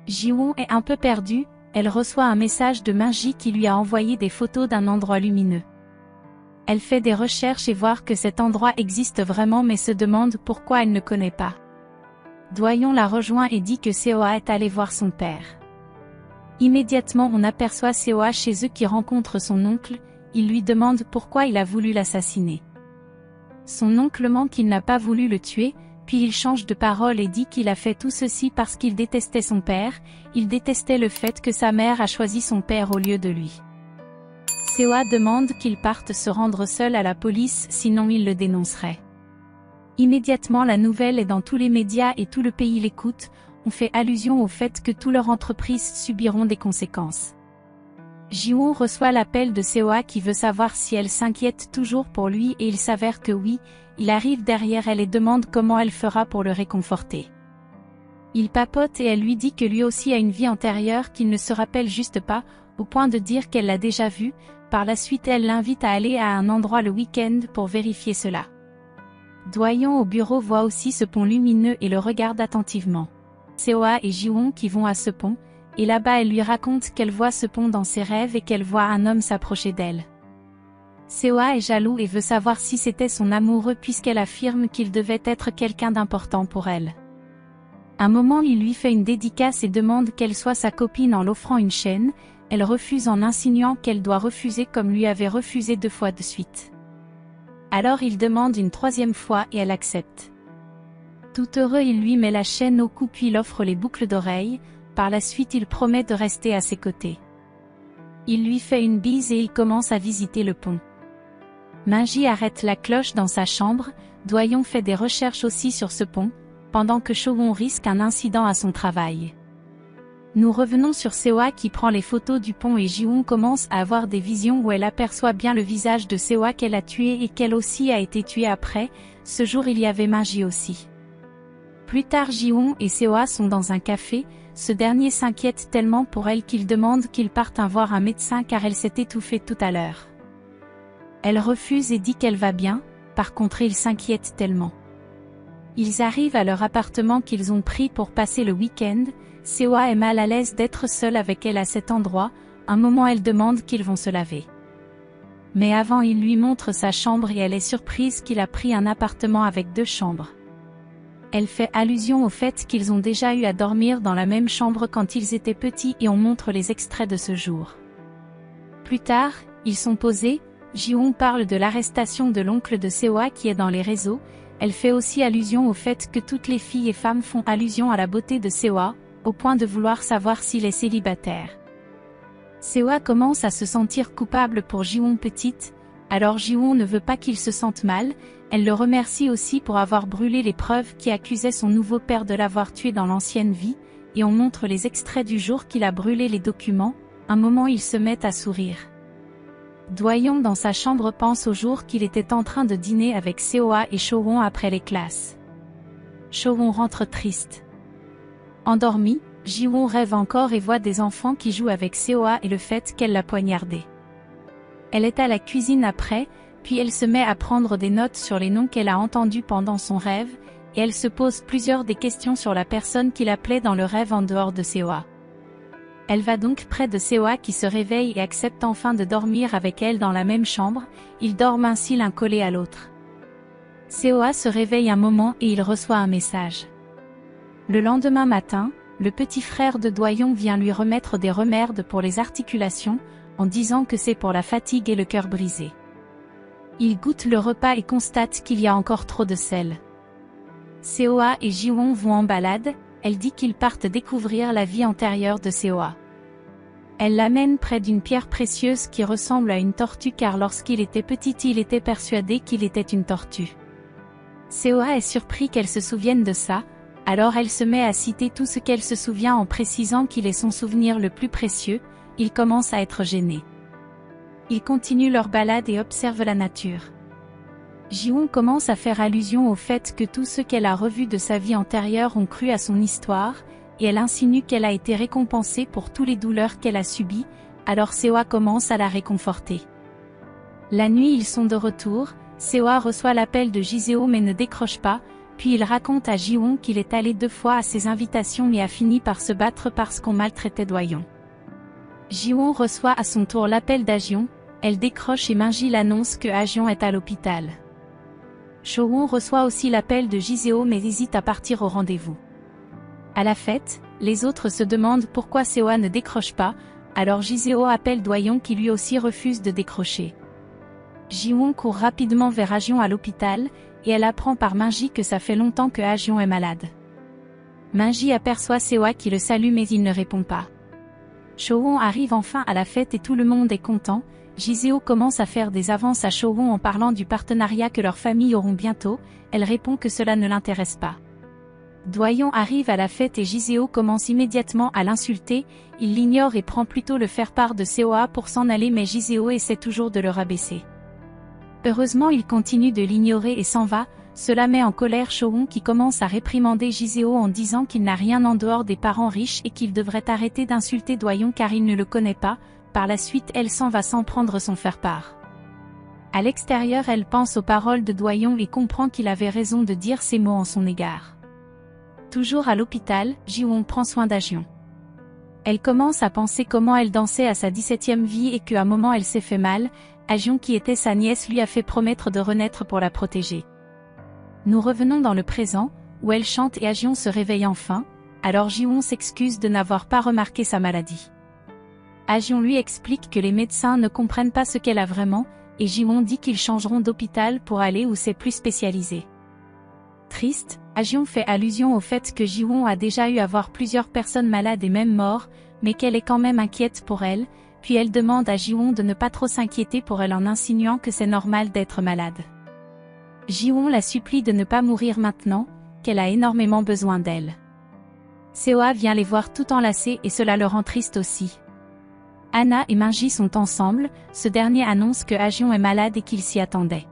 Jiwon est un peu perdue, elle reçoit un message de Minji qui lui a envoyé des photos d'un endroit lumineux. Elle fait des recherches et voit que cet endroit existe vraiment mais se demande pourquoi elle ne connaît pas. Doyon la rejoint et dit que Seo est allé voir son père. Immédiatement on aperçoit Seo chez eux qui rencontre son oncle, il lui demande pourquoi il a voulu l'assassiner. Son oncle ment qu'il n'a pas voulu le tuer, puis il change de parole et dit qu'il a fait tout ceci parce qu'il détestait son père, il détestait le fait que sa mère a choisi son père au lieu de lui. Seo demande qu'il parte se rendre seul à la police sinon il le dénoncerait. Immédiatement la nouvelle est dans tous les médias et tout le pays l'écoute, on fait allusion au fait que toutes leurs entreprises subiront des conséquences. Jiwon reçoit l'appel de Seo qui veut savoir si elle s'inquiète toujours pour lui et il s'avère que oui, il arrive derrière elle et demande comment elle fera pour le réconforter. Il papote et elle lui dit que lui aussi a une vie antérieure qu'il ne se rappelle juste pas, au point de dire qu'elle l'a déjà vu, par la suite elle l'invite à aller à un endroit le week-end pour vérifier cela. Doyon au bureau voit aussi ce pont lumineux et le regarde attentivement. Seo et Jiwon qui vont à ce pont, et là-bas elle lui raconte qu'elle voit ce pont dans ses rêves et qu'elle voit un homme s'approcher d'elle. Seo est jaloux et veut savoir si c'était son amoureux puisqu'elle affirme qu'il devait être quelqu'un d'important pour elle. Un moment il lui fait une dédicace et demande qu'elle soit sa copine en l'offrant une chaîne, elle refuse en insinuant qu'elle doit refuser comme lui avait refusé 2 fois de suite. Alors il demande une 3e fois et elle accepte. Tout heureux, il lui met la chaîne au cou puis l'offre les boucles d'oreilles. Par la suite, il promet de rester à ses côtés. Il lui fait une bise et il commence à visiter le pont. Minji arrête la cloche dans sa chambre. Doyon fait des recherches aussi sur ce pont, pendant que Seo-won risque un incident à son travail. Nous revenons sur Seo-ah qui prend les photos du pont et Ji-won commence à avoir des visions où elle aperçoit bien le visage de Seo-ah qu'elle a tué et qu'elle aussi a été tuée après. Ce jour il y avait Minji aussi. Plus tard, Ji-won et Seo-ah sont dans un café. Ce dernier s'inquiète tellement pour elle qu'il demande qu'ils partent voir un médecin car elle s'est étouffée tout à l'heure. Elle refuse et dit qu'elle va bien, par contre il s'inquiète tellement. Ils arrivent à leur appartement qu'ils ont pris pour passer le week-end. Seo-ah est mal à l'aise d'être seule avec elle à cet endroit. Un moment elle demande qu'ils vont se laver. Mais avant il lui montre sa chambre et elle est surprise qu'il a pris un appartement avec 2 chambres. Elle fait allusion au fait qu'ils ont déjà eu à dormir dans la même chambre quand ils étaient petits et on montre les extraits de ce jour. Plus tard, ils sont posés. Ji-won parle de l'arrestation de l'oncle de Seo-ah qui est dans les réseaux. Elle fait aussi allusion au fait que toutes les filles et femmes font allusion à la beauté de Seo-ah, au point de vouloir savoir s'il est célibataire. Seo-ah commence à se sentir coupable pour Ji-won petite, alors Ji-won ne veut pas qu'il se sente mal. Elle le remercie aussi pour avoir brûlé les preuves qui accusaient son nouveau père de l'avoir tué dans l'ancienne vie, et on montre les extraits du jour qu'il a brûlé les documents. Un moment il se met à sourire. Doyon dans sa chambre pense au jour qu'il était en train de dîner avec Seo-ah et Seo-won après les classes. Seo-won rentre triste. Endormi, Ji-won rêve encore et voit des enfants qui jouent avec Seo-ah et le fait qu'elle l'a poignardé. Elle est à la cuisine après, puis elle se met à prendre des notes sur les noms qu'elle a entendus pendant son rêve, et elle se pose plusieurs des questions sur la personne qui l'appelait dans le rêve en dehors de Seo-ah. Elle va donc près de Seo-ah qui se réveille et accepte enfin de dormir avec elle dans la même chambre. Ils dorment ainsi l'un collé à l'autre. Seo-ah se réveille un moment et il reçoit un message. Le lendemain matin, le petit frère de Doyon vient lui remettre des remèdes pour les articulations, en disant que c'est pour la fatigue et le cœur brisé. Il goûte le repas et constate qu'il y a encore trop de sel. Seo-ah et Ji-won vont en balade. Elle dit qu'ils partent découvrir la vie antérieure de Seo-ah. Elle l'amène près d'une pierre précieuse qui ressemble à une tortue car lorsqu'il était petit il était persuadé qu'il était une tortue. Seo-ah est surpris qu'elle se souvienne de ça, alors elle se met à citer tout ce qu'elle se souvient en précisant qu'il est son souvenir le plus précieux. Il commence à être gêné. Ils continuent leur balade et observent la nature. Ji-won commence à faire allusion au fait que tout ce qu'elle a revu de sa vie antérieure ont cru à son histoire, et elle insinue qu'elle a été récompensée pour toutes les douleurs qu'elle a subies, alors Seo-ah commence à la réconforter. La nuit ils sont de retour, Seo-ah reçoit l'appel de Ji-seo mais ne décroche pas, puis il raconte à Ji-won qu'il est allé 2 fois à ses invitations et a fini par se battre parce qu'on maltraitait Doyon. Ji-won reçoit à son tour l'appel d'Ajion, elle décroche et Minji l'annonce que Ajion est à l'hôpital. Seo-won reçoit aussi l'appel de Ji-seo mais hésite à partir au rendez-vous. À la fête, les autres se demandent pourquoi Seo-ah ne décroche pas, alors Ji-seo appelle Doyon qui lui aussi refuse de décrocher. Ji-won court rapidement vers Ajion à l'hôpital, et elle apprend par Minji que ça fait longtemps que Ajion est malade. Minji aperçoit Seo-ah qui le salue mais il ne répond pas. Seo-won arrive enfin à la fête et tout le monde est content. Ji-seo commence à faire des avances à Seo-won en parlant du partenariat que leurs familles auront bientôt. Elle répond que cela ne l'intéresse pas. Doyon arrive à la fête et Ji-seo commence immédiatement à l'insulter. Il l'ignore et prend plutôt le faire-part de Seo-ah pour s'en aller mais Ji-seo essaie toujours de le rabaisser. Heureusement il continue de l'ignorer et s'en va. Cela met en colère Seo-won qui commence à réprimander Ji-seo en disant qu'il n'a rien en dehors des parents riches et qu'il devrait arrêter d'insulter Doyon car il ne le connaît pas. Par la suite elle s'en va sans prendre son faire-part. À l'extérieur elle pense aux paroles de Doyon et comprend qu'il avait raison de dire ces mots en son égard. Toujours à l'hôpital, Ji-won prend soin d'Ajion. Elle commence à penser comment elle dansait à sa 17e vie et qu'à un moment elle s'est fait mal. Ajion qui était sa nièce lui a fait promettre de renaître pour la protéger. Nous revenons dans le présent, où elle chante et Ajion se réveille enfin, alors Ji-won s'excuse de n'avoir pas remarqué sa maladie. Ajion lui explique que les médecins ne comprennent pas ce qu'elle a vraiment, et Ji-won dit qu'ils changeront d'hôpital pour aller où c'est plus spécialisé. Triste, Ajion fait allusion au fait que Jiwon a déjà eu à voir plusieurs personnes malades et même mortes, mais qu'elle est quand même inquiète pour elle, puis elle demande à Jiwon de ne pas trop s'inquiéter pour elle en insinuant que c'est normal d'être malade. Jiwon la supplie de ne pas mourir maintenant, qu'elle a énormément besoin d'elle. Seoa vient les voir tout enlacés et cela le rend triste aussi. Anna et Minji sont ensemble, ce dernier annonce que Ajion est malade et qu'il s'y attendait.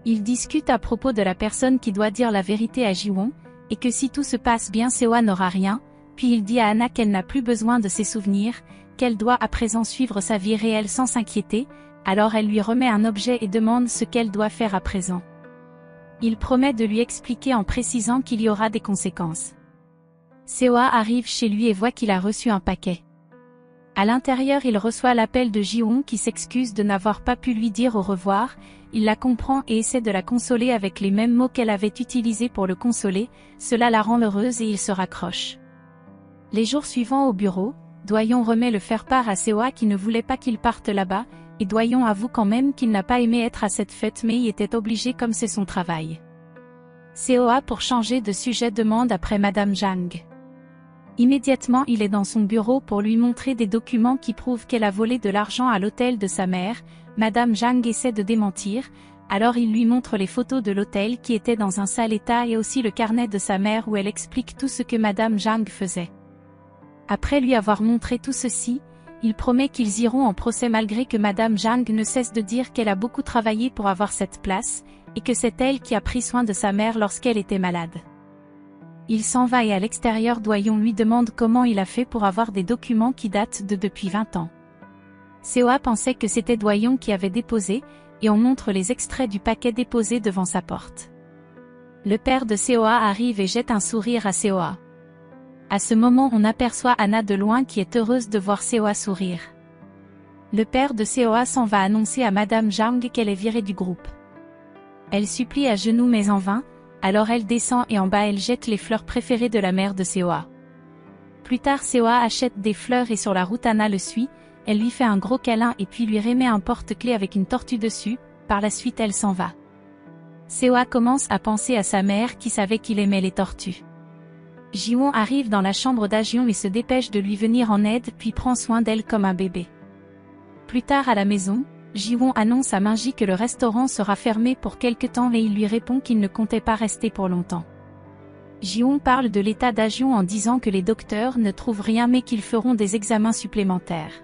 Ils discutent à propos de la personne qui doit dire la vérité à Jiwon, et que si tout se passe bien Seoa n'aura rien, puis il dit à Anna qu'elle n'a plus besoin de ses souvenirs, qu'elle doit à présent suivre sa vie réelle sans s'inquiéter, alors elle lui remet un objet et demande ce qu'elle doit faire à présent. Il promet de lui expliquer en précisant qu'il y aura des conséquences. Seoa arrive chez lui et voit qu'il a reçu un paquet. À l'intérieur il reçoit l'appel de Jiwon qui s'excuse de n'avoir pas pu lui dire au revoir, il la comprend et essaie de la consoler avec les mêmes mots qu'elle avait utilisés pour le consoler, cela la rend heureuse et il se raccroche. Les jours suivants au bureau, Doyon remet le faire-part à Seoa qui ne voulait pas qu'il parte là-bas, et Doyon avoue quand même qu'il n'a pas aimé être à cette fête mais y était obligé comme c'est son travail. Seoa pour changer de sujet demande après Madame Jang. Immédiatement il est dans son bureau pour lui montrer des documents qui prouvent qu'elle a volé de l'argent à l'hôtel de sa mère. Madame Jang essaie de démentir, alors il lui montre les photos de l'hôtel qui étaient dans un sale état et aussi le carnet de sa mère où elle explique tout ce que Madame Jang faisait. Après lui avoir montré tout ceci, il promet qu'ils iront en procès malgré que Madame Jang ne cesse de dire qu'elle a beaucoup travaillé pour avoir cette place, et que c'est elle qui a pris soin de sa mère lorsqu'elle était malade. Il s'en va et à l'extérieur Doyon lui demande comment il a fait pour avoir des documents qui datent de depuis 20 ans. Seoa pensait que c'était Doyon qui avait déposé, et on montre les extraits du paquet déposé devant sa porte. Le père de Seoa arrive et jette un sourire à Seoa. À ce moment on aperçoit Anna de loin qui est heureuse de voir Seoa sourire. Le père de Seoa s'en va annoncer à Madame Jang qu'elle est virée du groupe. Elle supplie à genoux mais en vain, alors elle descend et en bas elle jette les fleurs préférées de la mère de Seoa. Plus tard Seoa achète des fleurs et sur la route Anna le suit, elle lui fait un gros câlin et puis lui remet un porte-clés avec une tortue dessus, par la suite elle s'en va. Seoa commence à penser à sa mère qui savait qu'il aimait les tortues. Jiwon arrive dans la chambre d'Ajion et se dépêche de lui venir en aide puis prend soin d'elle comme un bébé. Plus tard à la maison, Jiwon annonce à Minji que le restaurant sera fermé pour quelque temps et il lui répond qu'il ne comptait pas rester pour longtemps. Jiwon parle de l'état d'Ajion en disant que les docteurs ne trouvent rien mais qu'ils feront des examens supplémentaires.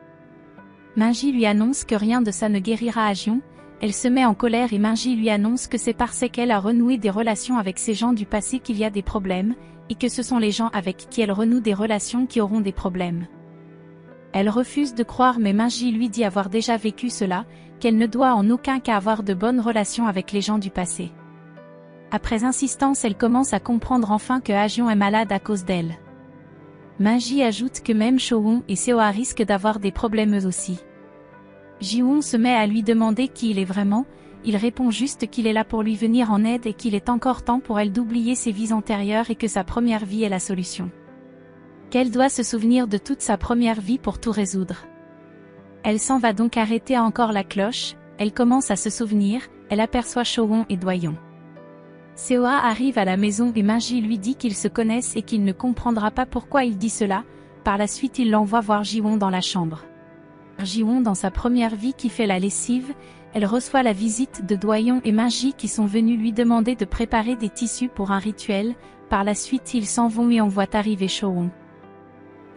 Minji lui annonce que rien de ça ne guérira Ajion, elle se met en colère et Minji lui annonce que c'est parce qu'elle a renoué des relations avec ces gens du passé qu'il y a des problèmes, et que ce sont les gens avec qui elle renoue des relations qui auront des problèmes. Elle refuse de croire mais Minji lui dit avoir déjà vécu cela, qu'elle ne doit en aucun cas avoir de bonnes relations avec les gens du passé. Après insistance elle commence à comprendre enfin que Ajion est malade à cause d'elle. Minji ajoute que même Showon et Seoa risquent d'avoir des problèmes eux aussi. Jiwon se met à lui demander qui il est vraiment, il répond juste qu'il est là pour lui venir en aide et qu'il est encore temps pour elle d'oublier ses vies antérieures et que sa première vie est la solution. Qu'elle doit se souvenir de toute sa première vie pour tout résoudre. Elle s'en va donc arrêter encore la cloche, elle commence à se souvenir, elle aperçoit Showon et Doyon. Seoa arrive à la maison et Minji lui dit qu'ils se connaissent et qu'il ne comprendra pas pourquoi il dit cela, par la suite il l'envoie voir Jiwon dans la chambre. Jiwon dans sa première vie qui fait la lessive, elle reçoit la visite de Doyon et Minji qui sont venus lui demander de préparer des tissus pour un rituel, par la suite ils s'en vont et on voit arriver Showon.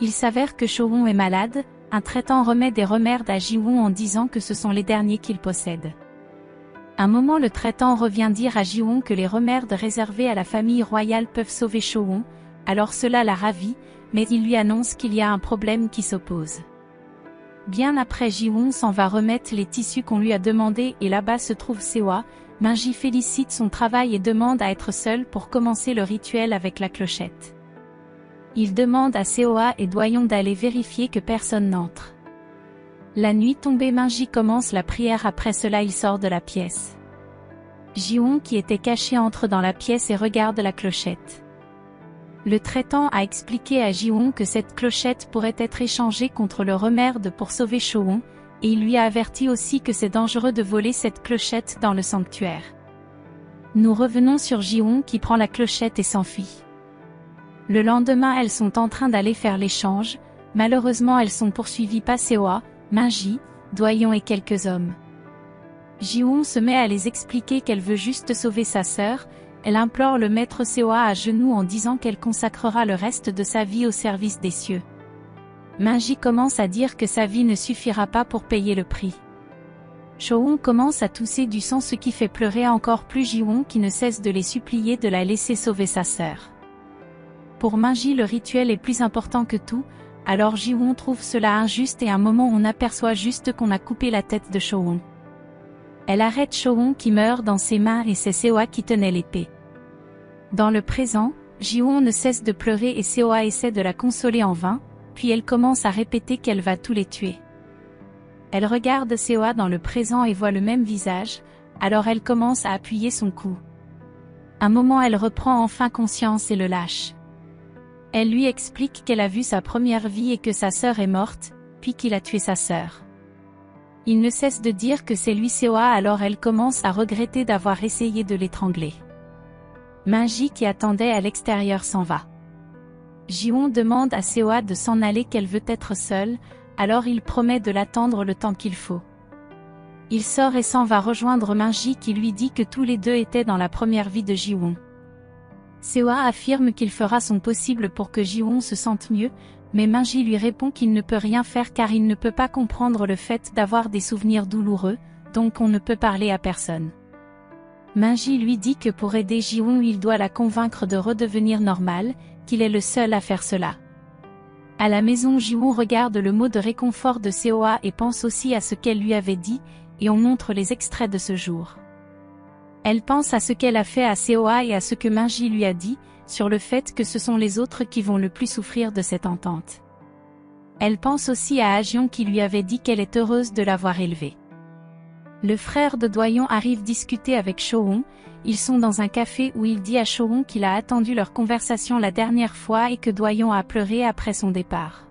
Il s'avère que Showon est malade, un traitant remet des remèdes à Jiwon en disant que ce sont les derniers qu'il possède. Un moment le traitant revient dire à Jiwon que les remèdes réservés à la famille royale peuvent sauver Showon, alors cela la ravit, mais il lui annonce qu'il y a un problème qui s'oppose. Bien après Jiwon s'en va remettre les tissus qu'on lui a demandé et là-bas se trouve Seoa, Minji félicite son travail et demande à être seul pour commencer le rituel avec la clochette. Il demande à Seoa et Doyon d'aller vérifier que personne n'entre. La nuit tombée Minji commence la prière après cela il sort de la pièce. Jiwon qui était caché entre dans la pièce et regarde la clochette. Le traitant a expliqué à Jiwon que cette clochette pourrait être échangée contre le remède pour sauver Showon, et il lui a averti aussi que c'est dangereux de voler cette clochette dans le sanctuaire. Nous revenons sur Ji-won qui prend la clochette et s'enfuit. Le lendemain elles sont en train d'aller faire l'échange, malheureusement elles sont poursuivies par Seo-ah, Min-ji, Do-yeon et quelques hommes. Ji-won se met à les expliquer qu'elle veut juste sauver sa sœur, elle implore le maître Seo-ah à genoux en disant qu'elle consacrera le reste de sa vie au service des cieux. Min-ji commence à dire que sa vie ne suffira pas pour payer le prix. Cho-won commence à tousser du sang ce qui fait pleurer encore plus Ji-won qui ne cesse de les supplier de la laisser sauver sa sœur. Pour Min-ji le rituel est plus important que tout, alors Ji-won trouve cela injuste et à un moment on aperçoit juste qu'on a coupé la tête de Cho-won. Elle arrête Cho-won qui meurt dans ses mains et c'est Seo-ah qui tenait l'épée. Dans le présent, Ji-won ne cesse de pleurer et Seo-ah essaie de la consoler en vain, puis elle commence à répéter qu'elle va tous les tuer. Elle regarde Seo-ah dans le présent et voit le même visage, alors elle commence à appuyer son cou. Un moment elle reprend enfin conscience et le lâche. Elle lui explique qu'elle a vu sa première vie et que sa sœur est morte, puis qu'il a tué sa sœur. Il ne cesse de dire que c'est lui Seo-ah alors elle commence à regretter d'avoir essayé de l'étrangler. Min-ji qui attendait à l'extérieur s'en va. Ji-won demande à Seo-ah de s'en aller qu'elle veut être seule, alors il promet de l'attendre le temps qu'il faut. Il sort et s'en va rejoindre Min-ji qui lui dit que tous les deux étaient dans la première vie de Ji-won. Seo-ah affirme qu'il fera son possible pour que Ji-won se sente mieux, mais Min-ji lui répond qu'il ne peut rien faire car il ne peut pas comprendre le fait d'avoir des souvenirs douloureux, donc on ne peut parler à personne. Min-ji lui dit que pour aider Ji-won il doit la convaincre de redevenir normale, qu'il est le seul à faire cela. À la maison Ji-won regarde le mot de réconfort de Seo-ah et pense aussi à ce qu'elle lui avait dit, et on montre les extraits de ce jour. Elle pense à ce qu'elle a fait à Seo-ah et à ce que Min-ji lui a dit, sur le fait que ce sont les autres qui vont le plus souffrir de cette entente. Elle pense aussi à Ha-jeon qui lui avait dit qu'elle est heureuse de l'avoir élevé. Le frère de Do-yeon arrive discuter avec Cho-won, ils sont dans un café où il dit à Cho-won qu'il a attendu leur conversation la dernière fois et que Do-yeon a pleuré après son départ.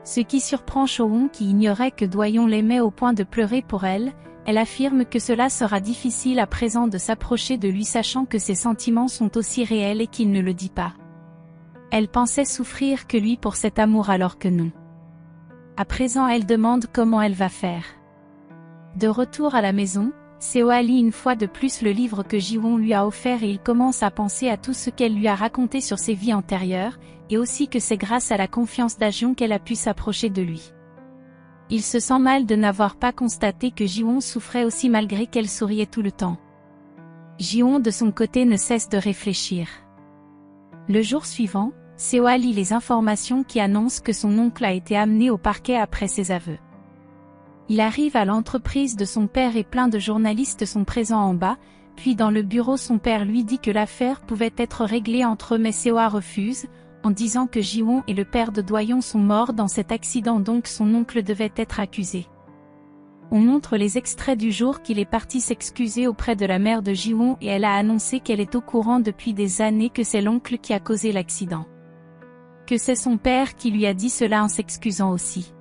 Ce qui surprend Cho-won qui ignorait que Do-yeon l'aimait au point de pleurer pour elle, elle affirme que cela sera difficile à présent de s'approcher de lui sachant que ses sentiments sont aussi réels et qu'il ne le dit pas. Elle pensait souffrir que lui pour cet amour alors que non. À présent elle demande comment elle va faire. De retour à la maison, Seo-ah lit une fois de plus le livre que Ji-won lui a offert et il commence à penser à tout ce qu'elle lui a raconté sur ses vies antérieures, et aussi que c'est grâce à la confiance d'Ha-jeon qu'elle a pu s'approcher de lui. Il se sent mal de n'avoir pas constaté que Ji-won souffrait aussi malgré qu'elle souriait tout le temps. Ji-won de son côté ne cesse de réfléchir. Le jour suivant, Seo-ah lit les informations qui annoncent que son oncle a été amené au parquet après ses aveux. Il arrive à l'entreprise de son père et plein de journalistes sont présents en bas, puis dans le bureau son père lui dit que l'affaire pouvait être réglée entre eux mais Seo-ah refuse, en disant que Ji-won et le père de Do-yeon sont morts dans cet accident donc son oncle devait être accusé. On montre les extraits du jour qu'il est parti s'excuser auprès de la mère de Ji-won et elle a annoncé qu'elle est au courant depuis des années que c'est l'oncle qui a causé l'accident. Que c'est son père qui lui a dit cela en s'excusant aussi.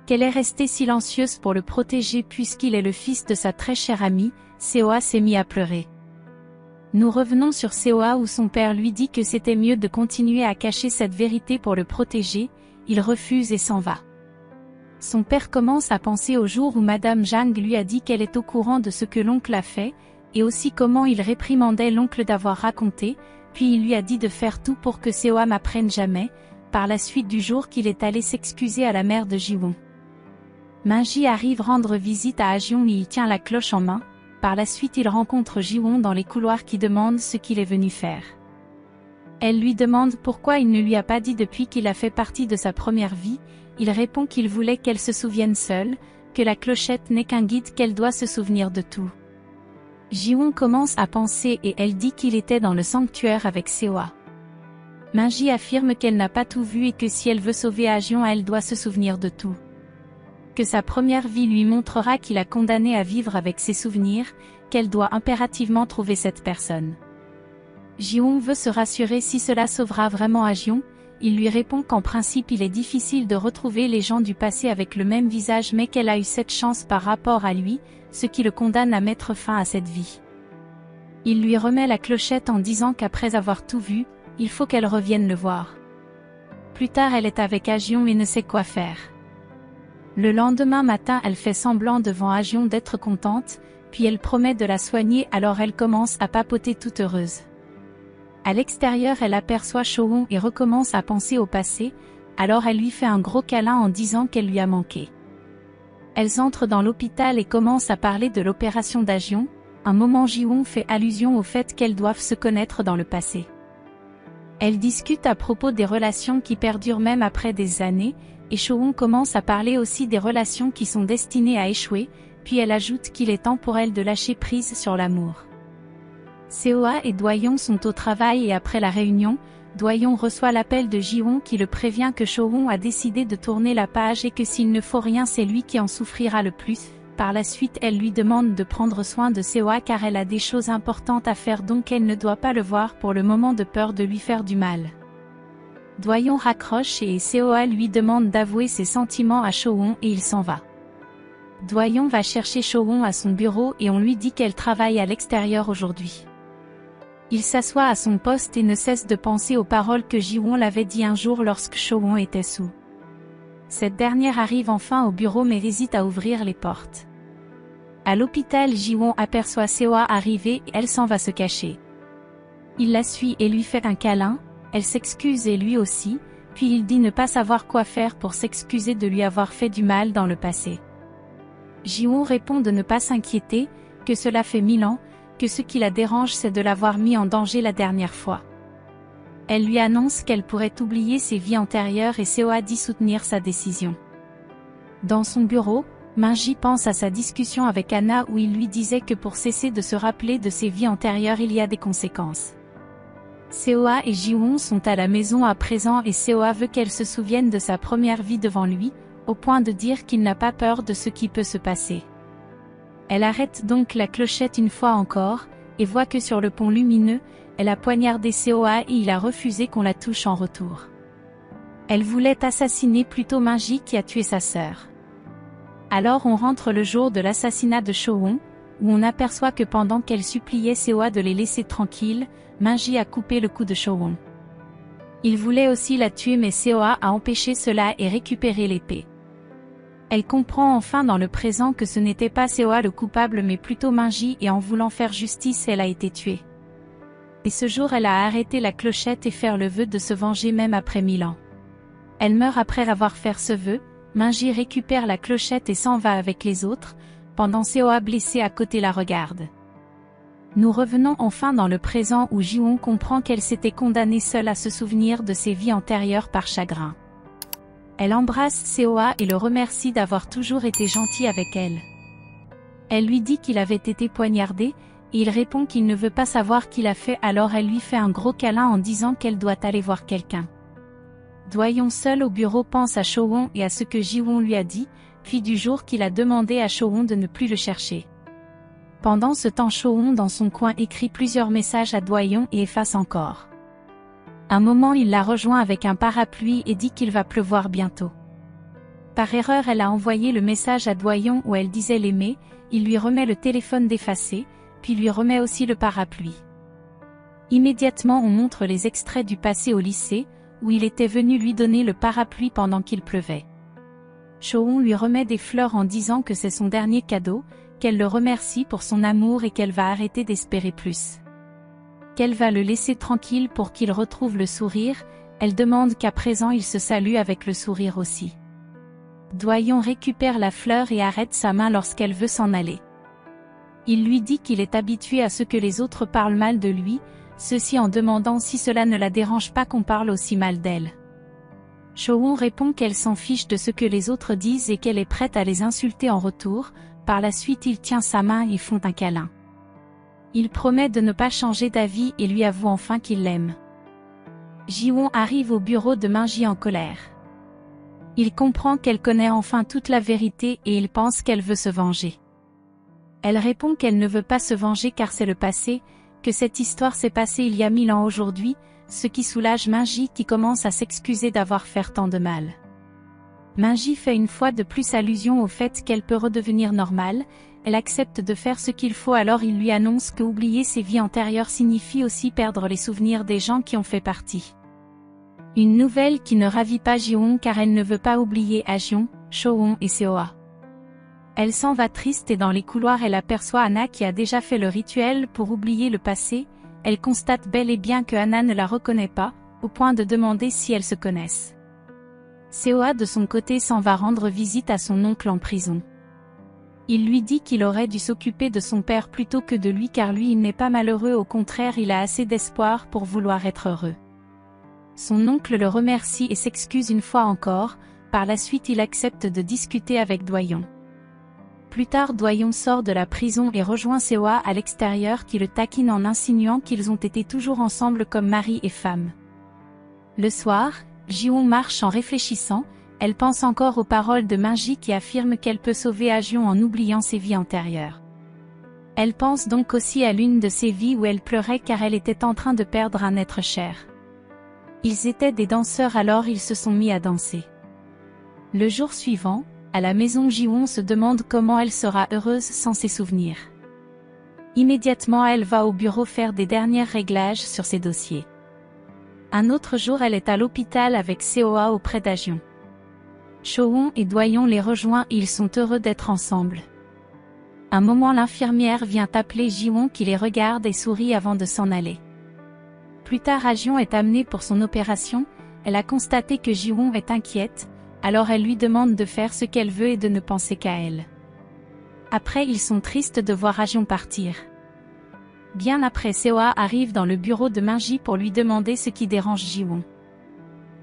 Qu'elle est restée silencieuse pour le protéger puisqu'il est le fils de sa très chère amie, Seo-ah s'est mis à pleurer. Nous revenons sur Seo-ah où son père lui dit que c'était mieux de continuer à cacher cette vérité pour le protéger, il refuse et s'en va. Son père commence à penser au jour où Madame Jang lui a dit qu'elle est au courant de ce que l'oncle a fait, et aussi comment il réprimandait l'oncle d'avoir raconté, puis il lui a dit de faire tout pour que Seo-ah m'apprenne jamais, par la suite du jour qu'il est allé s'excuser à la mère de Ji-won. Min-ji arrive rendre visite à Ha-jeon et il tient la cloche en main. Par la suite il rencontre Ji-won dans les couloirs qui demande ce qu'il est venu faire. Elle lui demande pourquoi il ne lui a pas dit depuis qu'il a fait partie de sa première vie, il répond qu'il voulait qu'elle se souvienne seule, que la clochette n'est qu'un guide qu'elle doit se souvenir de tout. Ji-won commence à penser et elle dit qu'il était dans le sanctuaire avec Seo-ah. Min-ji affirme qu'elle n'a pas tout vu et que si elle veut sauver Ha-jeon elle doit se souvenir de tout. Que sa première vie lui montrera qu'il a condamné à vivre avec ses souvenirs, qu'elle doit impérativement trouver cette personne. Ji-won veut se rassurer si cela sauvera vraiment Ha-jeon, il lui répond qu'en principe il est difficile de retrouver les gens du passé avec le même visage mais qu'elle a eu cette chance par rapport à lui, ce qui le condamne à mettre fin à cette vie. Il lui remet la clochette en disant qu'après avoir tout vu, il faut qu'elle revienne le voir. Plus tard elle est avec Agion et ne sait quoi faire. Le lendemain matin elle fait semblant devant Agion d'être contente, puis elle promet de la soigner alors elle commence à papoter toute heureuse. À l'extérieur elle aperçoit Choron et recommence à penser au passé, alors elle lui fait un gros câlin en disant qu'elle lui a manqué. Elles entrent dans l'hôpital et commencent à parler de l'opération d'Agion. Un moment Ji-won fait allusion au fait qu'elles doivent se connaître dans le passé. Elles discutent à propos des relations qui perdurent même après des années, et Choron commence à parler aussi des relations qui sont destinées à échouer, puis elle ajoute qu'il est temps pour elle de lâcher prise sur l'amour. Seo-ah et Do-yeon sont au travail et après la réunion, Do-yeon reçoit l'appel de Ji-won qui le prévient que Choron a décidé de tourner la page et que s'il ne faut rien c'est lui qui en souffrira le plus. Par la suite elle lui demande de prendre soin de Seo-ah car elle a des choses importantes à faire donc elle ne doit pas le voir pour le moment de peur de lui faire du mal. Do-yeon raccroche et Seo-ah lui demande d'avouer ses sentiments à Choron et il s'en va. Do-yeon va chercher Choron à son bureau et on lui dit qu'elle travaille à l'extérieur aujourd'hui. Il s'assoit à son poste et ne cesse de penser aux paroles que Ji-won l'avait dit un jour lorsque Choron était sous. Cette dernière arrive enfin au bureau mais hésite à ouvrir les portes. À l'hôpital Ji-won aperçoit Seo-ah arriver et elle s'en va se cacher. Il la suit et lui fait un câlin, elle s'excuse et lui aussi, puis il dit ne pas savoir quoi faire pour s'excuser de lui avoir fait du mal dans le passé. Ji-won répond de ne pas s'inquiéter, que cela fait 1000 ans, que ce qui la dérange c'est de l'avoir mis en danger la dernière fois. Elle lui annonce qu'elle pourrait oublier ses vies antérieures et Seo-ah dit soutenir sa décision. Dans son bureau, Min-ji pense à sa discussion avec Anna où il lui disait que pour cesser de se rappeler de ses vies antérieures il y a des conséquences. Seo-ah et Ji-won sont à la maison à présent et Seo-ah veut qu'elle se souvienne de sa première vie devant lui, au point de dire qu'il n'a pas peur de ce qui peut se passer. Elle arrête donc la clochette une fois encore, et voit que sur le pont lumineux, elle a poignardé Seo-ah et il a refusé qu'on la touche en retour. Elle voulait assassiner plutôt Min-ji qui a tué sa sœur. Alors on rentre le jour de l'assassinat de Choron, où on aperçoit que pendant qu'elle suppliait Seo-ah de les laisser tranquilles, Min-ji a coupé le cou de Choron. Il voulait aussi la tuer mais Seo-ah a empêché cela et récupéré l'épée. Elle comprend enfin dans le présent que ce n'était pas Seo-ah le coupable mais plutôt Min-ji et en voulant faire justice elle a été tuée. Et ce jour elle a arrêté la clochette et faire le vœu de se venger même après 1000 ans. Elle meurt après avoir fait ce vœu, Min-ji récupère la clochette et s'en va avec les autres, pendant Seo-ah blessée à côté la regarde. Nous revenons enfin dans le présent où Ji-won comprend qu'elle s'était condamnée seule à se souvenir de ses vies antérieures par chagrin. Elle embrasse Seo-ah et le remercie d'avoir toujours été gentil avec elle. Elle lui dit qu'il avait été poignardé, et il répond qu'il ne veut pas savoir qui l'a fait alors elle lui fait un gros câlin en disant qu'elle doit aller voir quelqu'un. Do-yeon seul au bureau pense à Choron et à ce que Ji-won lui a dit, puis du jour qu'il a demandé à Choron de ne plus le chercher. Pendant ce temps Choron dans son coin écrit plusieurs messages à Do-yeon et efface encore. Un moment il la rejoint avec un parapluie et dit qu'il va pleuvoir bientôt. Par erreur elle a envoyé le message à Do-yeon où elle disait l'aimer, il lui remet le téléphone d'effacer, puis lui remet aussi le parapluie. Immédiatement on montre les extraits du passé au lycée, où il était venu lui donner le parapluie pendant qu'il pleuvait. Choron lui remet des fleurs en disant que c'est son dernier cadeau, qu'elle le remercie pour son amour et qu'elle va arrêter d'espérer plus. Qu'elle va le laisser tranquille pour qu'il retrouve le sourire, elle demande qu'à présent il se salue avec le sourire aussi. Do-yeon récupère la fleur et arrête sa main lorsqu'elle veut s'en aller. Il lui dit qu'il est habitué à ce que les autres parlent mal de lui, ceci en demandant si cela ne la dérange pas qu'on parle aussi mal d'elle. Choron répond qu'elle s'en fiche de ce que les autres disent et qu'elle est prête à les insulter en retour, par la suite il tient sa main et font un câlin. Il promet de ne pas changer d'avis et lui avoue enfin qu'il l'aime. Ji-won arrive au bureau de Min-ji en colère. Il comprend qu'elle connaît enfin toute la vérité et il pense qu'elle veut se venger. Elle répond qu'elle ne veut pas se venger car c'est le passé, que cette histoire s'est passée il y a 1000 ans aujourd'hui, ce qui soulage Min-ji qui commence à s'excuser d'avoir fait tant de mal. Minji fait une fois de plus allusion au fait qu'elle peut redevenir normale, elle accepte de faire ce qu'il faut alors il lui annonce que oublier ses vies antérieures signifie aussi perdre les souvenirs des gens qui ont fait partie. Une nouvelle qui ne ravit pas Ji-won car elle ne veut pas oublier Ajeon, Cho-won et Seo-ah. Elle s'en va triste et dans les couloirs elle aperçoit Anna qui a déjà fait le rituel pour oublier le passé, elle constate bel et bien que Anna ne la reconnaît pas, au point de demander si elles se connaissent. Seo-ah de son côté s'en va rendre visite à son oncle en prison. Il lui dit qu'il aurait dû s'occuper de son père plutôt que de lui car lui il n'est pas malheureux, au contraire il a assez d'espoir pour vouloir être heureux. Son oncle le remercie et s'excuse une fois encore, par la suite il accepte de discuter avec Doyon. Plus tard Doyon sort de la prison et rejoint Seo-ah à l'extérieur qui le taquine en insinuant qu'ils ont été toujours ensemble comme mari et femme. Le soir, Ji-won marche en réfléchissant, elle pense encore aux paroles de Minji qui affirme qu'elle peut sauver Ajeon en oubliant ses vies antérieures. Elle pense donc aussi à l'une de ses vies où elle pleurait car elle était en train de perdre un être cher. Ils étaient des danseurs alors ils se sont mis à danser. Le jour suivant, à la maison Ji-won se demande comment elle sera heureuse sans ses souvenirs. Immédiatement elle va au bureau faire des derniers réglages sur ses dossiers. Un autre jour elle est à l'hôpital avec Seo-ah auprès d'Ajeon. Cho-won et Doyon les rejoignent et ils sont heureux d'être ensemble. Un moment l'infirmière vient appeler Ji-won qui les regarde et sourit avant de s'en aller. Plus tard Ajeon est amenée pour son opération, elle a constaté que Ji-won est inquiète, alors elle lui demande de faire ce qu'elle veut et de ne penser qu'à elle. Après ils sont tristes de voir Ajeon partir. Bien après Seo-ah arrive dans le bureau de Minji pour lui demander ce qui dérange Ji-won.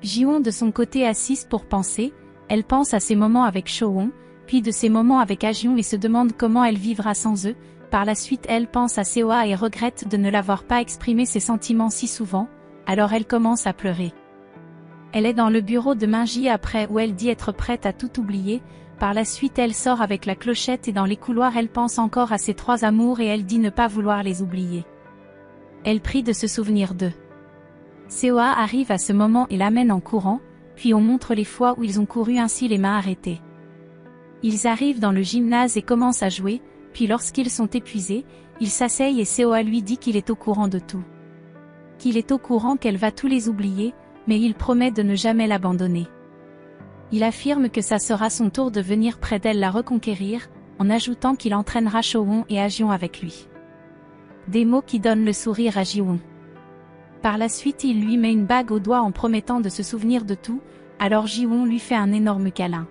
Ji-won de son côté assiste pour penser, elle pense à ses moments avec Cho-won, puis de ses moments avec Ajeon et se demande comment elle vivra sans eux. Par la suite elle pense à Seo-ah et regrette de ne l'avoir pas exprimé ses sentiments si souvent, alors elle commence à pleurer. Elle est dans le bureau de Minji après où elle dit être prête à tout oublier, par la suite elle sort avec la clochette et dans les couloirs elle pense encore à ses trois amours et elle dit ne pas vouloir les oublier. Elle prie de se souvenir d'eux. Seo-ah arrive à ce moment et l'amène en courant, puis on montre les fois où ils ont couru ainsi les mains arrêtées. Ils arrivent dans le gymnase et commencent à jouer, puis lorsqu'ils sont épuisés, ils s'asseyent et Seo-ah lui dit qu'il est au courant de tout. Qu'il est au courant qu'elle va tous les oublier, mais il promet de ne jamais l'abandonner. Il affirme que ça sera son tour de venir près d'elle la reconquérir, en ajoutant qu'il entraînera Cho-won et Ajeon avec lui. Des mots qui donnent le sourire à Ji-won. Par la suite il lui met une bague au doigt en promettant de se souvenir de tout, alors Ji-won lui fait un énorme câlin.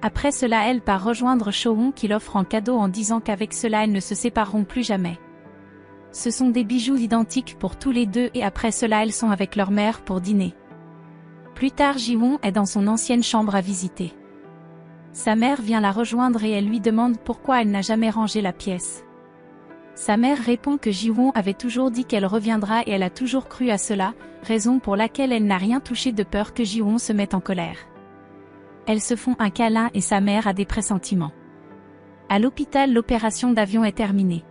Après cela elle part rejoindre Cho-won qui l'offre en cadeau en disant qu'avec cela elles ne se sépareront plus jamais. Ce sont des bijoux identiques pour tous les deux et après cela elles sont avec leur mère pour dîner. Plus tard Ji-won est dans son ancienne chambre à visiter. Sa mère vient la rejoindre et elle lui demande pourquoi elle n'a jamais rangé la pièce. Sa mère répond que Ji-won avait toujours dit qu'elle reviendra et elle a toujours cru à cela, raison pour laquelle elle n'a rien touché de peur que Ji-won se mette en colère. Elles se font un câlin et sa mère a des pressentiments. À l'hôpital l'opération d'avion est terminée.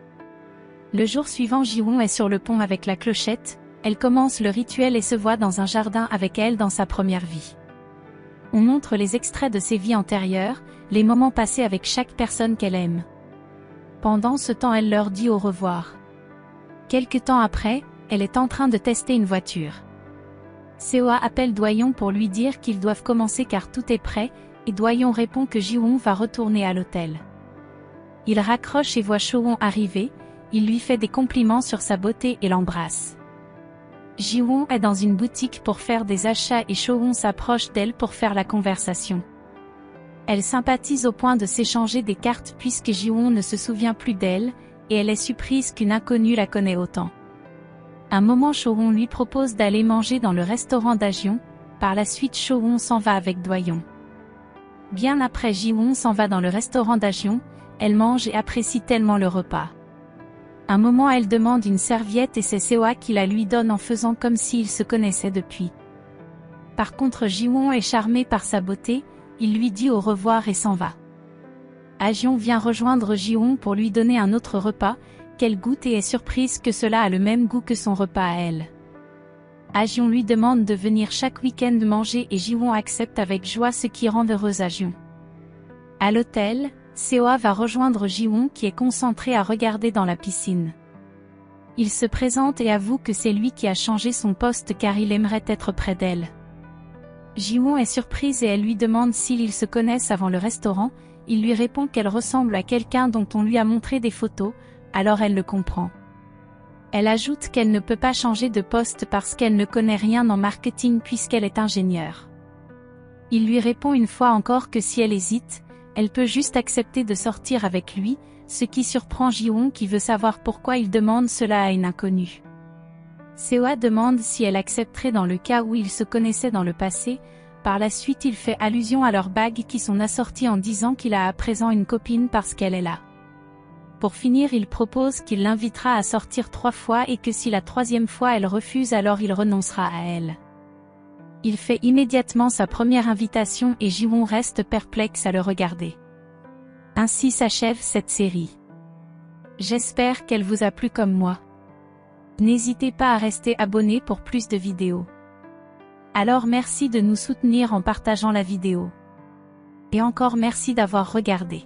Le jour suivant Ji-won est sur le pont avec la clochette, elle commence le rituel et se voit dans un jardin avec elle dans sa première vie. On montre les extraits de ses vies antérieures, les moments passés avec chaque personne qu'elle aime. Pendant ce temps elle leur dit au revoir. Quelque temps après, elle est en train de tester une voiture. Seo-ah appelle Doyon pour lui dire qu'ils doivent commencer car tout est prêt, et Doyon répond que Ji-won va retourner à l'hôtel. Il raccroche et voit Cho-won arriver, il lui fait des compliments sur sa beauté et l'embrasse. Ji-won est dans une boutique pour faire des achats et Cho-won s'approche d'elle pour faire la conversation. Elle sympathise au point de s'échanger des cartes puisque Ji-won ne se souvient plus d'elle, et elle est surprise qu'une inconnue la connaît autant. Un moment Cho-won lui propose d'aller manger dans le restaurant d'Ajeon, par la suite Cho-won s'en va avec Doyon. Bien après Ji-won s'en va dans le restaurant d'Ajeon, elle mange et apprécie tellement le repas. Un moment elle demande une serviette et c'est Seo-ah qui la lui donne en faisant comme s'ils se connaissaient depuis. Par contre Ji-won est charmé par sa beauté, il lui dit au revoir et s'en va. Ajeon vient rejoindre Ji-won pour lui donner un autre repas, qu'elle goûte et est surprise que cela a le même goût que son repas à elle. Jiwon lui demande de venir chaque week-end manger et Jiwon accepte avec joie, ce qui rend heureuse Jiwon. À l'hôtel, Seoa va rejoindre Jiwon qui est concentré à regarder dans la piscine. Il se présente et avoue que c'est lui qui a changé son poste car il aimerait être près d'elle. Jiwon est surprise et elle lui demande s'ils se connaissent avant le restaurant. Il lui répond qu'elle ressemble à quelqu'un dont on lui a montré des photos, alors elle le comprend. Elle ajoute qu'elle ne peut pas changer de poste parce qu'elle ne connaît rien en marketing puisqu'elle est ingénieure. Il lui répond une fois encore que si elle hésite, elle peut juste accepter de sortir avec lui, ce qui surprend Jiwon qui veut savoir pourquoi il demande cela à une inconnue. Seoa demande si elle accepterait dans le cas où ils se connaissaient dans le passé. Par la suite il fait allusion à leurs bagues qui sont assorties en disant qu'il a à présent une copine parce qu'elle est là. Pour finir il propose qu'il l'invitera à sortir 3 fois et que si la 3e fois elle refuse alors il renoncera à elle. Il fait immédiatement sa première invitation et Jiwon reste perplexe à le regarder. Ainsi s'achève cette série. J'espère qu'elle vous a plu comme moi. N'hésitez pas à rester abonné pour plus de vidéos. Alors merci de nous soutenir en partageant la vidéo. Et encore merci d'avoir regardé.